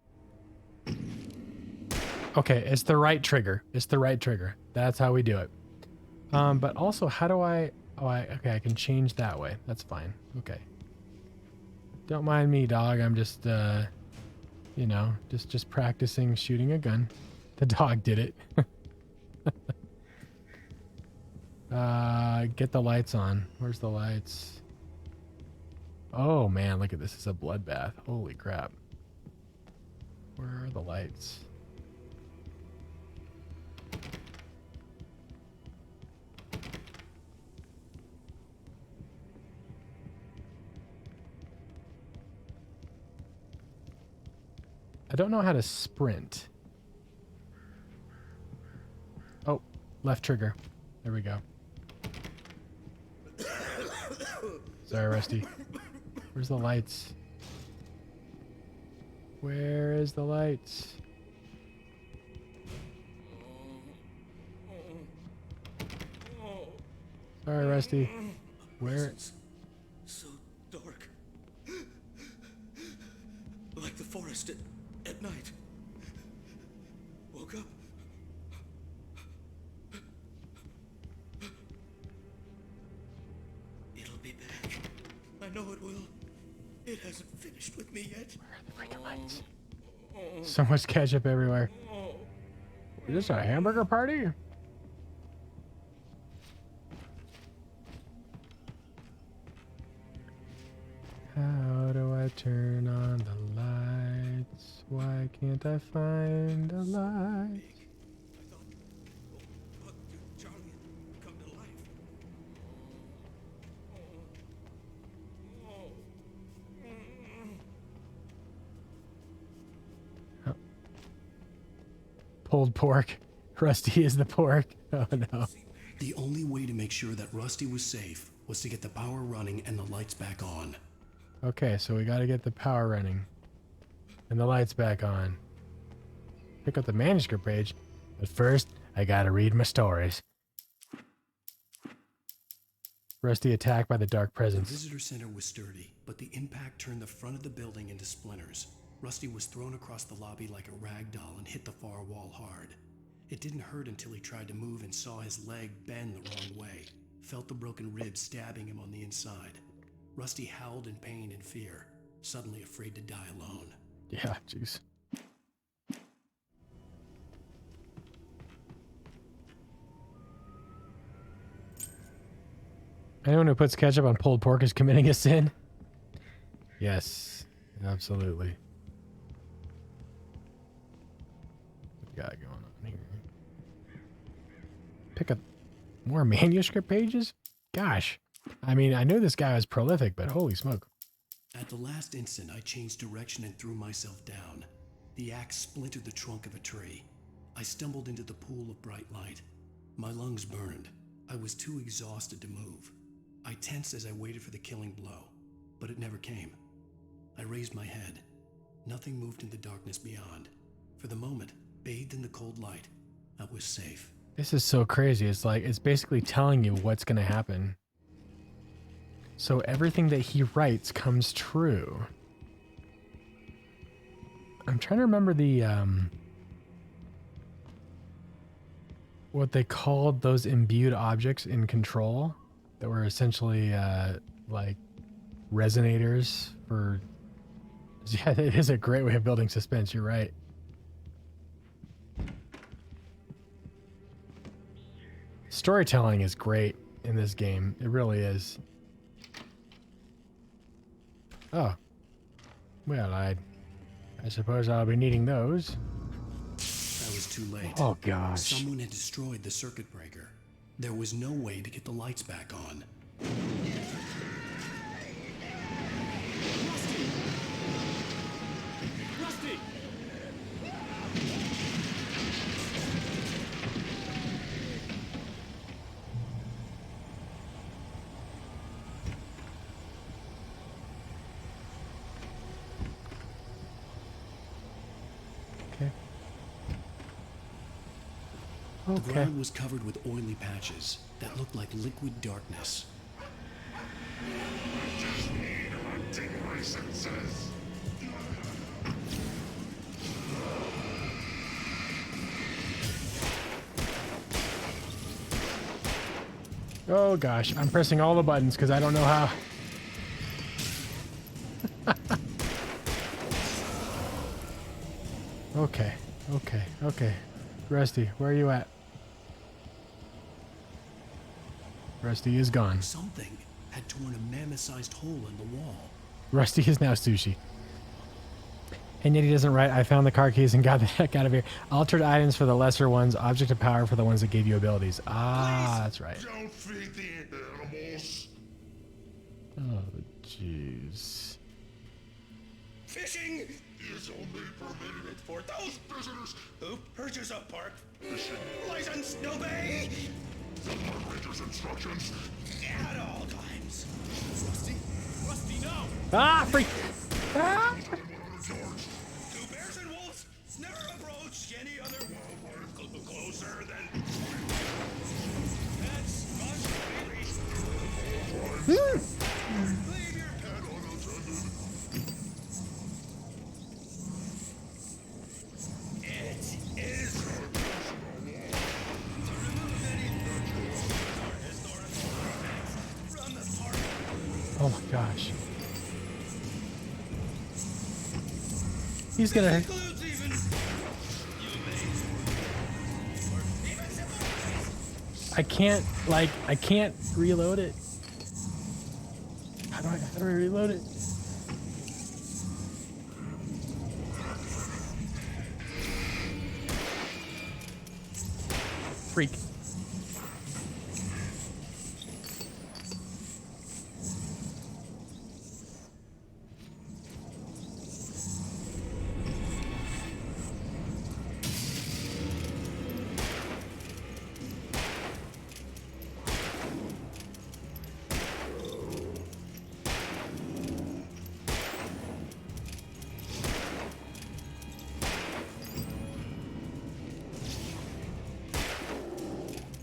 Speaker 1: Okay, it's the right trigger. It's the right trigger. That's how we do it. But also, how do I... Oh, okay, I can change that way. That's fine. Okay. Don't mind me, dog. I'm just, you know, just practicing shooting a gun. The dog did it. Get the lights on. Where's the lights? Oh, man, look at this. It's a bloodbath. Holy crap. Where are the lights? I don't know how to sprint. Oh, left trigger. There we go. Sorry, Rusty. Where's the lights? Where is the lights? Sorry, Rusty. Where?
Speaker 6: So dark. Like the forest at night. Woke up. It'll be back. I know it will. It hasn't finished with me yet.
Speaker 1: Where are the freaking lights? So much ketchup everywhere. Is this a hamburger party? How do I turn on the lights? Why can't I find the lights?
Speaker 6: I thought Charlie had come to life.
Speaker 1: Oh. Pulled pork. Rusty is the pork. Oh no.
Speaker 5: The only way to make sure that Rusty was safe was to get the power running and the lights back on.
Speaker 1: Okay, so we gotta get the power running. And the lights back on. Pick up the manuscript page. But first, I gotta read my stories. Rusty attacked by the dark
Speaker 5: The
Speaker 1: presence.
Speaker 5: visitor center was sturdy, but the impact turned the front of the building into splinters. Rusty was thrown across the lobby like a rag doll and hit the far wall hard. It didn't hurt until he tried to move and saw his leg bend the wrong way. Felt the broken ribs stabbing him on the inside. Rusty howled in pain and fear, suddenly afraid to die alone.
Speaker 1: Yeah, jeez. Anyone who puts ketchup on pulled pork is committing a sin? Yes, absolutely. What we got going on here? Pick up more manuscript pages? Gosh. I mean, I knew this guy was prolific, but holy smoke.
Speaker 5: At the last instant, I changed direction and threw myself down. The axe splintered the trunk of a tree. I stumbled into the pool of bright light. My lungs burned. I was too exhausted to move. I tensed as I waited for the killing blow, but it never came. I raised my head. Nothing moved in the darkness beyond. For the moment, bathed in the cold light, I was safe.
Speaker 1: This is so crazy. It's like, it's basically telling you what's going to happen. So everything that he writes comes true. I'm trying to remember the, what they called those imbued objects in Control that were essentially, like resonators for, yeah, it is a great way of building suspense. You're right. Storytelling is great in this game. It really is. Oh. Well, I suppose I'll be needing those.
Speaker 5: I was too late.
Speaker 1: Oh, gosh.
Speaker 5: Someone had destroyed the circuit breaker. There was no way to get the lights back on.
Speaker 6: Rusty!
Speaker 1: Okay.
Speaker 5: The
Speaker 1: Okay.
Speaker 5: ground was covered with oily patches that looked like liquid darkness.
Speaker 1: Oh gosh, I'm pressing all the buttons because I don't know how. Okay, okay, okay. Rusty, where are you at? Rusty is gone.
Speaker 5: Something had torn a mammoth-sized hole in the wall.
Speaker 1: Rusty is now sushi. And yet he doesn't write, I found the car keys and got the heck out of here. Altered items for the lesser ones, object of power for the ones that gave you abilities. Ah, that's right.
Speaker 9: Don't feed the animals.
Speaker 1: Oh, jeez.
Speaker 4: Fishing
Speaker 9: Is only permitted
Speaker 4: for those visitors who purchase a park
Speaker 9: fishing.
Speaker 4: license. No bay
Speaker 9: Park ranger's instructions.
Speaker 4: at all times.
Speaker 6: Rusty, no!
Speaker 1: Ah, freak! Ah!
Speaker 9: 100 yards.
Speaker 4: Two bears and wolves never approach any other wildlife closer than. That's much Leave your pet
Speaker 9: Unattended.
Speaker 4: It is to remove any historical artifacts from the park.
Speaker 1: Oh my gosh. He's gonna...
Speaker 4: Includes even
Speaker 1: I can't, like, I can't reload it. How do I reload it? Freak.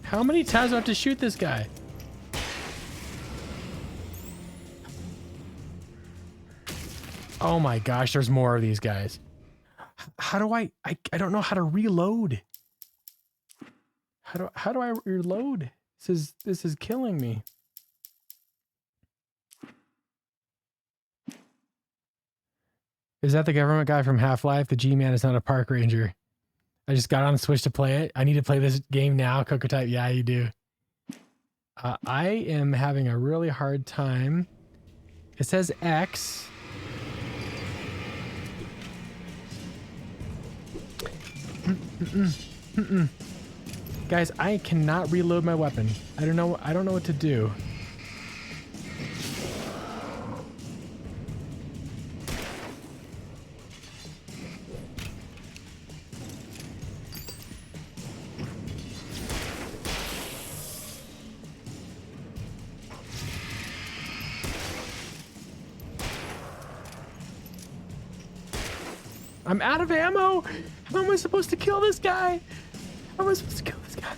Speaker 1: How many times do I have to shoot this guy? Oh my gosh, there's more of these guys. How do I don't know how to reload. How do I reload? This is killing me. Is that the government guy from Half-Life? The G-Man is not a park ranger. I just got on the Switch to play it. I need to play this game now. Coco type, yeah, you do. I am having a really hard time. It says X. Guys, I cannot reload my weapon. I don't know what to do. I'm out of ammo. How am I supposed to kill this guy? How am I supposed to kill this guy?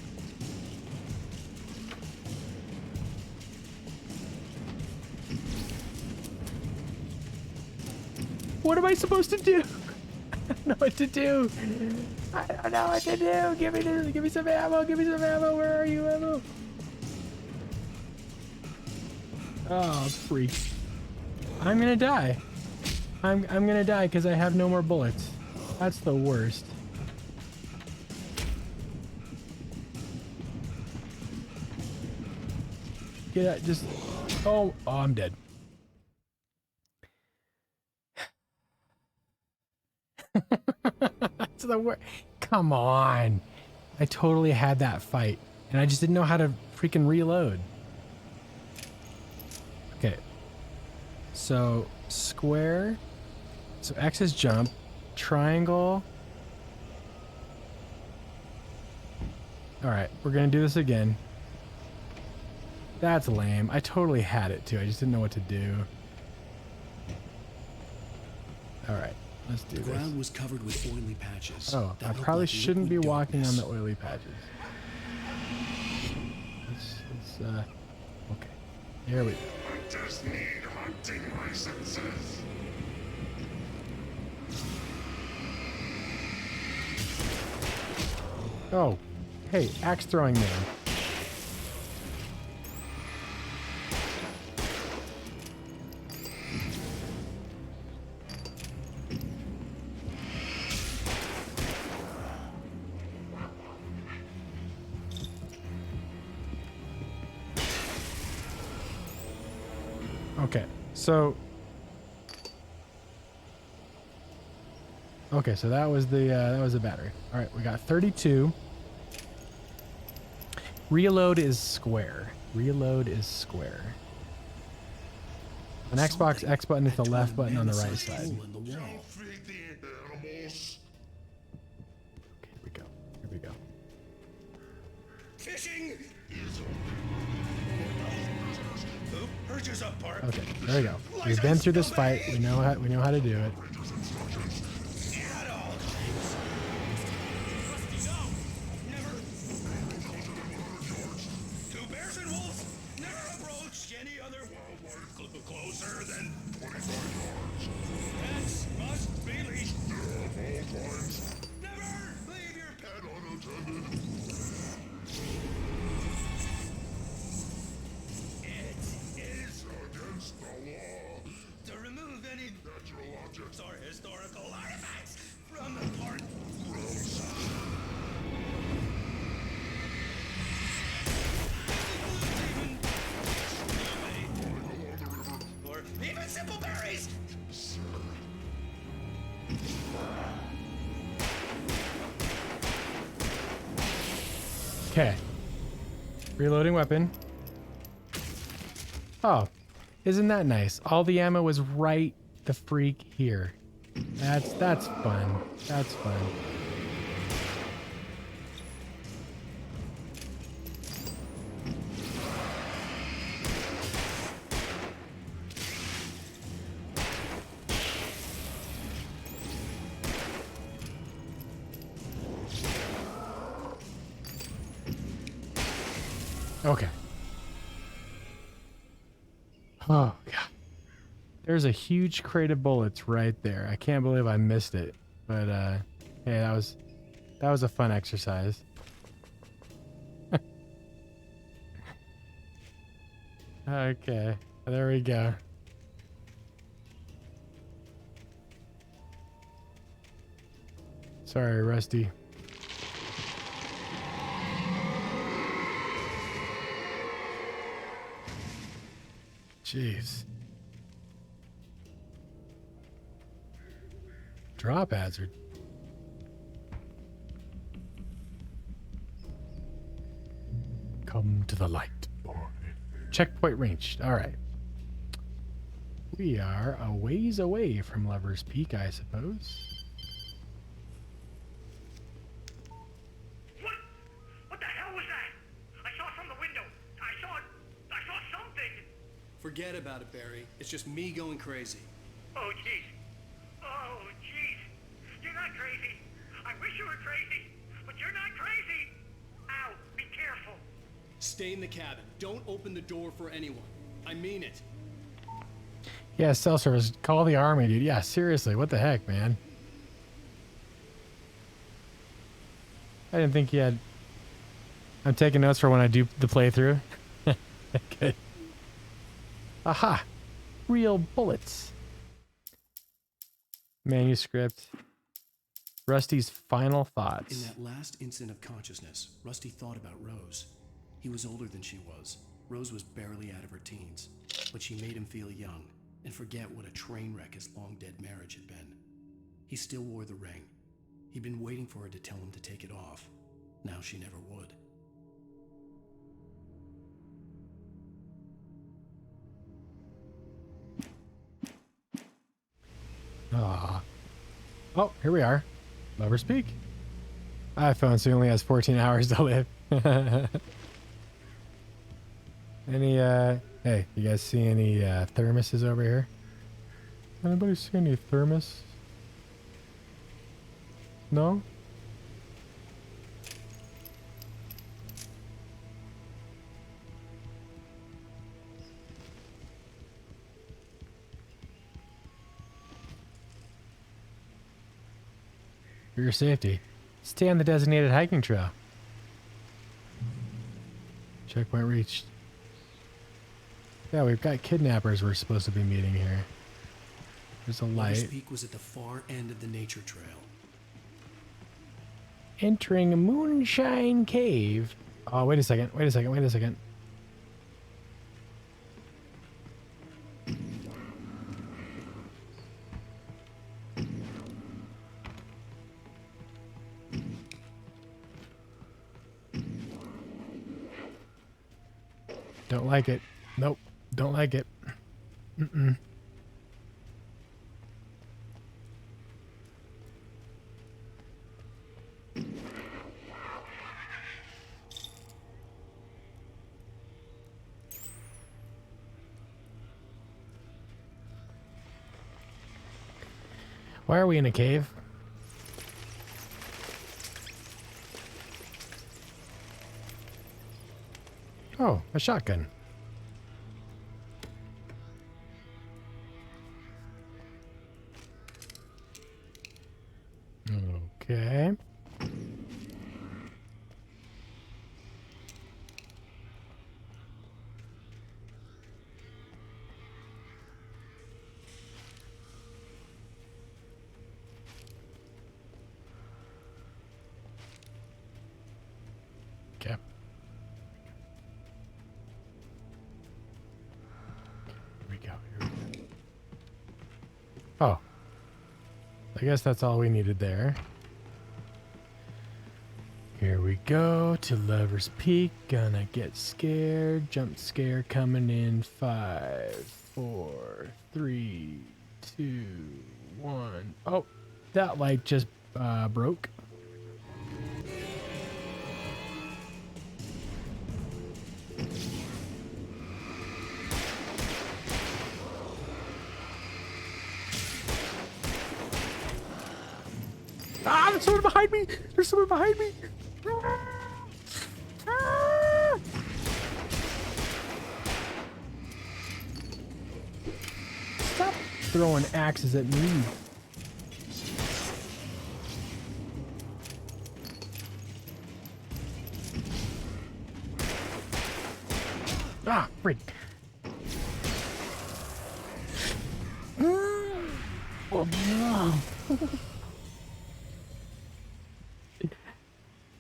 Speaker 1: What am I supposed to do? I don't know what to do. I don't know what to do. Give me some ammo. Give me some ammo. Where are you, ammo? Oh, freak. I'm gonna die. I'm gonna die because I have no more bullets. That's the worst. Get out, just... Oh, I'm dead. That's the worst. Come on. I totally had that fight, and I just didn't know how to freaking reload. Okay. So, square... So X is jump, triangle. All right, we're gonna do this again. That's lame. I totally had it too. I just didn't know what to do. All right, let's do
Speaker 5: The
Speaker 1: this.
Speaker 5: ground was covered with oily patches.
Speaker 1: Oh,
Speaker 5: that
Speaker 1: I
Speaker 5: looked
Speaker 1: probably
Speaker 5: like
Speaker 1: shouldn't be
Speaker 5: liquid
Speaker 1: walking on
Speaker 5: darkness.
Speaker 1: the oily patches. Okay. There we go.
Speaker 9: I just need hunting licenses.
Speaker 1: Oh, hey, axe throwing man. Okay, so that was the battery. All right, we got 32. Reload is square. Reload is square. On Xbox, X button is the left button on the right side.
Speaker 9: Don't feed the animals.
Speaker 1: Okay, here we go. Here we go.
Speaker 4: Fishing! Oop, perches up, Bart.
Speaker 1: Okay, there we go. We've been through this fight. We know how to do it.
Speaker 4: Two bears and wolves never approach any other wildlife closer than 25 yards. Pets must be leashed.
Speaker 9: At all times.
Speaker 4: Never leave your pet
Speaker 9: Unattended.
Speaker 4: It is
Speaker 9: Against the law.
Speaker 4: to remove any
Speaker 9: Natural objects.
Speaker 4: or historical artifacts from the park. Or even simple berries.
Speaker 1: Okay. Reloading weapon. Oh, isn't that nice? All the ammo was right the freak here. That's fun. That's fun. Okay. Oh, God. There's a huge crate of bullets right there. I can't believe I missed it. But, hey, that was a fun exercise. Okay. There we go. Sorry, Rusty. Jeez. Drop hazard. Come to the light, boy. Checkpoint reached. All right. We are a ways away from Lover's Peak, I suppose.
Speaker 6: What the hell was that? I saw it from the window. I saw something.
Speaker 5: Forget about it, Barry. It's just me going crazy.
Speaker 6: Oh, jeez. Oh, jeez. You're not crazy. I wish you were crazy, but you're not crazy. Ow, be careful.
Speaker 5: Stay in the cabin. Don't open the door for anyone. I mean it.
Speaker 1: Yeah, cell service. Call the army, dude. Yeah, seriously. What the heck, man? I didn't think you had... I'm taking notes for when I do the playthrough. Good. Aha! Real bullets. Manuscript. Rusty's final thoughts.
Speaker 5: In that last instant of consciousness, Rusty thought about Rose. He was older than she was. Rose was barely out of her teens, but she made him feel young and forget what a train wreck his long-dead marriage had been. He still wore the ring. He'd been waiting for her to tell him to take it off. Now she never would.
Speaker 1: Ah. Oh, here we are. Lover's Peak. iPhone, so he only has 14 hours to live. Any, hey, you guys see any thermoses over here? Anybody see any thermos? No? For your safety, stay on the designated hiking trail. Checkpoint reached. Yeah, we've got kidnappers we're supposed to be meeting here. There's a
Speaker 5: Lover's
Speaker 1: light.
Speaker 5: Peak was at the far end of the nature trail.
Speaker 1: Entering Moonshine Cave. Oh, wait a second. Wait a second. Wait a second. Don't like it. Nope. Don't like it. Mm-mm. Why are we in a cave? Oh, a shotgun. Okay. Okay. Here we go. Here we go. Oh. I guess that's all we needed there. Here we go to Lover's Peak. Gonna get scared. Jump scare coming in 5, 4, 3, 2, 1. Oh, that light just broke. Ah, there's someone behind me! There's someone behind me! Ah! Stop throwing axes at me. Ah, freak. Oh, no.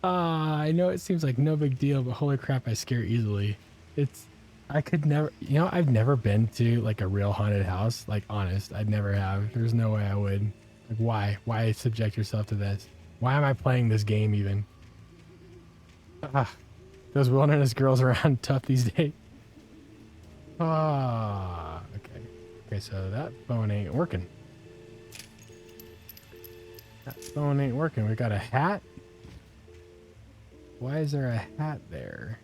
Speaker 1: I know it seems like no big deal, but holy crap, I scare easily. I could never, I've never been to like a real haunted house. Like, honest, I'd never have. There's no way I would. Like, why? Why subject yourself to this? Why am I playing this game even? Those wilderness girls around tough these days. Okay. Okay, so that phone ain't working. That phone ain't working. We got a hat. Why is there a hat there?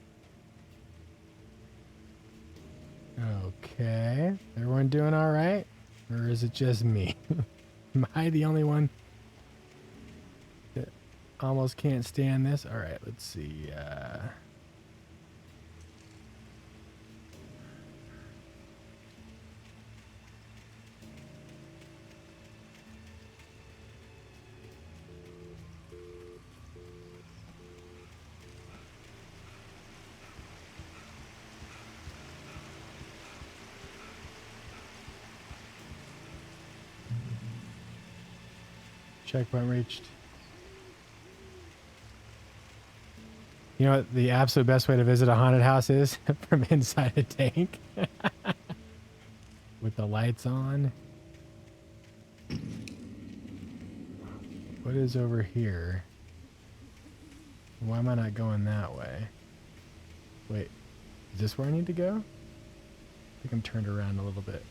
Speaker 1: Okay. Everyone doing all right? Or is it just me? Am I the only one that almost can't stand this? All right, let's see. Checkpoint reached. You know what the absolute best way to visit a haunted house is? From inside a tank. With the lights on. What is over here? Why am I not going that way? Wait, is this where I need to go? I think I'm turned around a little bit.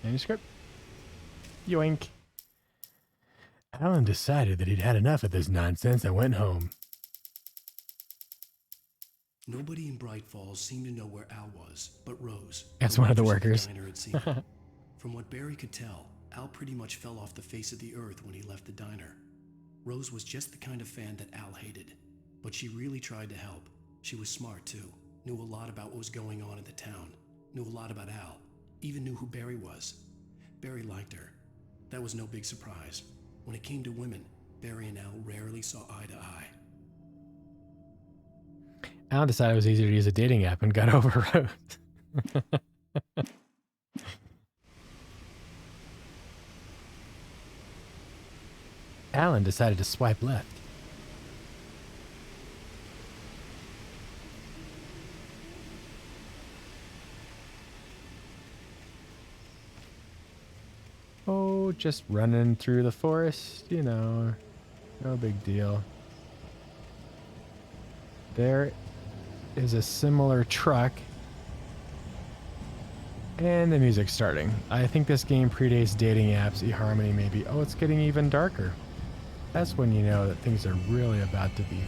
Speaker 1: Manuscript? Yoink. Alan decided that he'd had enough of this nonsense and went home.
Speaker 5: Nobody in Bright Falls seemed to know where Al was, but Rose.
Speaker 1: That's one of the workers.
Speaker 5: Diner had seen him. From what Barry could tell, Al pretty much fell off the face of the earth when he left the diner. Rose was just the kind of fan that Al hated, but she really tried to help. She was smart too, knew a lot about what was going on in the town, knew a lot about Al, even knew who Barry was. Barry liked her. That was no big surprise. When it came to women, Barry and Al rarely saw eye to eye.
Speaker 1: Al decided it was easier to use a dating app and got overrode. Alan decided to swipe left. Oh, just running through the forest, no big deal. There is a similar truck. And the music's starting. I think this game predates dating apps, eHarmony maybe. Oh, it's getting even darker. That's when you know that things are really about to be.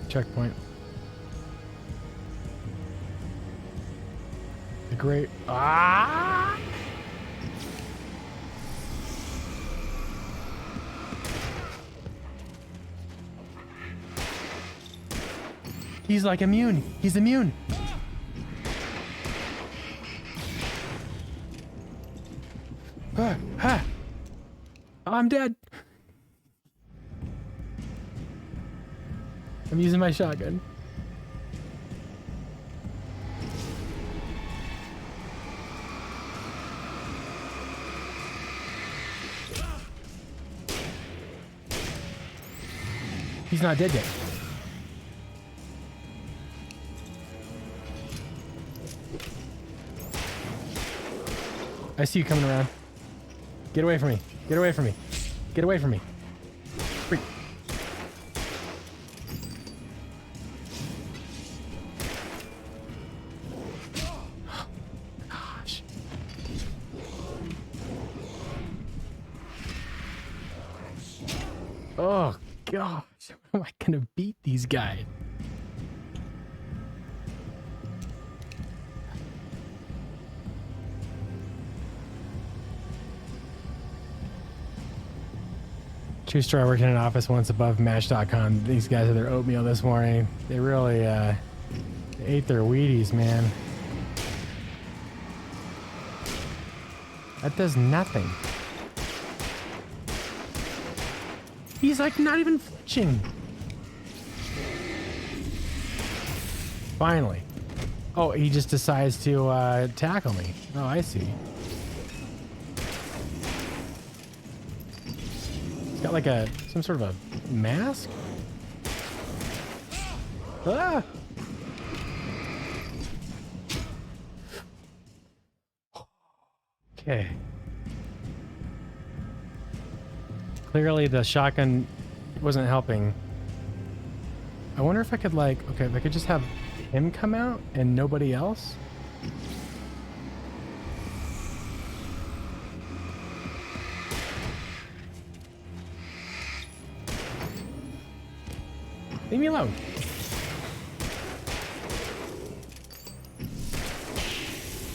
Speaker 1: Checkpoint. The great... Ah! He's like immune. He's immune. Ah. I'm dead. I'm using my shotgun. He's not dead yet. I see you coming around. Get away from me. Get away from me. Get away from me. Freak. Gosh. Oh, gosh. How am I going to beat these guys? True story, I worked in an office once above Match.com. These guys had their oatmeal this morning. They really they ate their Wheaties, man. That does nothing. He's like not even flinching. Finally. Oh, he just decides to tackle me. Oh, I see. Got like some sort of a mask? Ah! Okay. Clearly the shotgun wasn't helping. I wonder if I could okay, if I could just have him come out and nobody else? Leave me alone.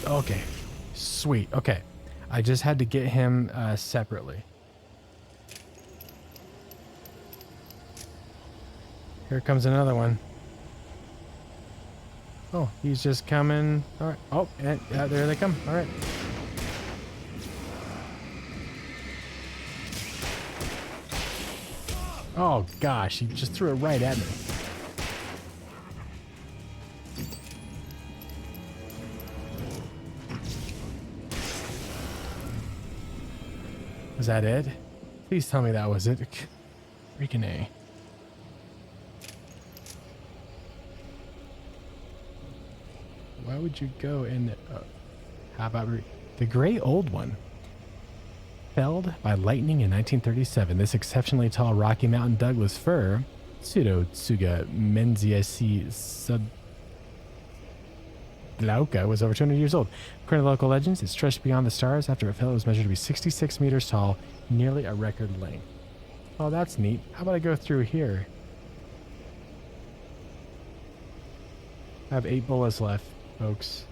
Speaker 1: Okay. Sweet. Okay. I just had to get him separately. Here comes another one. Oh, he's just coming. All right. Oh, and there they come. All right. Oh gosh, he just threw it right at me. Was that it? Please tell me that was it. Freaking A. Why would you go in? How about the gray old one? Felled by lightning in 1937, this exceptionally tall Rocky Mountain Douglas fir, Pseudotsuga menziesi subglauca, was over 200 years old. According to local legends, it stretched beyond the stars. After it fell, it was measured to be 66 meters tall, nearly a record length. Oh, that's neat. How about I go through here? I have 8 bullets left, folks.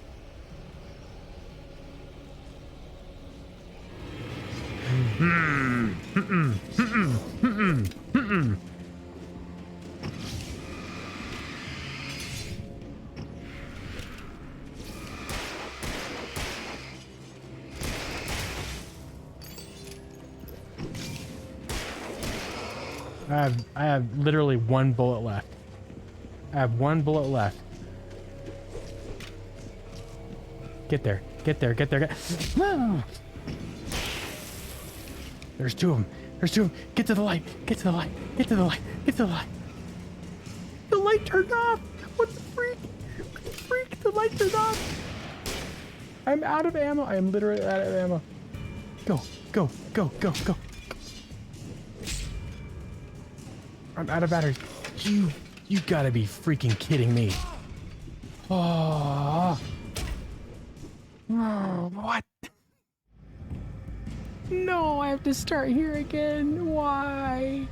Speaker 1: I have literally 1 bullet left. I have 1 bullet left. Get there. Get there. Get there. There's 2 of them. There's 2 of them. Get to the light. Get to the light. Get to the light. Get to the light. The light turned off. What the freak? What the freak? The light I'm out of ammo. I am literally out of ammo. Go, go, go, go, go. I'm out of batteries. You gotta be freaking kidding me. Oh, what? No, I have to start here again. Why?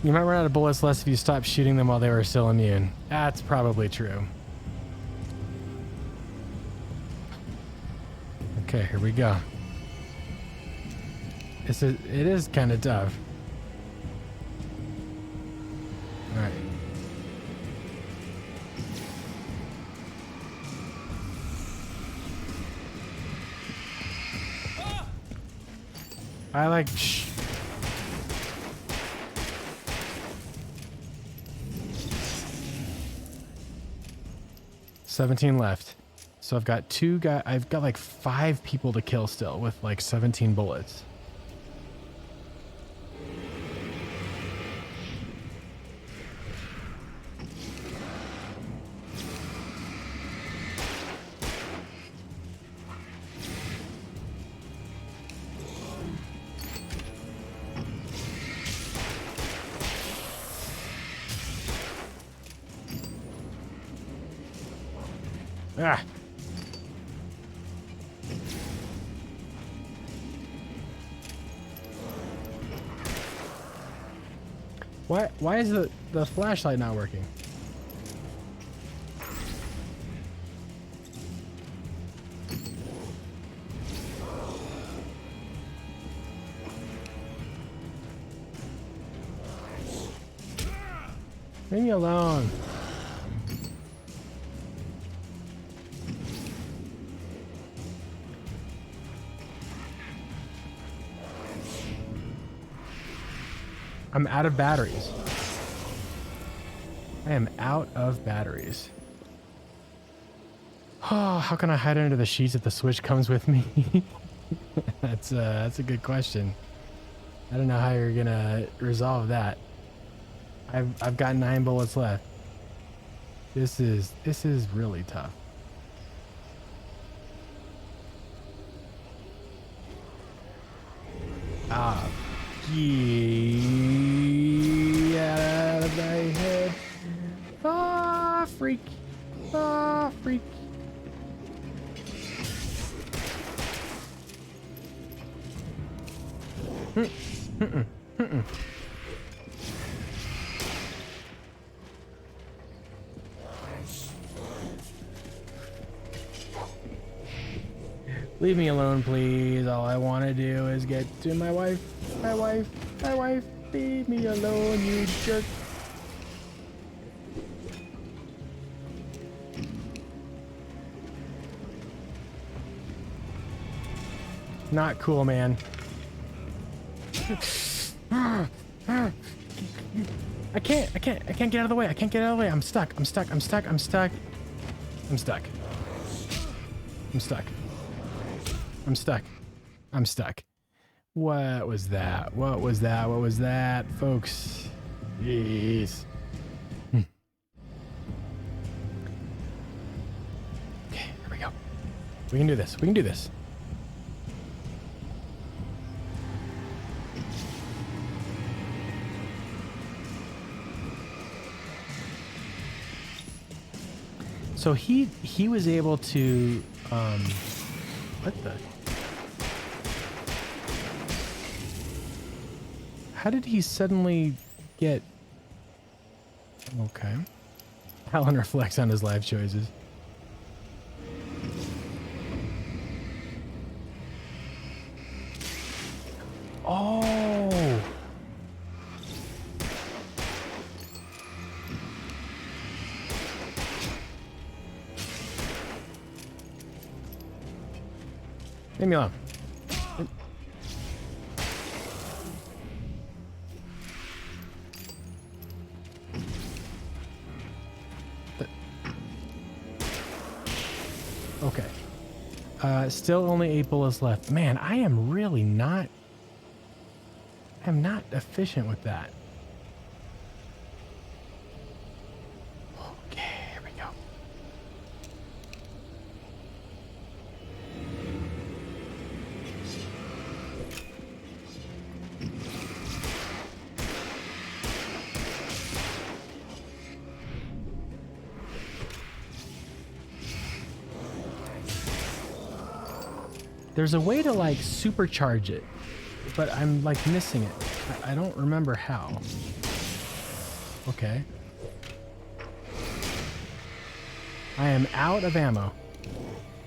Speaker 1: You might run out of bullets less if you stop shooting them while they were still immune. That's probably true. Okay, here we go. It is kind of tough. All right. I like. Shh. $17 left. So I've got I've got like 5 people to kill still with like 17 bullets. Ah. Why is the flashlight not working? Leave me alone. I'm out of batteries. I am out of batteries. Oh, how can I hide under the sheets if the switch comes with me? That's a good question. I don't know how you're gonna resolve that. I've got 9 bullets left. This is really tough. Ah. Get out of my head. Ah, freak. Ah, freak. Leave me alone, please. All I want to do is get to my wife. My wife. My wife. Leave me alone, you jerk. Not cool, man. I can't get out of the way. I can't get out of the way. I'm stuck. I'm stuck. I'm stuck. I'm stuck. I'm stuck. I'm stuck. I'm stuck. I'm stuck. What was that? What was that? What was that, folks? Jeez. Okay, here we go. We can do this. We can do this. So he was able to what the? How did he suddenly get? Okay. Alan reflects on his life choices. Oh. Leave me alone. Okay. Still only 8 bullets left. Man, I am really not... I'm not efficient with that. Okay, here we go. There's a way to like supercharge it, but I'm like missing it. I don't remember how. Okay. I am out of ammo.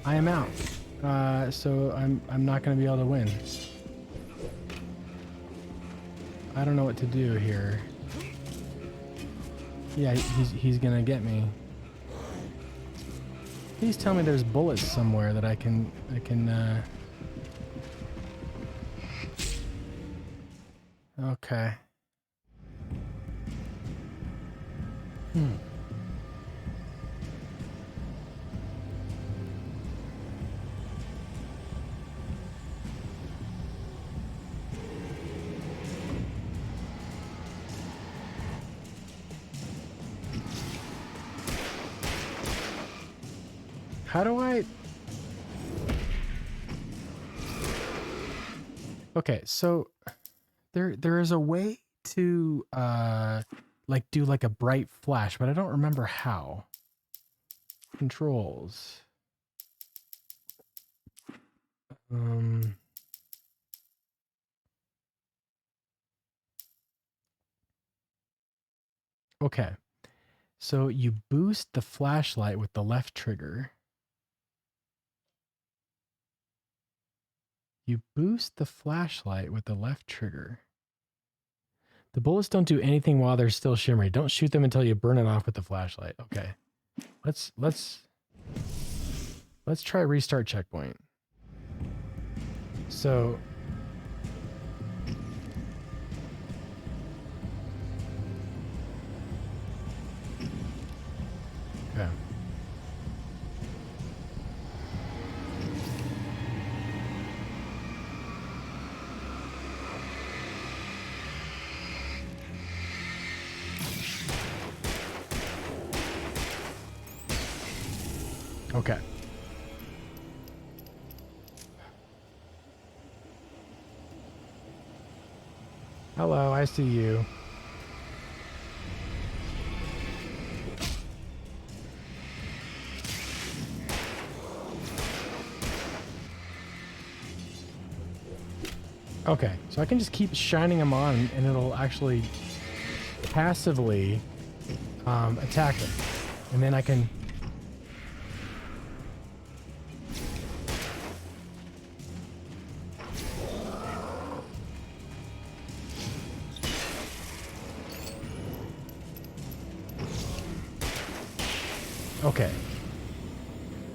Speaker 1: I am out. So I'm not gonna be able to win. I don't know what to do here. Yeah, he's gonna get me. Please tell me there's bullets somewhere that I can okay. How do I... Okay, so there is a way to like do like a bright flash, but I don't remember how. Controls. Okay. So you boost the flashlight with the left trigger. You boost the flashlight with the left trigger. The bullets don't do anything while they're still shimmery. Don't shoot them until you burn it off with the flashlight. Okay. Let's try restart checkpoint. So okay. Okay. Hello, I see you. Okay, so I can just keep shining them on and it'll actually passively attack them. And then I can... Okay.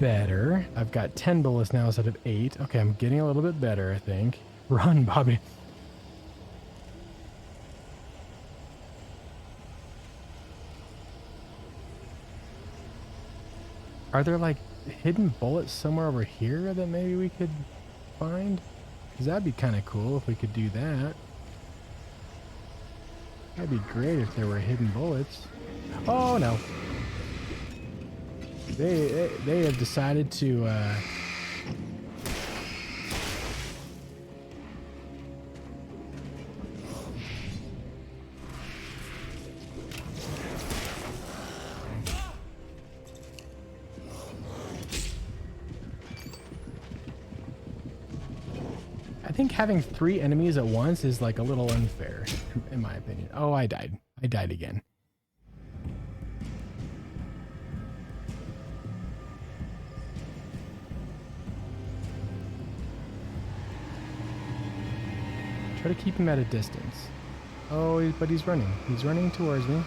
Speaker 1: Better. I've got 10 bullets now instead of 8. Okay, I'm getting a little bit better, I think. Run, Bobby. Are there like hidden bullets somewhere over here that maybe we could find? Because that'd be kind of cool if we could do that. That'd be great if there were hidden bullets. Oh no. They have decided to I think having 3 enemies at once is like a little unfair, in my opinion. Oh, I died. I died again. Try to keep him at a distance. Oh, but he's running. He's running towards me.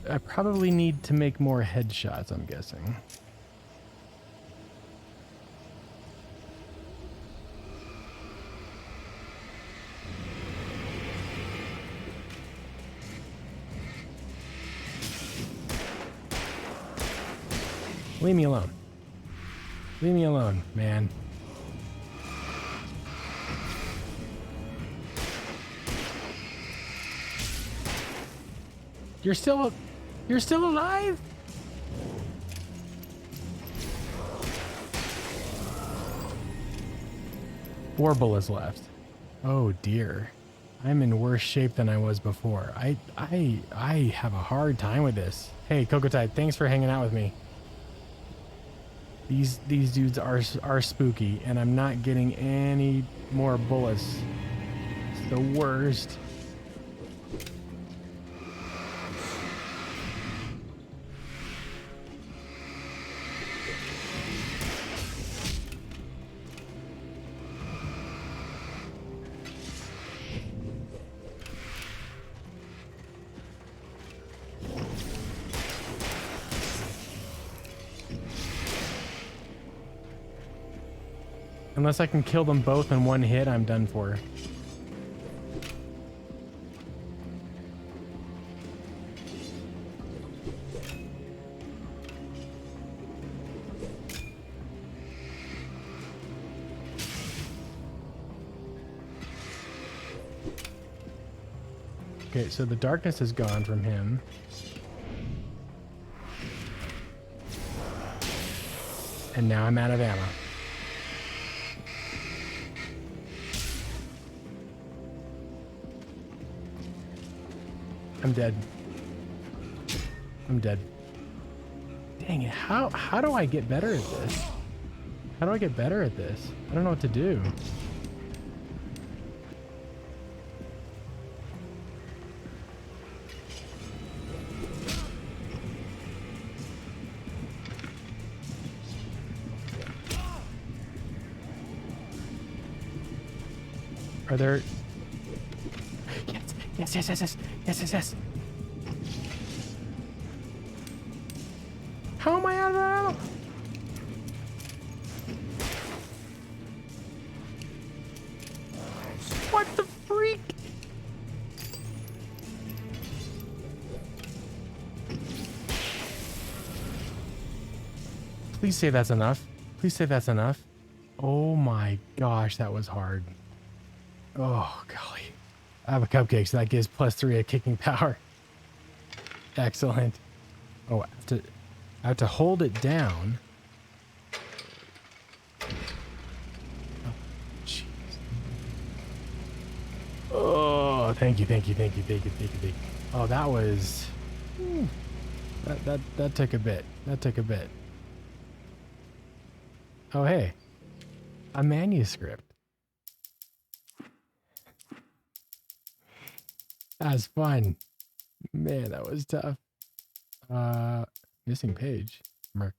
Speaker 1: I probably need to make more headshots, I'm guessing. Leave me alone. Leave me alone, man. You're still alive? 4 bullets left. Oh dear. I'm in worse shape than I was before. I have a hard time with this. Hey, Coco Tide, thanks for hanging out with me. These dudes are spooky, and I'm not getting any more bullets. It's the worst. Unless I can kill them both in one hit, I'm done for. Okay, so the darkness is gone from him. And now I'm out of ammo. I'm dead. I'm dead. Dang it, how do I get better at this? How do I get better at this? I don't know what to do. Are there... Yes. How am I out of ammo? What the freak? Please say that's enough. Please say that's enough. Oh my gosh, that was hard. Oh, golly. I have a cupcake, so that gives +3 a kicking power. Excellent. Oh, I have to hold it down. Oh, jeez. Oh, thank you. Oh, that was... That took a bit. Oh, hey. A manuscript. That was fun. Man, that was tough. Missing page. Mark.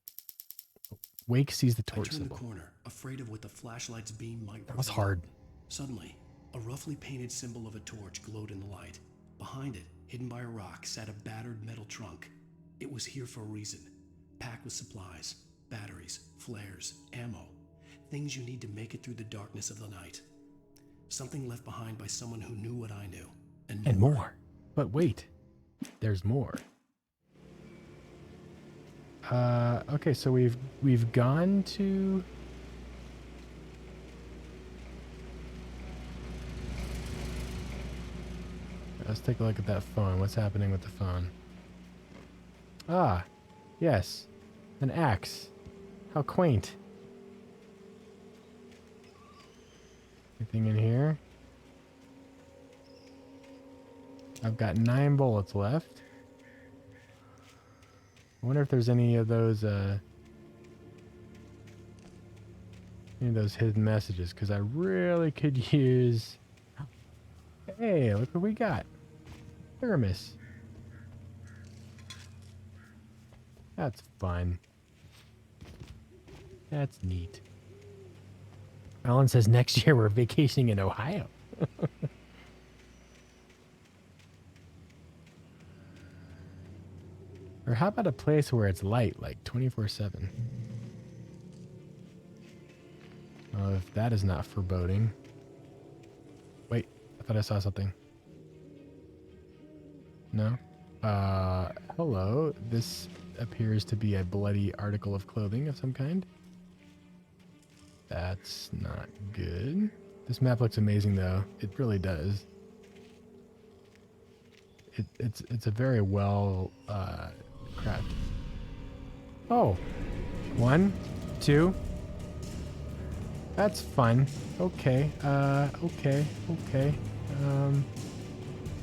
Speaker 1: Wake sees the torch
Speaker 5: I turned
Speaker 1: symbol.
Speaker 5: the corner, afraid of what the flashlight's beam might reveal.
Speaker 1: That was hard.
Speaker 5: Suddenly, a roughly painted symbol of a torch glowed in the light. Behind it, hidden by a rock, sat a battered metal trunk. It was here for a reason. Packed with supplies, batteries, flares, ammo. Things you need to make it through the darkness of the night. Something left behind by someone who knew what I knew. And
Speaker 1: more. But wait, there's more. Okay, so we've gone to... Let's take a look at that phone. What's happening with the phone? Ah, yes, an axe. How quaint. Anything in here? I've got 9 bullets left. I wonder if there's any of those hidden messages, because I really could use... Hey, look what we got. Thermos. That's fun. That's neat. Alan says next year we're vacationing in Ohio. Or how about a place where it's light, like 24/7? Oh, if that is not foreboding. Wait, I thought I saw something. No? Hello. This appears to be a bloody article of clothing of some kind. That's not good. This map looks amazing, though. It really does. It's a very well crafted. Oh, 1, 2. That's fun. Okay. Okay. Okay.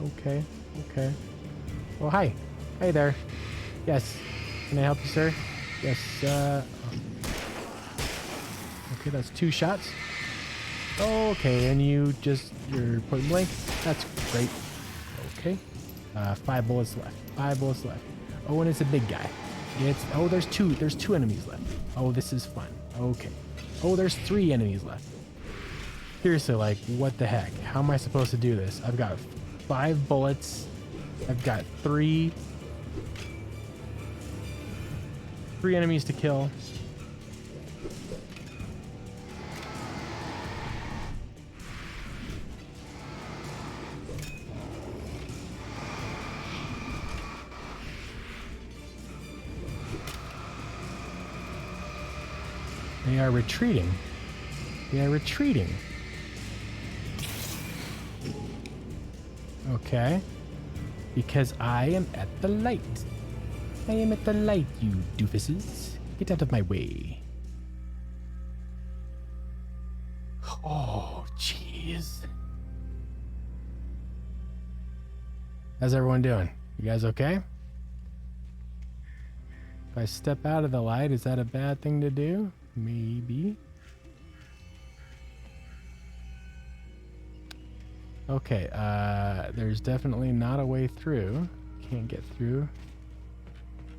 Speaker 1: Okay. Okay. Oh, hi. Hey there. Yes. Can I help you, sir? Yes. Okay, that's 2 shots. Okay, and you're point blank. That's great. Okay. 5 bullets left. 5 bullets left. Oh, and it's a big guy. There's two enemies left. Oh, this is fun. Okay. Oh, there's 3 enemies left. Seriously, like, what the heck? How am I supposed to do this? I've got 5 bullets. I've got 3 enemies to kill. They are retreating. They are retreating. Okay. Because I am at the light. I am at the light, you doofuses. Get out of my way. Oh, jeez. How's everyone doing? You guys okay? If I step out of the light, is that a bad thing to do? Maybe. Okay, there's definitely not a way through. Can't get through.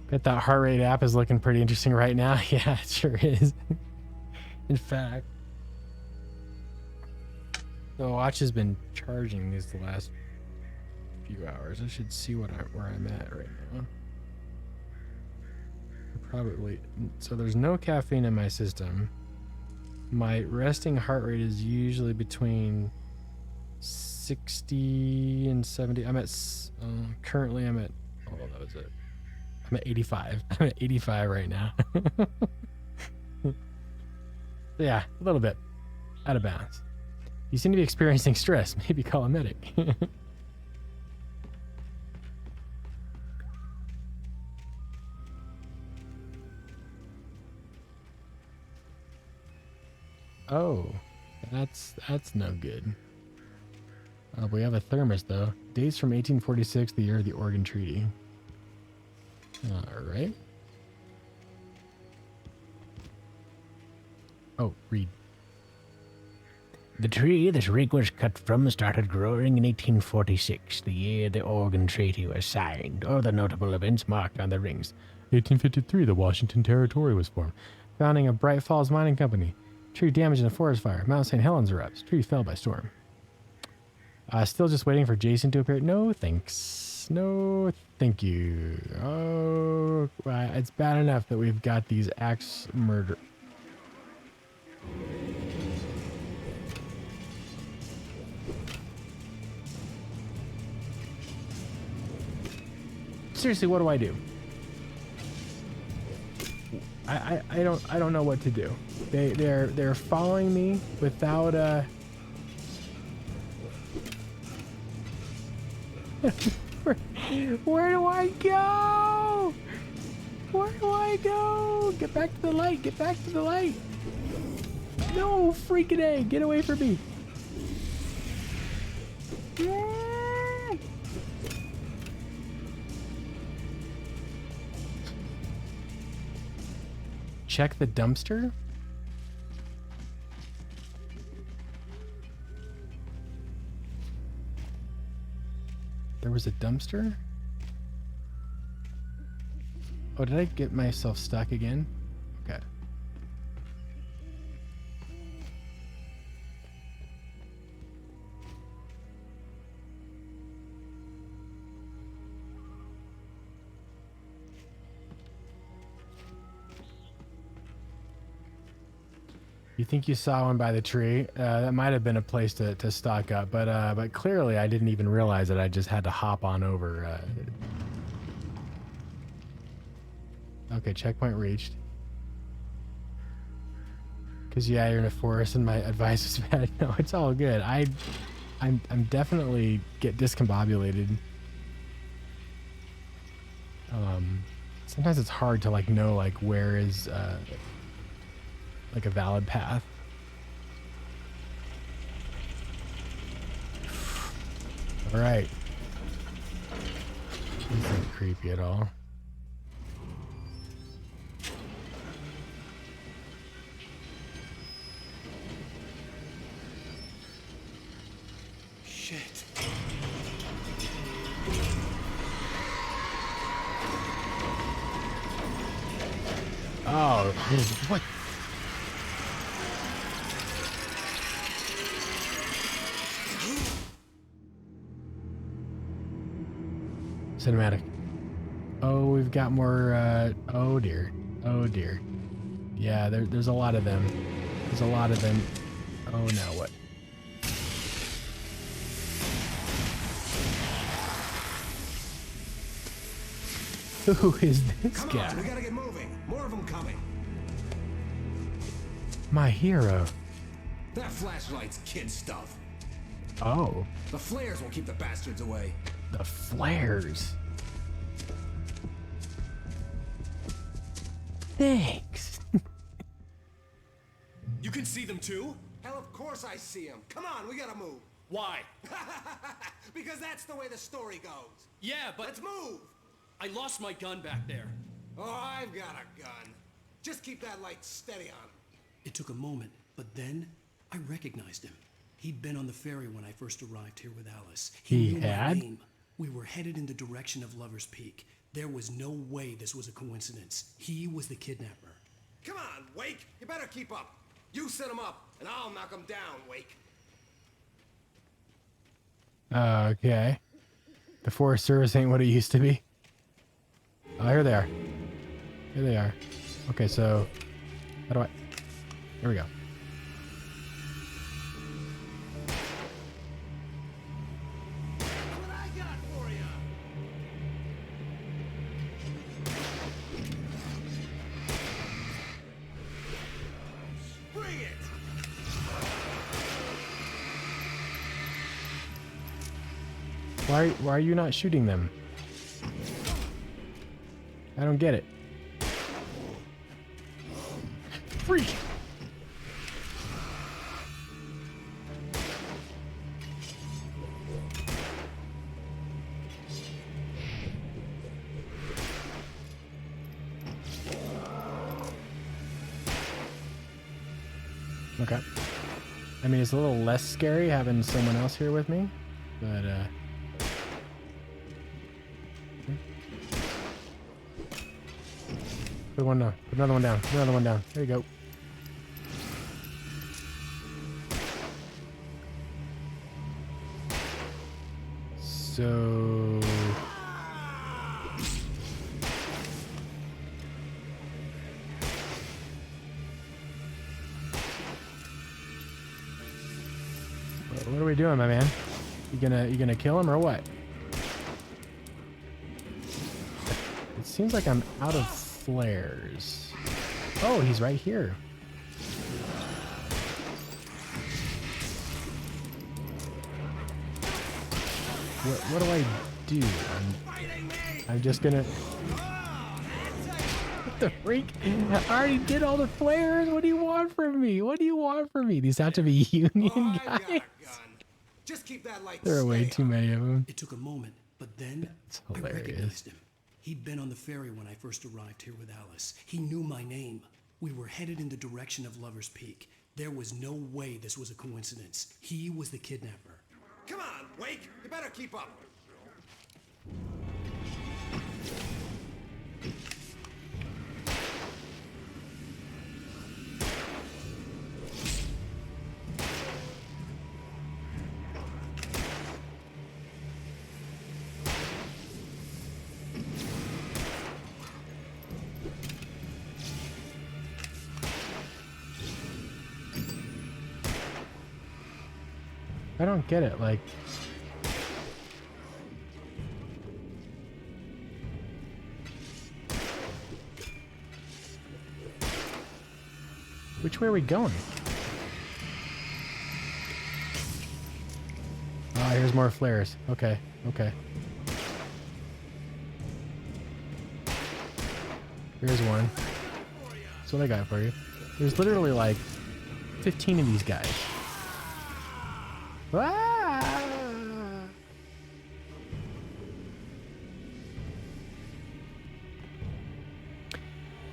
Speaker 1: Bet that heart rate app is looking pretty interesting right now. Yeah, it sure is. In fact, the watch has been charging these the last few hours. I should see where I'm at right now. Probably. So there's no caffeine in my system. My resting heart rate is usually between 60 and 70. Currently I'm at, oh, that was it. I'm at 85. I'm at 85 right now. Yeah, a little bit out of bounds. You seem to be experiencing stress. Maybe call a medic. Oh, that's no good. We have a thermos though. Dates from 1846, the year of the Oregon Treaty. All right. Oh, read.
Speaker 10: The tree this rig was cut from started growing in 1846, the year the Oregon Treaty was signed. Other notable events marked on the rings.
Speaker 1: 1853, the Washington Territory was formed. Founding of Bright Falls Mining Company. Tree damaged in a forest fire. Mount St. Helens erupts. Tree fell by storm. Still just waiting for Jason to appear. No thanks. No thank you. Oh, it's bad enough that we've got these axe murder. Seriously, what do I do? I don't know what to do. They're following me without where do I go? Where do I go? Get back to the light. Get back to the light. No freaking A. Get away from me. Yeah. Check the dumpster. There was a dumpster? Oh, did I get myself stuck again? Okay. You think you saw one by the tree? That might have been a place to stock up, but clearly I didn't even realize that I just had to hop on over. Okay, checkpoint reached. Cause yeah, you're in a forest and my advice is bad. No, it's all good. I'm definitely get discombobulated. Sometimes it's hard to like know like where is like a valid path. All right. This isn't creepy at all.
Speaker 5: Shit.
Speaker 1: Oh, what? Cinematic. Oh, we've got more, oh dear. Oh dear. Yeah, there's a lot of them. There's a lot of them. Oh, now what? Who is this
Speaker 5: Come
Speaker 1: guy?
Speaker 5: on, we gotta get moving. More of them coming.
Speaker 1: My hero.
Speaker 5: That flashlight's kid stuff.
Speaker 1: Oh,
Speaker 5: The flares will keep the bastards away.
Speaker 1: the flares. Thanks.
Speaker 5: You can see them too? Hell, of course I see them. Come on, we gotta move.
Speaker 11: Why?
Speaker 5: Because that's the way the story goes.
Speaker 11: Yeah, but
Speaker 5: Let's move.
Speaker 11: I lost my gun back there.
Speaker 5: Oh, I've got a gun. Just keep that light steady on him. It took a moment, but then I recognized him. He'd been on the ferry when I first arrived here with Alice.
Speaker 1: He
Speaker 5: knew my
Speaker 1: had?
Speaker 5: name. We were headed in the direction of Lover's Peak. There was no way this was a coincidence. He was the kidnapper. Come on, Wake. You better keep up. You set him up, and I'll knock him down, Wake.
Speaker 1: Okay. The Forest Service ain't what it used to be. Oh, here they are. Here they are. Okay, so how do I? Here we go.
Speaker 5: What I got for you? Bring it!
Speaker 1: Why are you not shooting them? I don't get it. Freak! Okay. I mean, it's a little less scary having someone else here with me, but put one down. Put another one down. Put another one down. There you go. So what are we doing, my man? You gonna kill him or what? It seems like I'm out of flares. Oh, he's right here. What do I do? I'm just gonna... What the freak? I already did all the flares. What do you want from me? What do you want from me? These have to be Union guys.
Speaker 5: Just keep that light
Speaker 1: There are way
Speaker 5: steady
Speaker 1: too
Speaker 5: on him.
Speaker 1: many of them.
Speaker 5: It took a moment, but then
Speaker 1: It's
Speaker 5: I
Speaker 1: hilarious.
Speaker 5: recognized him. He'd been on the ferry when I first arrived here with Alice. He knew my name. We were headed in the direction of Lover's Peak. There was no way this was a coincidence. He was the kidnapper. Come on, Wake. You better keep up.
Speaker 1: I don't get it. Like, which way are we going? Ah, here's more flares. Okay, okay. Here's one. That's what I got for you. There's literally like 15 of these guys. Ah!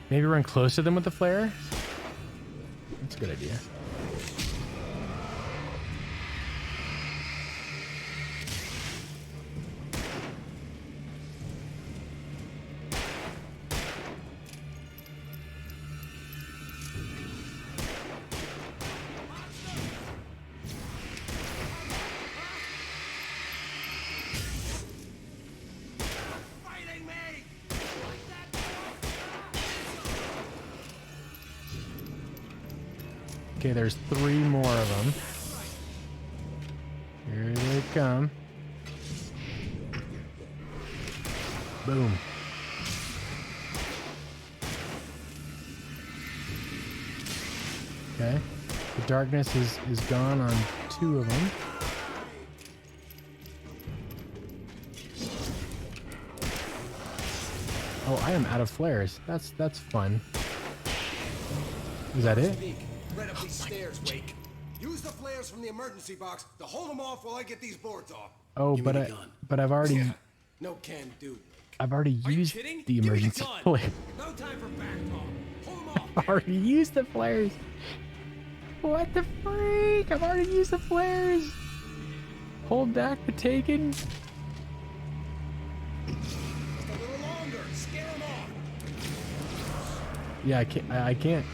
Speaker 1: Maybe run close to them with the flare? That's a good idea. Okay, there's 3 more of them. Here they come. Boom. Okay. The darkness is gone on 2 of them. Oh, I am out of flares. That's fun. Is that it?
Speaker 12: Right up these stairs, Wake. Use the flares from the emergency box to hold them off while I get these boards off.
Speaker 1: Oh, but I've already
Speaker 12: no can do.
Speaker 1: I've already used the emergency flare.
Speaker 12: No time for back talk. Hold them off.
Speaker 1: I've already used the flares. What the freak? I've already used the flares. Hold back the taken.
Speaker 12: Just a little longer. Scare them off.
Speaker 1: Yeah, I can't.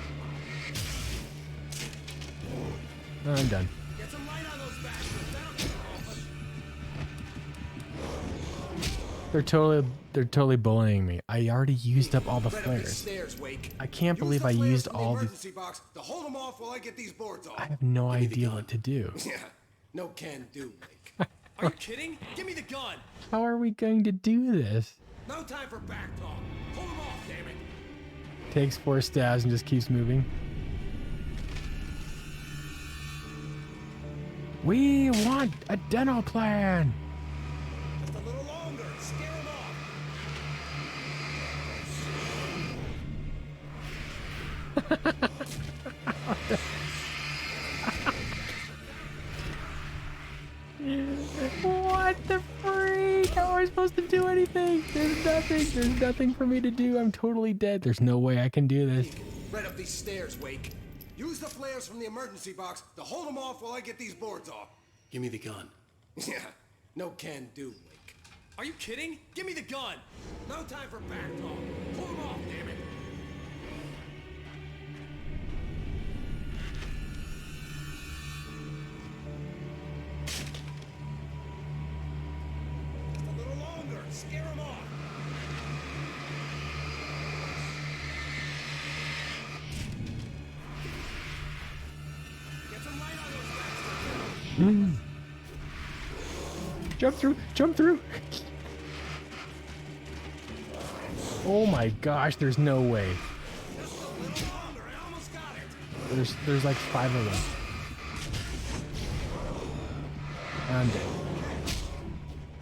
Speaker 1: No, I'm done.
Speaker 12: Get some light on those bastards.
Speaker 1: They're totally bullying me. I already used up all the flares.
Speaker 12: Stairs, Wake.
Speaker 1: I can't believe I used all the
Speaker 12: emergency box to hold them off while I get these boards off.
Speaker 1: I have no idea what to do.
Speaker 12: Yeah, no can do, Wake.
Speaker 11: Are you kidding? Give me the gun.
Speaker 1: How are we going to do this?
Speaker 12: No time for back talk. Hold them off, damn it.
Speaker 1: Takes 4 stabs and just keeps moving. We want a demo plan.
Speaker 12: Just a little longer. Scare them
Speaker 1: What the freak? How am I supposed to do anything? There's nothing. There's nothing for me to do. I'm totally dead. There's no way I can do this.
Speaker 12: Right up these stairs, Wake. Use the flares from the emergency box to hold them off while I get these boards off.
Speaker 5: Give me the gun.
Speaker 12: Yeah, no can do, Wake.
Speaker 11: Are you kidding? Give me the gun.
Speaker 12: No time for back talk. Hold them off, damn it. Just a little longer. Scare them off. Get some light on those bastards.
Speaker 1: Jump through. Jump through. Oh my gosh, there's no way.
Speaker 12: Just a little longer. I almost got it.
Speaker 1: There's like 5 of them. I'm dead.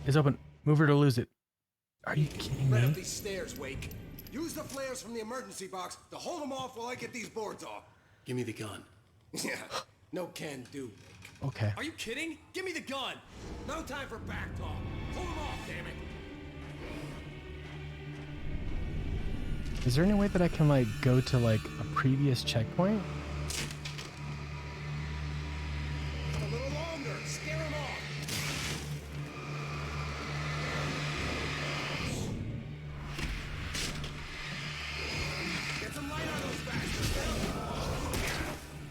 Speaker 1: It's open. Move her to lose it. Are you kidding
Speaker 12: Right up
Speaker 1: me?
Speaker 12: these stairs, Wake. Use the flares from the emergency box to hold them off while I get these boards off.
Speaker 5: Give me the gun.
Speaker 12: Yeah, no can do, Wake.
Speaker 1: Okay.
Speaker 11: Are you kidding? Give me the gun.
Speaker 12: No time for back talk. Hold them off, damn it.
Speaker 1: Is there any way that I can like go to like a previous checkpoint?
Speaker 12: Just a little longer. Scare them off. Get some light on those bastards.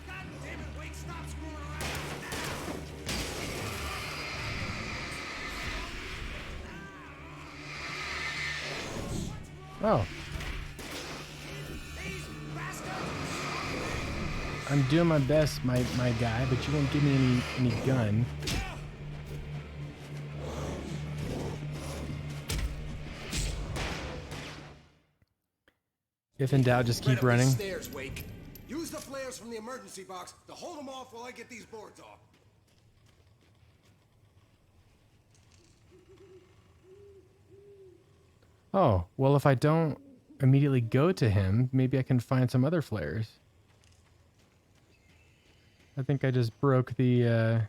Speaker 12: God damn it, Wake, stop screwing around.
Speaker 1: Oh. I'm doing my best, my guy, but you won't give me any gun. If in doubt, just keep running.
Speaker 12: Stairs, Wake. Use the flares from the emergency box to hold them off while I get these boards off.
Speaker 1: Oh, well, if I don't immediately go to him, maybe I can find some other flares. I think I just broke the,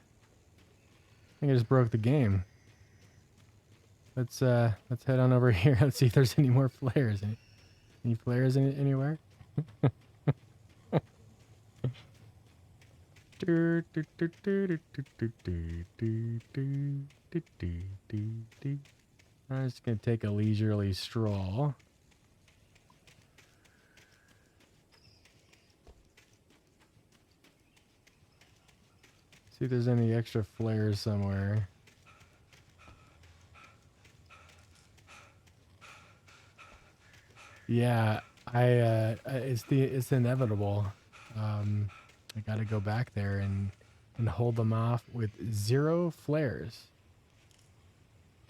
Speaker 1: game. Let's head on over here. Let's see if there's any more flares. Any flares anywhere? I'm just gonna take a leisurely stroll. See if there's any extra flares somewhere. Yeah, it's inevitable. I gotta go back there and hold them off with 0 flares.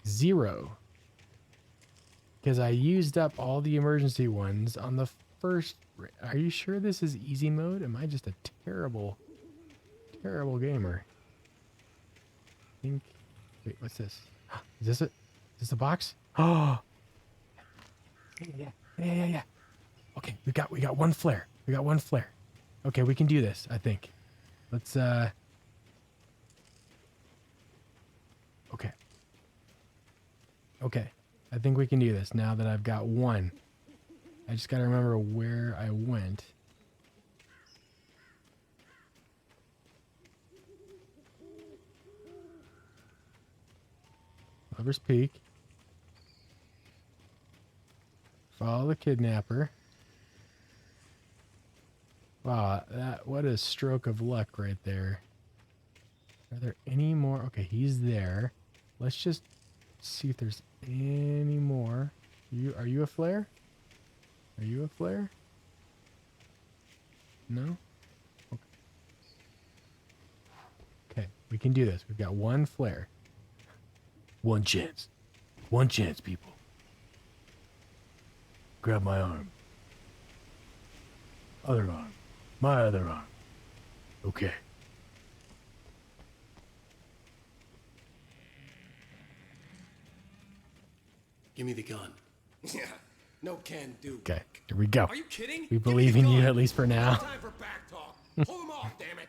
Speaker 1: 0. Because I used up all the emergency ones on the first. Are you sure this is easy mode? Am I just a terrible gamer? I think. Wait, what's this? Is this it? Is this a box? Oh. Yeah. Okay, we got 1 flare. We got 1 flare. Okay, we can do this, I think. Let's Okay. I think we can do this now that I've got 1. I just gotta remember where I went. Lover's Peak. Follow the kidnapper. Wow, what a stroke of luck right there. Are there any more? Okay, he's there. Let's just see if there's any more. Are you a flare? Are you a flare? No? Okay, we can do this. We've got 1 flare. 1 chance. 1 chance, people. Grab my arm. Other arm. My other arm. Okay.
Speaker 5: Give me the gun.
Speaker 11: Yeah, no can do.
Speaker 1: Okay, here we go.
Speaker 11: Are you kidding?
Speaker 1: We
Speaker 11: Give me
Speaker 1: believe
Speaker 11: the
Speaker 1: in you
Speaker 11: gun.
Speaker 1: at least for
Speaker 11: No
Speaker 1: now.
Speaker 11: time for back talk. Pull them off, damn it.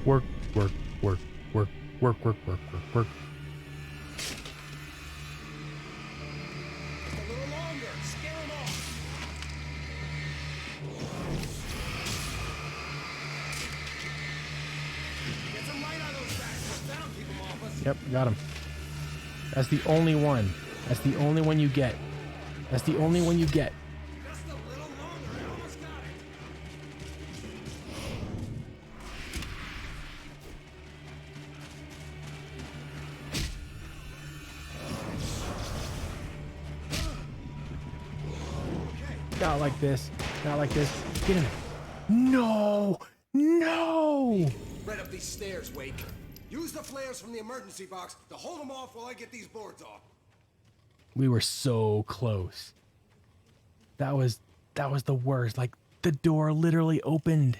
Speaker 1: Work.
Speaker 6: A little longer. Scare them off. Get some light on those bastards. That'll keep them off us.
Speaker 1: Yep, got him. That's the only one. That's the only one you get. That's the only one you get.
Speaker 6: Just a little longer. I almost got it.
Speaker 1: Not like this. Not like this. Get in there. No! No!
Speaker 11: Right up these stairs, Wake. Use the flares from the emergency box to hold them off while I get these boards off.
Speaker 1: We were so close. That was the worst. Like, the door literally opened.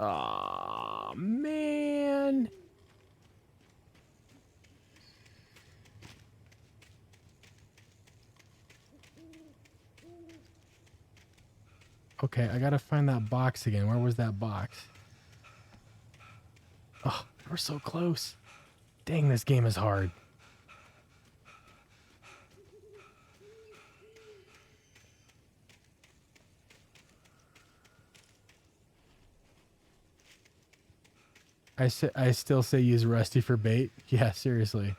Speaker 1: Aw, man. Okay, I gotta find that box again. Where was that box? Oh, we're so close. Dang, this game is hard. I still say use Rusty for bait. Yeah, seriously.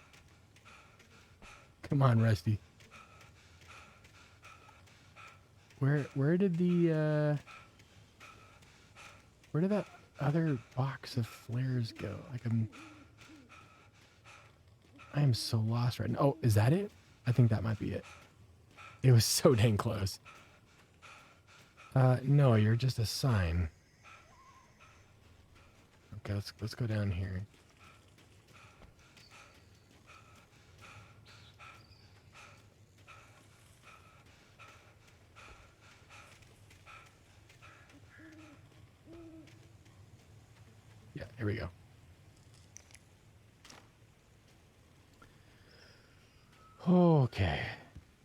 Speaker 1: Come on, Rusty. Where did that other box of flares go? Like I am so lost right now. Oh, is that it? I think that might be it. It was so dang close. No, you're just a sign. Okay, let's go down here. Yeah, here we go. Okay.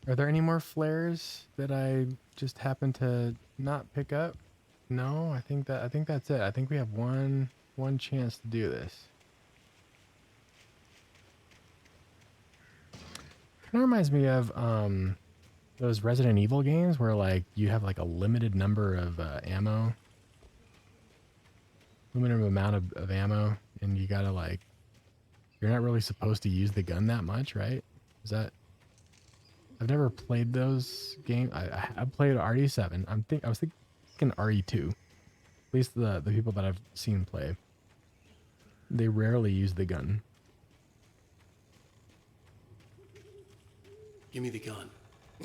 Speaker 1: Are there any more flares that I just happened to not pick up? No, I think that's it. I think we have one chance to do this. Kind of reminds me of those Resident Evil games where like you have like a limited number of ammo, limited amount of ammo, and you gotta like, you're not really supposed to use the gun that much, right? Is that? I've never played those games. I played RE7. I was thinking RE2. At least the people that I've seen play, they rarely use the gun.
Speaker 11: Give me the gun.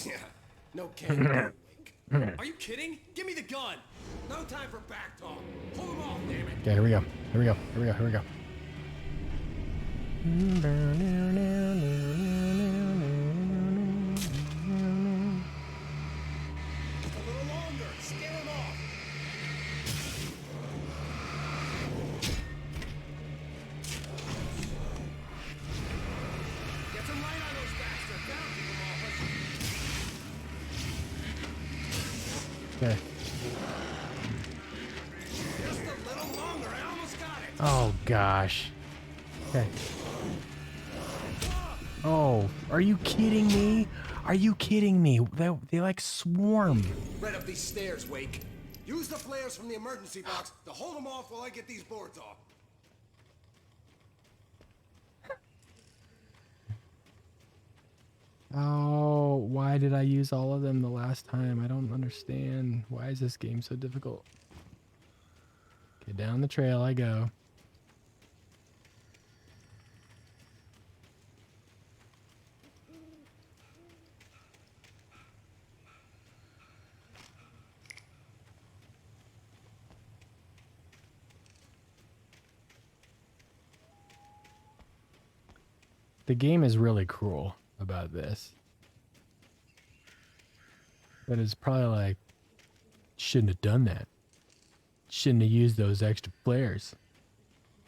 Speaker 12: Yeah, no kidding. Are you kidding? Give me the gun. No time for back talk. Pull them off, damn it.
Speaker 1: Okay, here we go. Here we go. Here we go. Here we go.
Speaker 12: A little longer. Scare them off. Get some light on those bastards. That'll keep them off us.
Speaker 1: Okay.
Speaker 12: Just a little longer. I almost got it.
Speaker 1: Oh gosh. Okay. Oh, are you kidding me? Are you kidding me? They like swarm.
Speaker 11: Right up these stairs, Wake. Use the flares from the emergency box to hold them off while I get these boards off.
Speaker 1: Oh, why did I use all of them the last time? I don't understand. Why is this game so difficult? Okay, down the trail I go. The game is really cruel about this. But it's probably like, shouldn't have done that. Shouldn't have used those extra flares.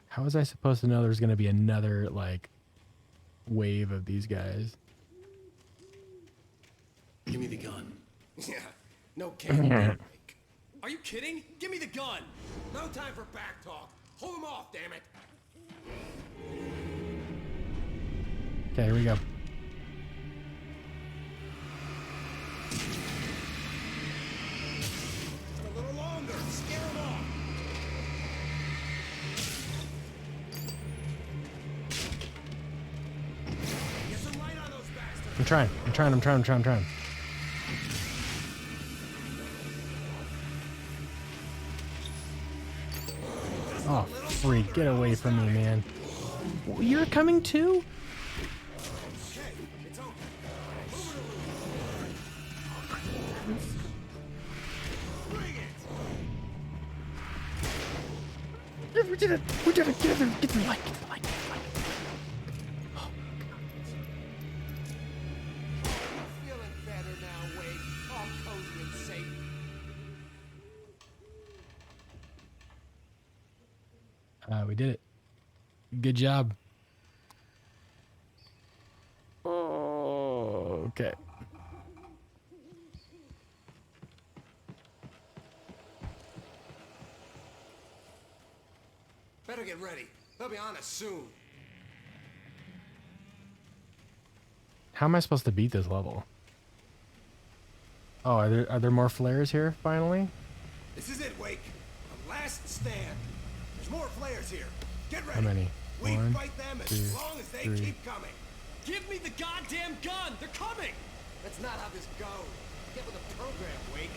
Speaker 1: How was I supposed to know there's going to be another, like, wave of these guys?
Speaker 11: Give me the gun.
Speaker 12: Yeah, no kidding. Are you kidding? Give me the gun. No time for back talk. Hold them off, damn it.
Speaker 1: Okay, here we go.
Speaker 12: Just a little longer. Scare them off. Get some light on those bastards.
Speaker 1: I'm trying. Oh, freak. Get away from me, man. You're coming too?
Speaker 12: Okay, it's over. Bring it.
Speaker 1: We did it. Get the light. Oh,
Speaker 12: Feeling better now, Wade. All cozy and safe.
Speaker 1: we did it. Good job. Oh, okay.
Speaker 11: Better get ready. They'll be on us soon.
Speaker 1: How am I supposed to beat this level? Oh, are there more flares here finally?
Speaker 11: This is it, Wake. The last stand. There's more flares here. Get ready.
Speaker 1: How many?
Speaker 11: We
Speaker 1: One,
Speaker 11: fight them as
Speaker 1: 2,
Speaker 11: long as they
Speaker 1: 3.
Speaker 11: keep coming.
Speaker 12: Give me the goddamn gun! They're coming!
Speaker 11: That's not how this goes. Get with the program, Wake.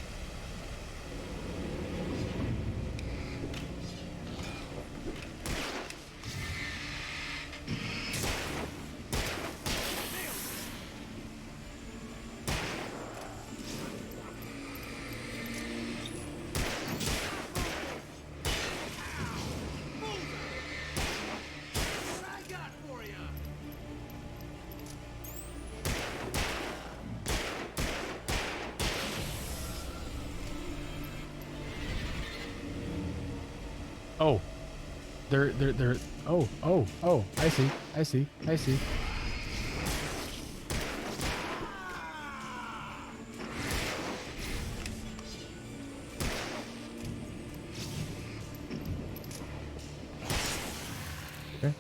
Speaker 12: What I got for you?
Speaker 1: Oh. They're oh, I see. Okay.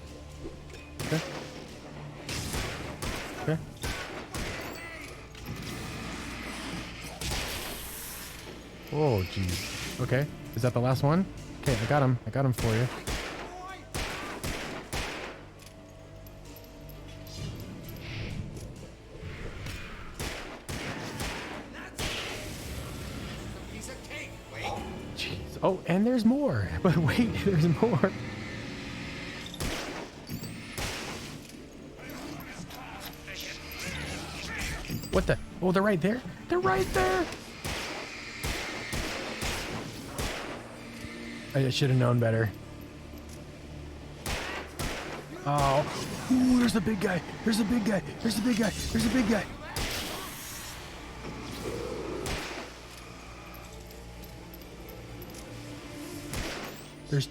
Speaker 1: Oh, jeez. Okay. Is that the last one? Okay, I got him. I got him for you. Jeez. Oh, and there's more. But wait, there's more. What the? Oh, they're right there. They're right there. I should have known better. Oh, ooh, there's the big guy. There's the big guy. There's the big guy. There's the big guy. There's...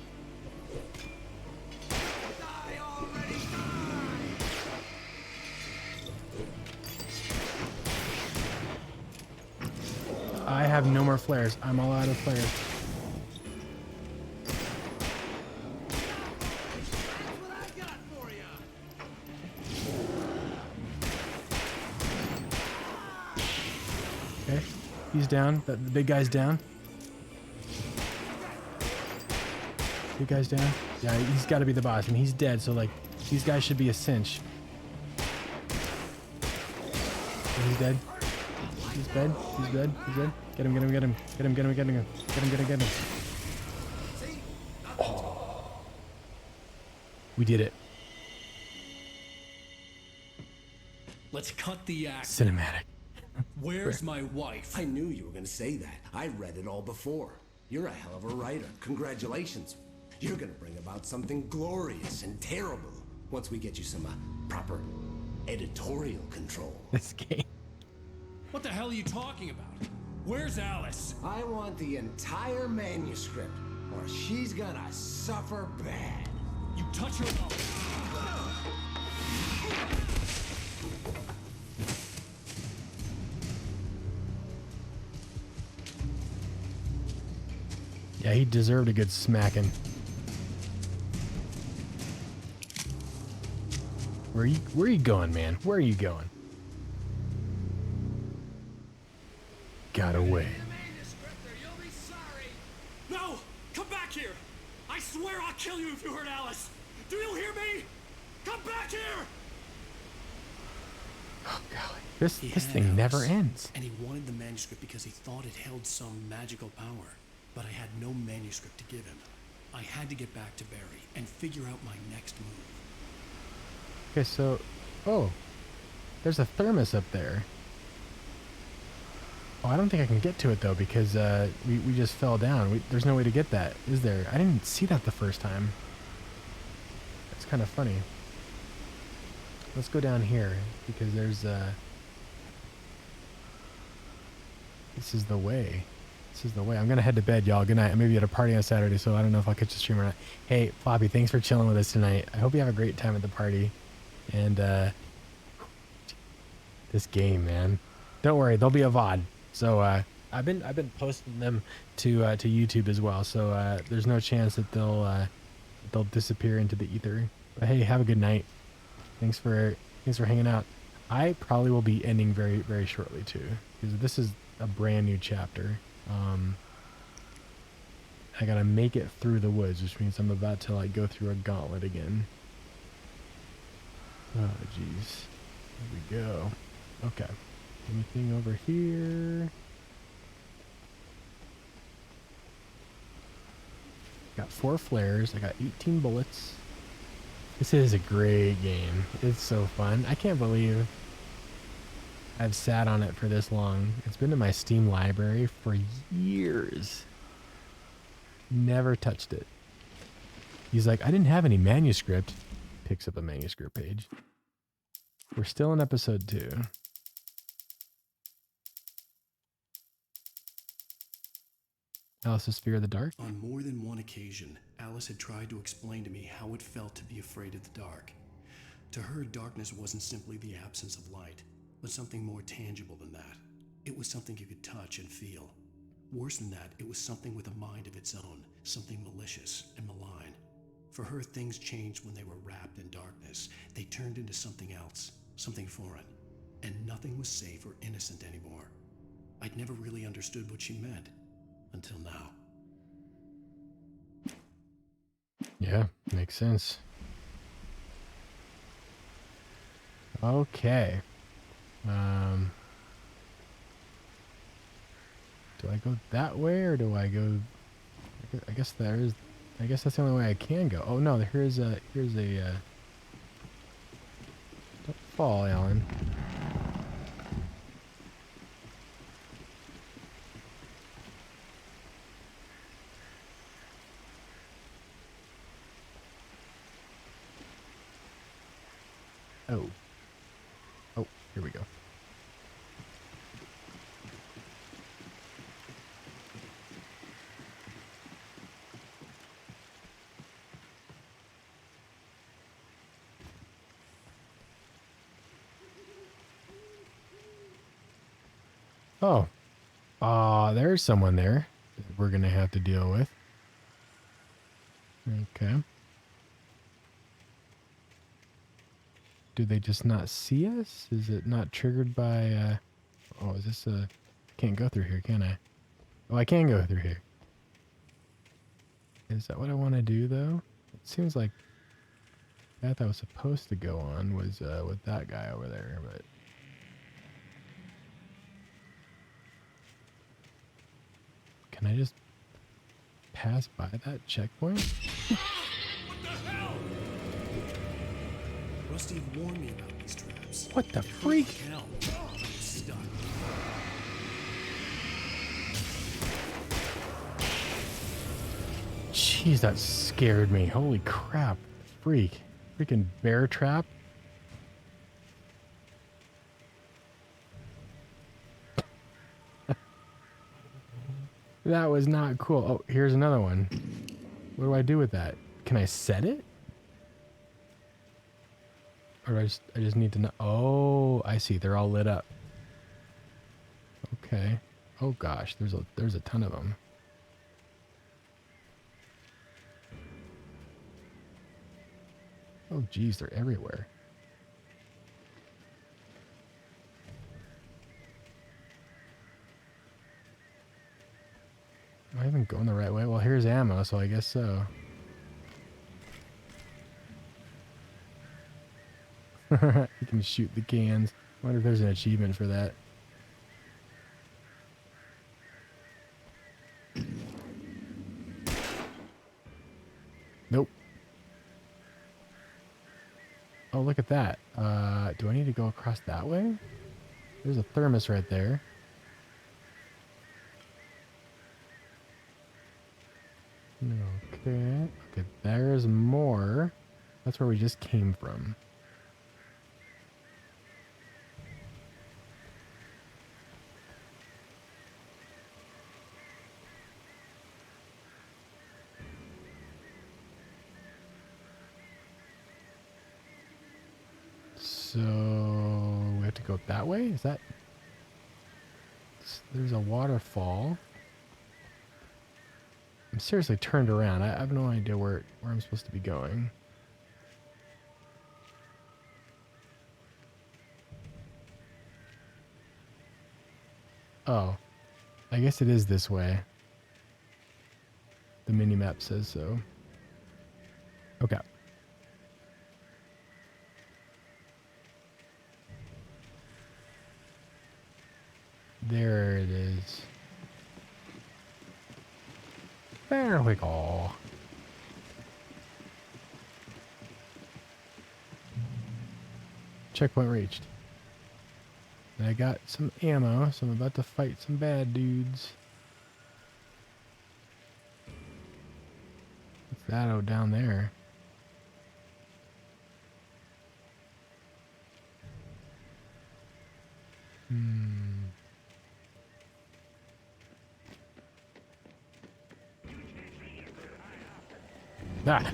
Speaker 1: I have no more flares. I'm all out of flares. Okay, he's down. The big guy's down. Big guy's down. Yeah, he's got to be the boss. I mean, he's dead, so like these guys should be a cinch. Oh, he's dead. He's dead. He's dead. He's dead. Get him, get him, get him. Get him, get him, get him. Get him, get him, get him. Oh. We did it.
Speaker 5: Let's cut the act.
Speaker 1: Cinematic.
Speaker 5: Where's my wife?
Speaker 11: I knew you were gonna say that. I read it all before. You're a hell of a writer. Congratulations. You're gonna bring about something glorious and terrible once we get you some proper editorial control.
Speaker 1: This game.
Speaker 5: What the hell are you talking about? Where's Alice?
Speaker 11: I want the entire manuscript, or she's gonna suffer bad.
Speaker 5: You touch her.
Speaker 1: Yeah, he deserved a good smacking. Where are you going, man? Where are you going? Got away.
Speaker 5: No! Come back here! I swear I'll kill you if you hurt Alice! Do you hear me? Come back here!
Speaker 1: Oh, golly. This thing never ends.
Speaker 5: And he wanted the manuscript because he thought it held some magical power. But I had no manuscript to give him. I had to get back to Barry and figure out my next move.
Speaker 1: Okay, so... Oh. There's a thermos up there. Oh, I don't think I can get to it, though, because we just fell down. There's no way to get that, is there? I didn't see that the first time. That's kind of funny. Let's go down here, because there's... This is the way. This is the way. I'm going to head to bed, y'all. Good night. I may be at a party on Saturday, so I don't know if I'll catch the stream or not. Hey, Floppy, thanks for chilling with us tonight. I hope you have a great time at the party. And, this game, man. Don't worry, there'll be a VOD. So, I've been posting them to YouTube as well. So, there's no chance that they'll disappear into the ether. But hey, have a good night. Thanks for hanging out. I probably will be ending very, very shortly, too. Because this is a brand new chapter. I gotta make it through the woods, which means I'm about to like go through a gauntlet again. Oh jeez. Here we go. Okay. Anything over here? Got 4 flares. I got 18 bullets. This is a great game. It's so fun. I can't believe I've sat on it for this long. It's been in my Steam library for years. Never touched it. He's like, I didn't have any manuscript. Picks up a manuscript page. We're still in episode 2. Alice's Fear of the Dark?
Speaker 5: On more than one occasion, Alice had tried to explain to me how it felt to be afraid of the dark. To her, darkness wasn't simply the absence of light, but something more tangible than that. It was something you could touch and feel. Worse than that, it was something with a mind of its own, something malicious and malign. For her, things changed when they were wrapped in darkness. They turned into something else, something foreign, and nothing was safe or innocent anymore. I'd never really understood what she meant. until now.
Speaker 1: Yeah, makes sense. Okay. Do I go that way or do I go? I guess I guess that's the only way I can go. Oh no, here's a. Don't fall, Alan. Oh. Oh, here we go. Oh. There's someone there that we're going to have to deal with. Okay. Do they just not see us? Is it not triggered by, oh, is this a... Can't go through here, can I? Oh, I can go through here. Is that what I want to do, though? It seems like the path I was supposed to go on was with that guy over there, but... Can I just pass by that checkpoint?
Speaker 6: What the hell?
Speaker 5: Rusty warned me about these traps.
Speaker 1: What the freak?
Speaker 5: Hell, I'm stuck.
Speaker 1: Jeez, that scared me. Holy crap. Freak. Freaking bear trap. That was not cool. Oh, here's another one. What do I do with that? Can I set it? Or I just need to know. Oh, I see. They're all lit up. Okay. Oh gosh, there's a ton of them. Oh geez, they're everywhere. Am I even going the right way? Well, here's ammo, so I guess so. You can shoot the cans. I wonder if there's an achievement for that. Nope. Oh, look at that. Do I need to go across that way? There's a thermos right there. Okay. Okay, there's more. That's where we just came from. So we have to go that way? Is that... There's a waterfall. I'm seriously turned around. I have no idea where I'm supposed to be going. Oh. I guess it is this way. The mini-map says so. Okay. There it is. There we go. Checkpoint reached. And I got some ammo, so I'm about to fight some bad dudes. What's that out down there? Ah.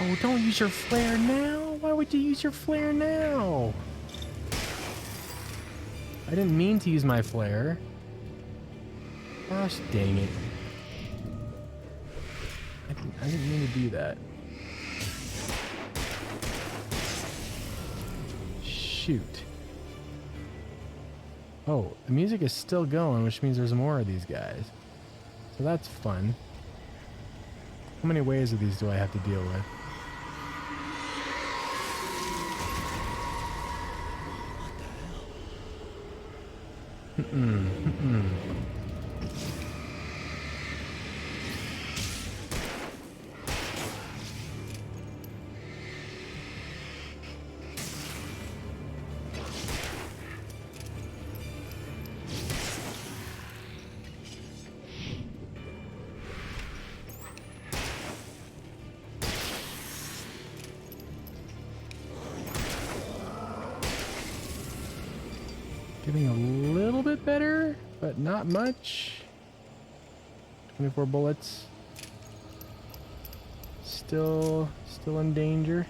Speaker 1: Oh, don't use your flare now. Why would you use your flare now? I didn't mean to use my flare. Gosh dang it. I didn't mean to do that. shoot. Oh, the music is still going, which means there's more of these guys. So that's fun. How many ways of these do I have to deal with? Getting a little bit better, but not much. 24 bullets. Still in danger.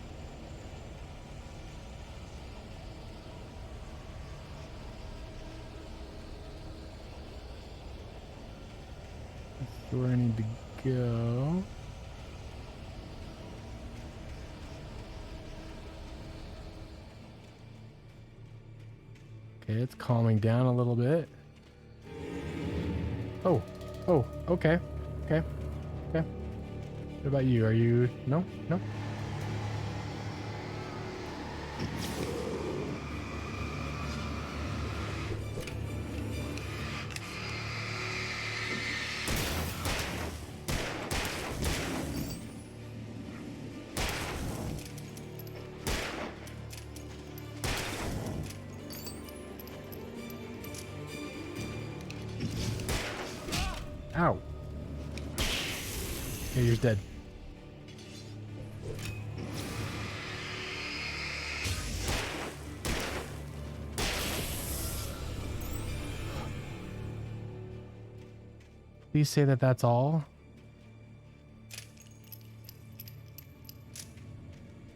Speaker 1: That's where I need to go. Okay, it's calming down a little bit. Oh, okay. What about you? Are you... No? Ow. Okay, you're dead. Please say that that's all.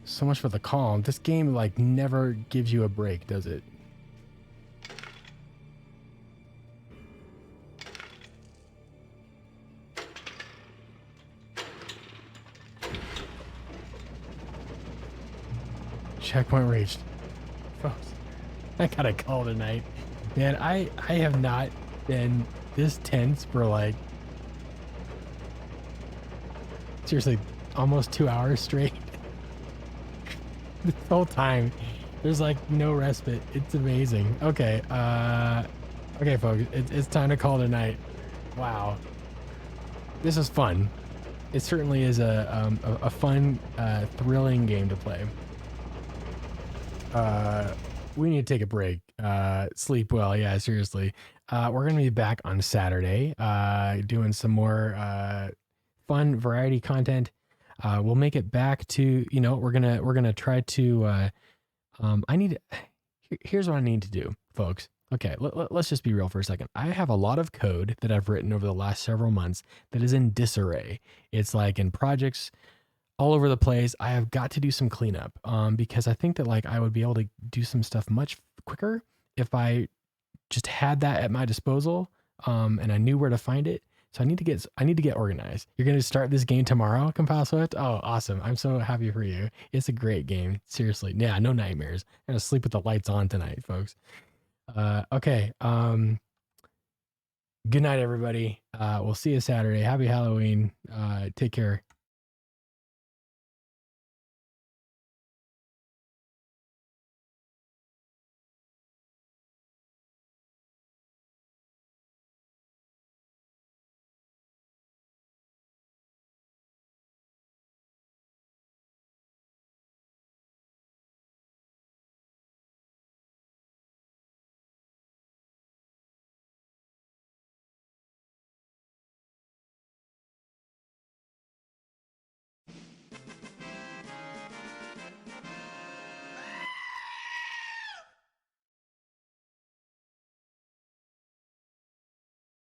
Speaker 1: So much for the calm. This game, like, never gives you a break, does it? Checkpoint reached. Folks, I gotta call tonight. Man, I have not been this tense for like, seriously, almost 2 hours straight. This whole time, there's like no respite. It's amazing. Okay, okay, folks, it's time to call tonight. Wow, this is fun. It certainly is a fun, thrilling game to play. We need to take a break. Sleep well. Yeah, seriously. We're going to be back on Saturday, doing some more, fun variety content. We'll make it back to, you know, we're going to try to, here's what I need to do, folks. Okay. Let's just be real for a second. I have a lot of code that I've written over the last several months that is in disarray. It's like in projects all over the place. I have got to do some cleanup, because I think that like I would be able to do some stuff much quicker if I just had that at my disposal, and I knew where to find it. So I need to get organized. You're going to start this game tomorrow, Compile Swift? Oh, awesome. I'm so happy for you. It's a great game. Seriously. Yeah, no nightmares. I'm going to sleep with the lights on tonight, folks. Okay. Good night, everybody. We'll see you Saturday. Happy Halloween. Take care.